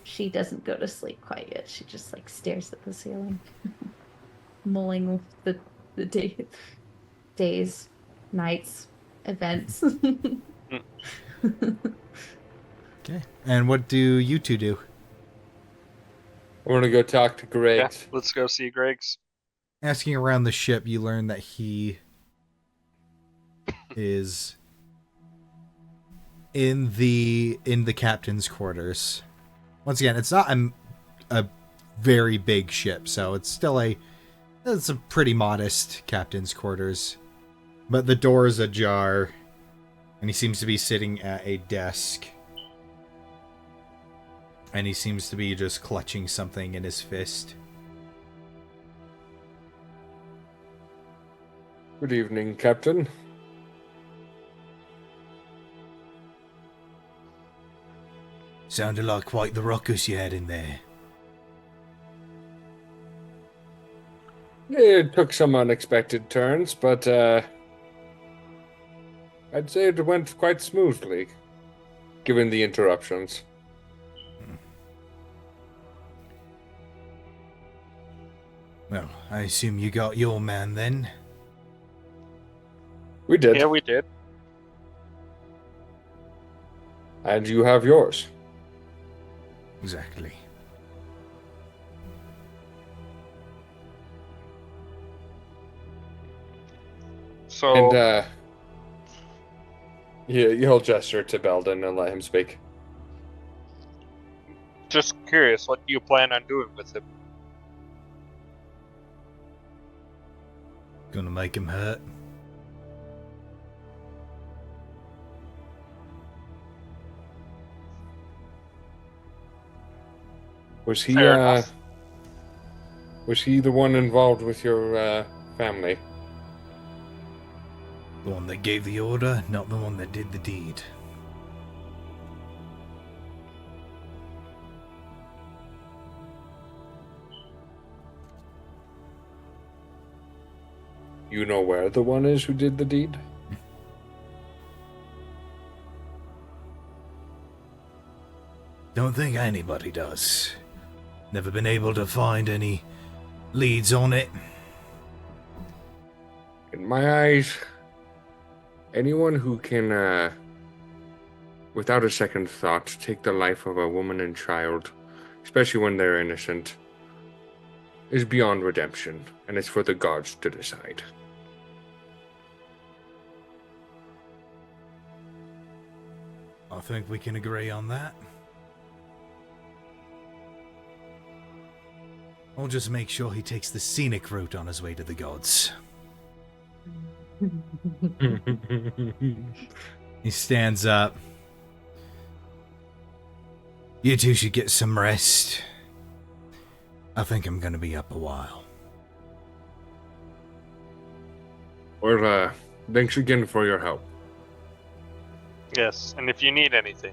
She doesn't go to sleep quite yet. She just like stares at the ceiling, mulling the days, nights, events. Okay. And what do you two do? I want to go talk to Yeah, Griggs. let's go see Greg's. Asking around the ship, you learn that he is in the captain's quarters. Once again, it's not a very big ship, so it's a pretty modest captain's quarters. But the door is ajar, and he seems to be sitting at a desk. And he seems to be just clutching something in his fist. Good evening, Captain. Sounded like quite the ruckus you had in there. It took some unexpected turns, but I'd say it went quite smoothly, given the interruptions. Well, I assume you got your man then. We did. Yeah, we did. And you have yours. Exactly. So, And you'll gesture to Belden and let him speak. just curious, what do you plan on doing with him? Gonna make him hurt. Was he Fair enough. was he the one involved with your family? The one that gave the order, not the one that did the deed. You know where the one is who did the deed? Don't think anybody does. Never been able to find any leads on it. In my eyes, anyone who can, without a second thought, take the life of a woman and child, especially when they're innocent, is beyond redemption, and it's for the gods to decide. I think we can agree on that. I'll just make sure he takes the scenic route on his way to the gods. He stands up. You two should get some rest. I think I'm gonna be up a while. Well, thanks again for your help. Yes, and if you need anything,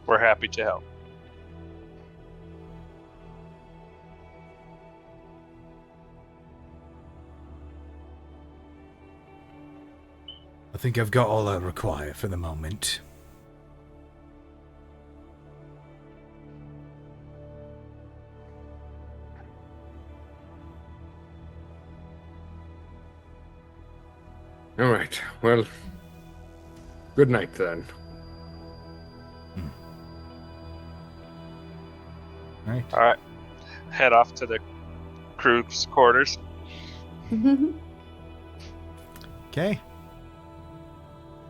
we're happy to help. I think I've got all I require for the moment. All right. Well, good night then. Right. All right, head off to the crew's quarters. Okay.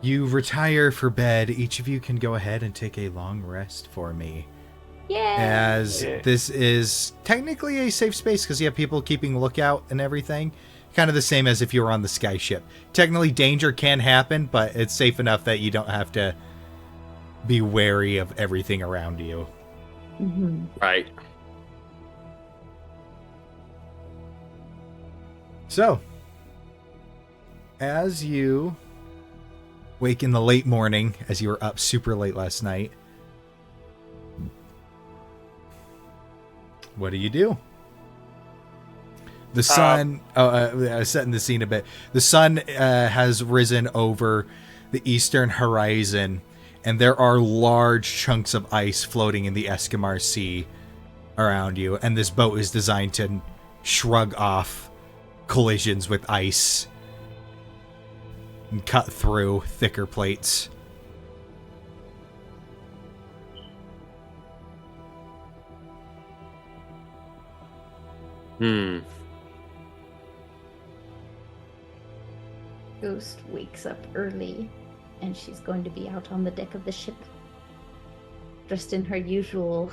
You retire for bed. Each of you can go ahead and take a long rest for me. Yay! As Yeah. this is technically a safe space because you have people keeping lookout and everything. Kind of the same as if you were on the sky ship. Technically, danger can happen, but it's safe enough that you don't have to be wary of everything around you. Right. So, as you wake in the late morning, as you were up super late last night, what do? The sun, setting the scene a bit. The sun has risen over the eastern horizon, and there are large chunks of ice floating in the Eskimar Sea around you. And this boat is designed to shrug off collisions with ice and cut through thicker plates. Ghost wakes up early, and she's going to be out on the deck of the ship, dressed in her usual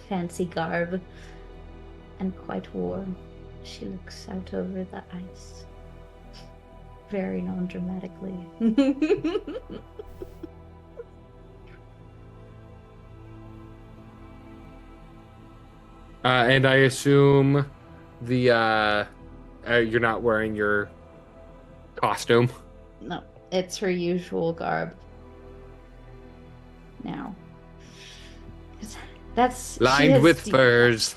fancy garb, and quite warm. She looks out over the ice, very non-dramatically. And I assume the you're not wearing your costume. No, it's her usual garb. Now, that's Lined with furs.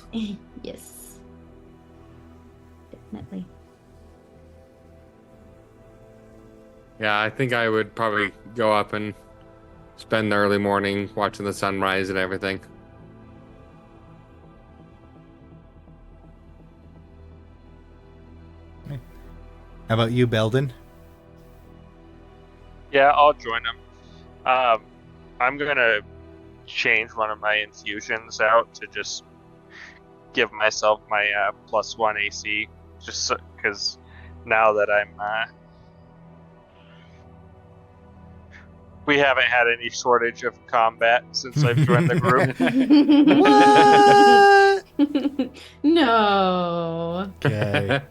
Yes, definitely. Yeah, I think I would probably go up and spend the early morning watching the sunrise and everything. How about you, Belden? Yeah, I'll join them. I'm gonna change one of my infusions out to just give myself my +1 AC, just because now that I'm we haven't had any shortage of combat since I've joined the group. What? No. Okay.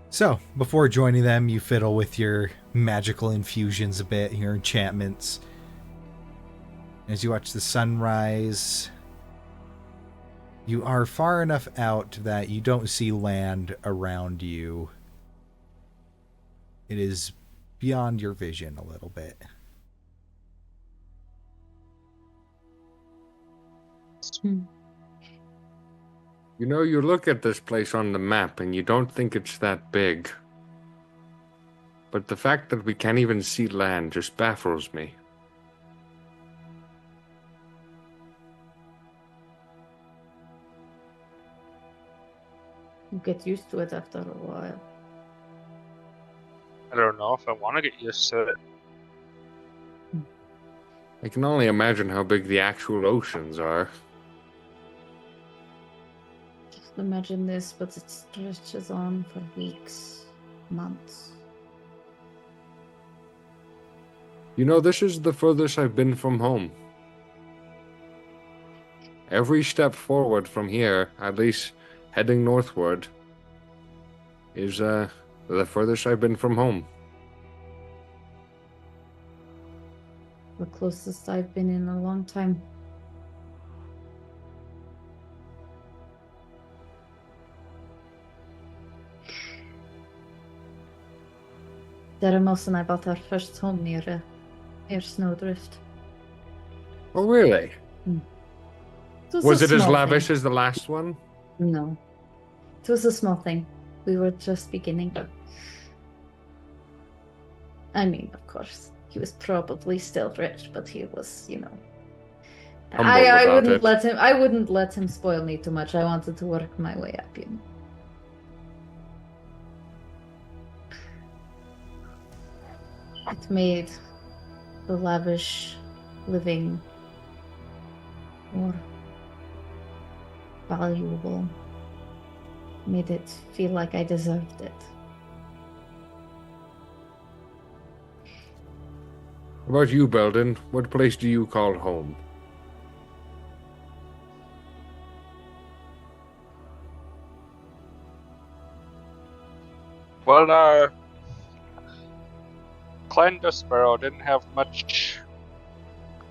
So, before joining them, you fiddle with your magical infusions a bit, your enchantments. As you watch the sunrise, you are far enough out that you don't see land around you. It is beyond your vision a little bit. You know, you look at this place on the map and you don't think it's that big. But the fact that we can't even see land just baffles me. You get used to it after a while. I don't know if I want to get used to it. I can only imagine how big the actual oceans are. Just imagine this, but it stretches on for weeks, months. You know, this is the furthest I've been from home. Every step forward from here, at least heading northward, is the furthest I've been from home. The closest I've been in a long time. Deremos and I bought our first home near Snowdrift. Oh, really? Was a it as small lavish thing. as the last one? No. It was a small thing. We were just beginning. I mean, of course, he was probably still rich, but he was, you know. Humble I about wouldn't it. let him. I wouldn't let him spoil me too much. I wanted to work my way up, you know. It made the lavish living more valuable. Made it feel like I deserved it. How about you, Belden? What place do you call home? Well, Clandesborough didn't have much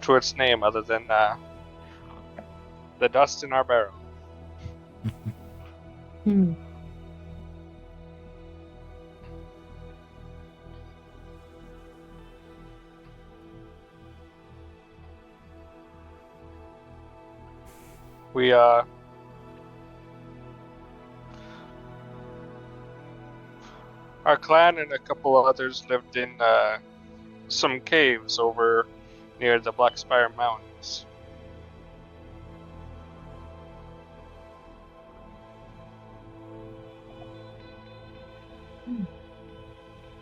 to its name other than the dust in our barrel. We Our clan and a couple of others lived in some caves over near the Black Spire Mountains.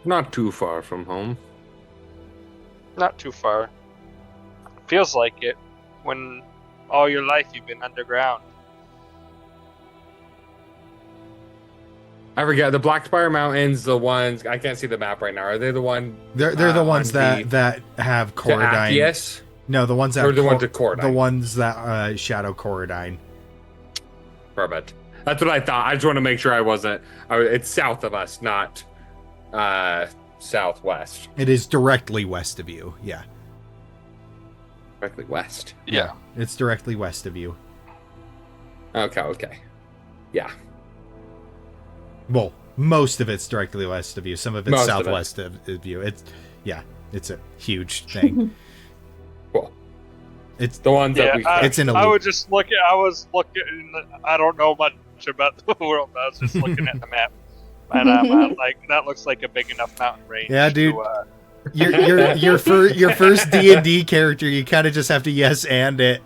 Not too far from home. Not too far. Feels like it when all your life you've been underground. I forget the Black Spire Mountains. The ones I can't see the map right now. Are they the one? They're the ones that have Corodine. Yes. No, the ones that Or the ones at Corodine. The ones that shadow Corodine. Perfect. That's what I thought. I just want to make sure I wasn't. It's south of us, not southwest. It is directly west of you. Yeah. Directly west. Yeah. It's directly west of you. Okay. Yeah. Well, most of it's directly west of you. Some of it's Most southwest of you. It's a huge thing. Cool. It's The ones that we. it's in a I loop. would just look at. I was looking. I don't know much about the world. I was just looking at the map, and I'm like, that looks like a big enough mountain range. Yeah, dude. To, Your first D&D character, you kind of just have to yes and it.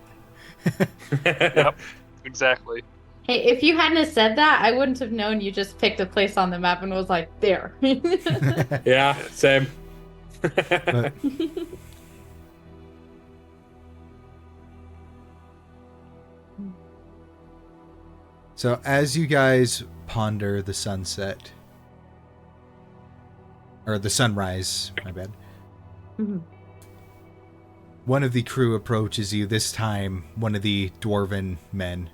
Yep. Exactly. Hey, if you hadn't have said that, I wouldn't have known you just picked a place on the map and was like, there. Yeah. Same. But- So as you guys ponder the sunset, or the sunrise, my bad, Mhm. one of the crew approaches you, this time one of the dwarven men.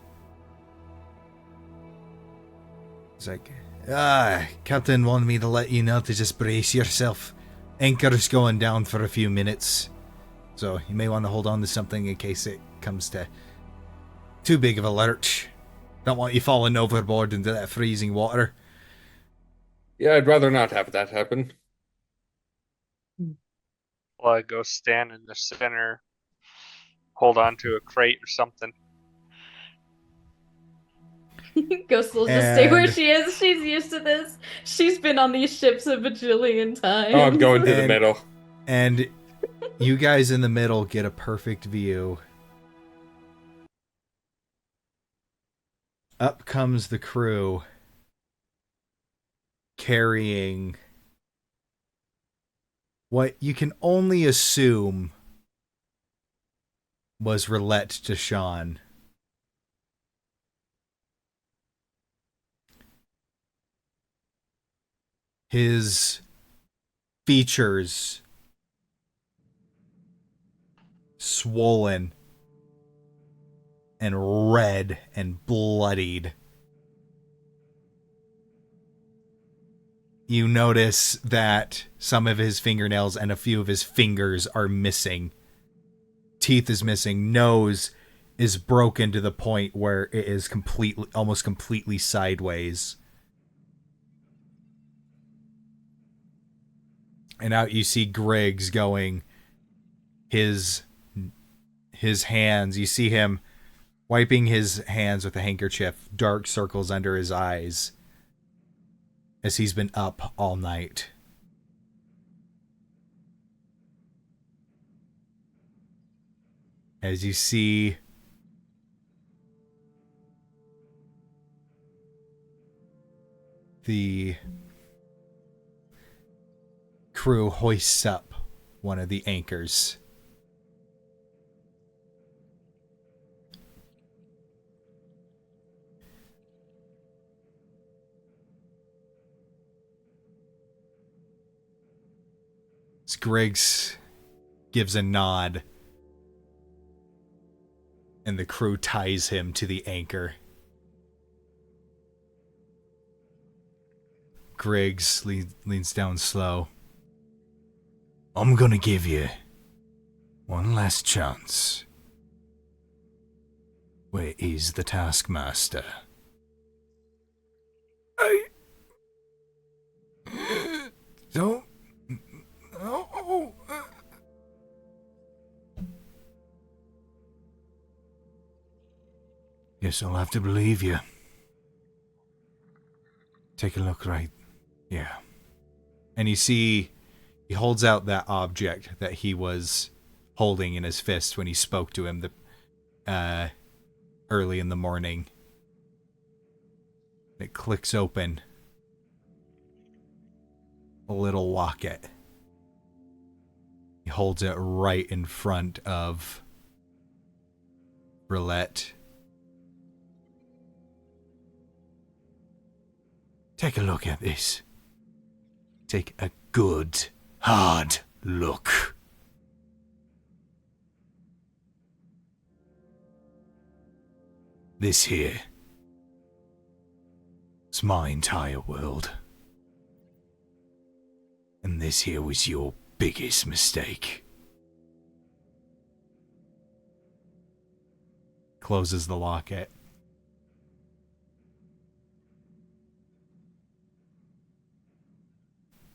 He's like, Captain wanted me to let you know to just brace yourself. Anchor's going down for a few minutes, so you may want to hold on to something in case it comes to too big of a lurch. Don't want you falling overboard into that freezing water. Yeah, I'd rather not have that happen. Well, I go stand in the center, hold on to a crate or something. Ghost will just stay where And- she is. She's used to this. She's been on these ships a bajillion times. Oh, I'm going to the And- middle. And you guys in the middle get a perfect view. Up comes the crew carrying what you can only assume was roulette to Sean. His features swollen and red and bloodied. You notice that some of his fingernails and a few of his fingers are missing. Teeth is missing. Nose is broken to the point where it is almost completely sideways. And out you see Griggs going. His hands, you see him wiping his hands with a handkerchief, dark circles under his eyes, as he's been up all night. As you see the crew hoists up one of the anchors. Griggs gives a nod, and the crew ties him to the anchor. Griggs leans down slow. I'm gonna give you one last chance. Where is the Taskmaster? I don't know. Guess I'll have to believe you. Take a look right. Yeah. And you see he holds out that object that he was holding in his fist when he spoke to him early in the morning. It clicks open. A little locket. He holds it right in front of Roulette. Take a look at this. Take a good, hard look. This here is my entire world. And this here was your biggest mistake. Closes the locket.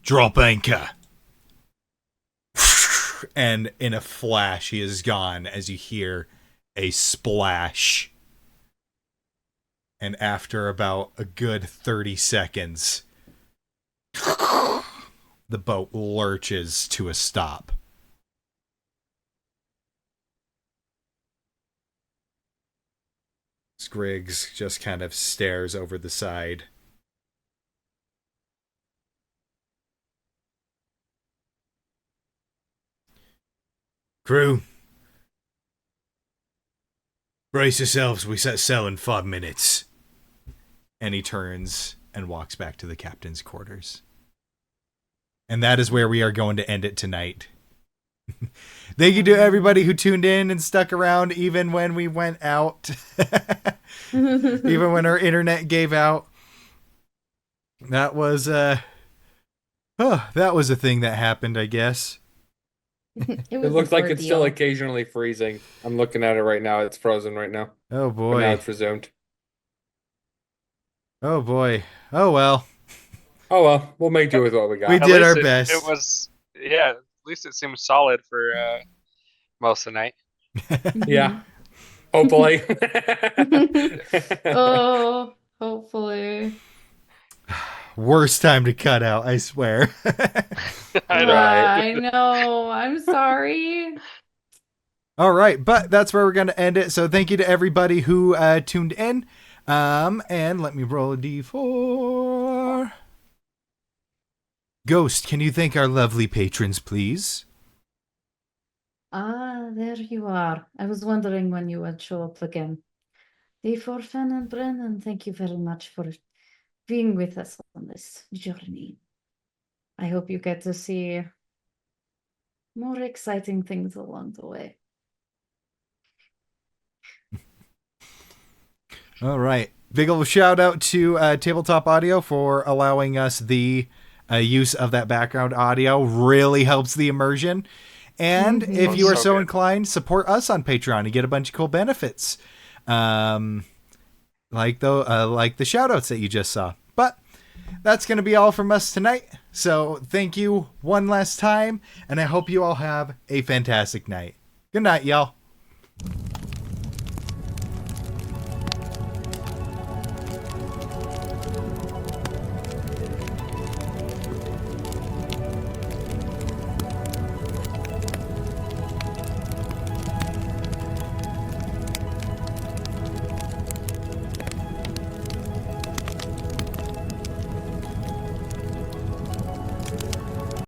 Drop anchor. And in a flash, he is gone as you hear a splash. And after about a good 30 seconds, the boat lurches to a stop. Sgriggs just kind of stares over the side. Crew, brace yourselves, we set sail in 5 minutes. And he turns and walks back to the captain's quarters. And that is where we are going to end it tonight. Thank you to everybody who tuned in and stuck around even when we went out. Even when our internet gave out. That was that was a thing that happened, I guess. It looks like it's still occasionally freezing. I'm looking at it right now. It's frozen right now. Oh boy. But now it's resumed. Oh boy. Oh well. Oh well, we'll make do with what we got. We did our best. It was, yeah, at least it seemed solid for most of the night. Yeah. Hopefully. Oh, hopefully. Worst time to cut out, I swear. I know. I'm sorry. All right, but that's where we're going to end it. So thank you to everybody who tuned in. And let me roll a D4. Ghost, can you thank our lovely patrons, please? Ah, there you are. I was wondering when you would show up again. D-Fourtress and Brennan, thank you very much for being with us on this journey. I hope you get to see more exciting things along the way. All right. Big ol' shout out to Tabletop Audio for allowing us the use of that background audio. Really helps the immersion. And if you are so inclined, support us on Patreon and get a bunch of cool benefits. Like the shout outs that you just saw. But that's going to be all from us tonight. So thank you one last time. And I hope you all have a fantastic night. Good night, y'all.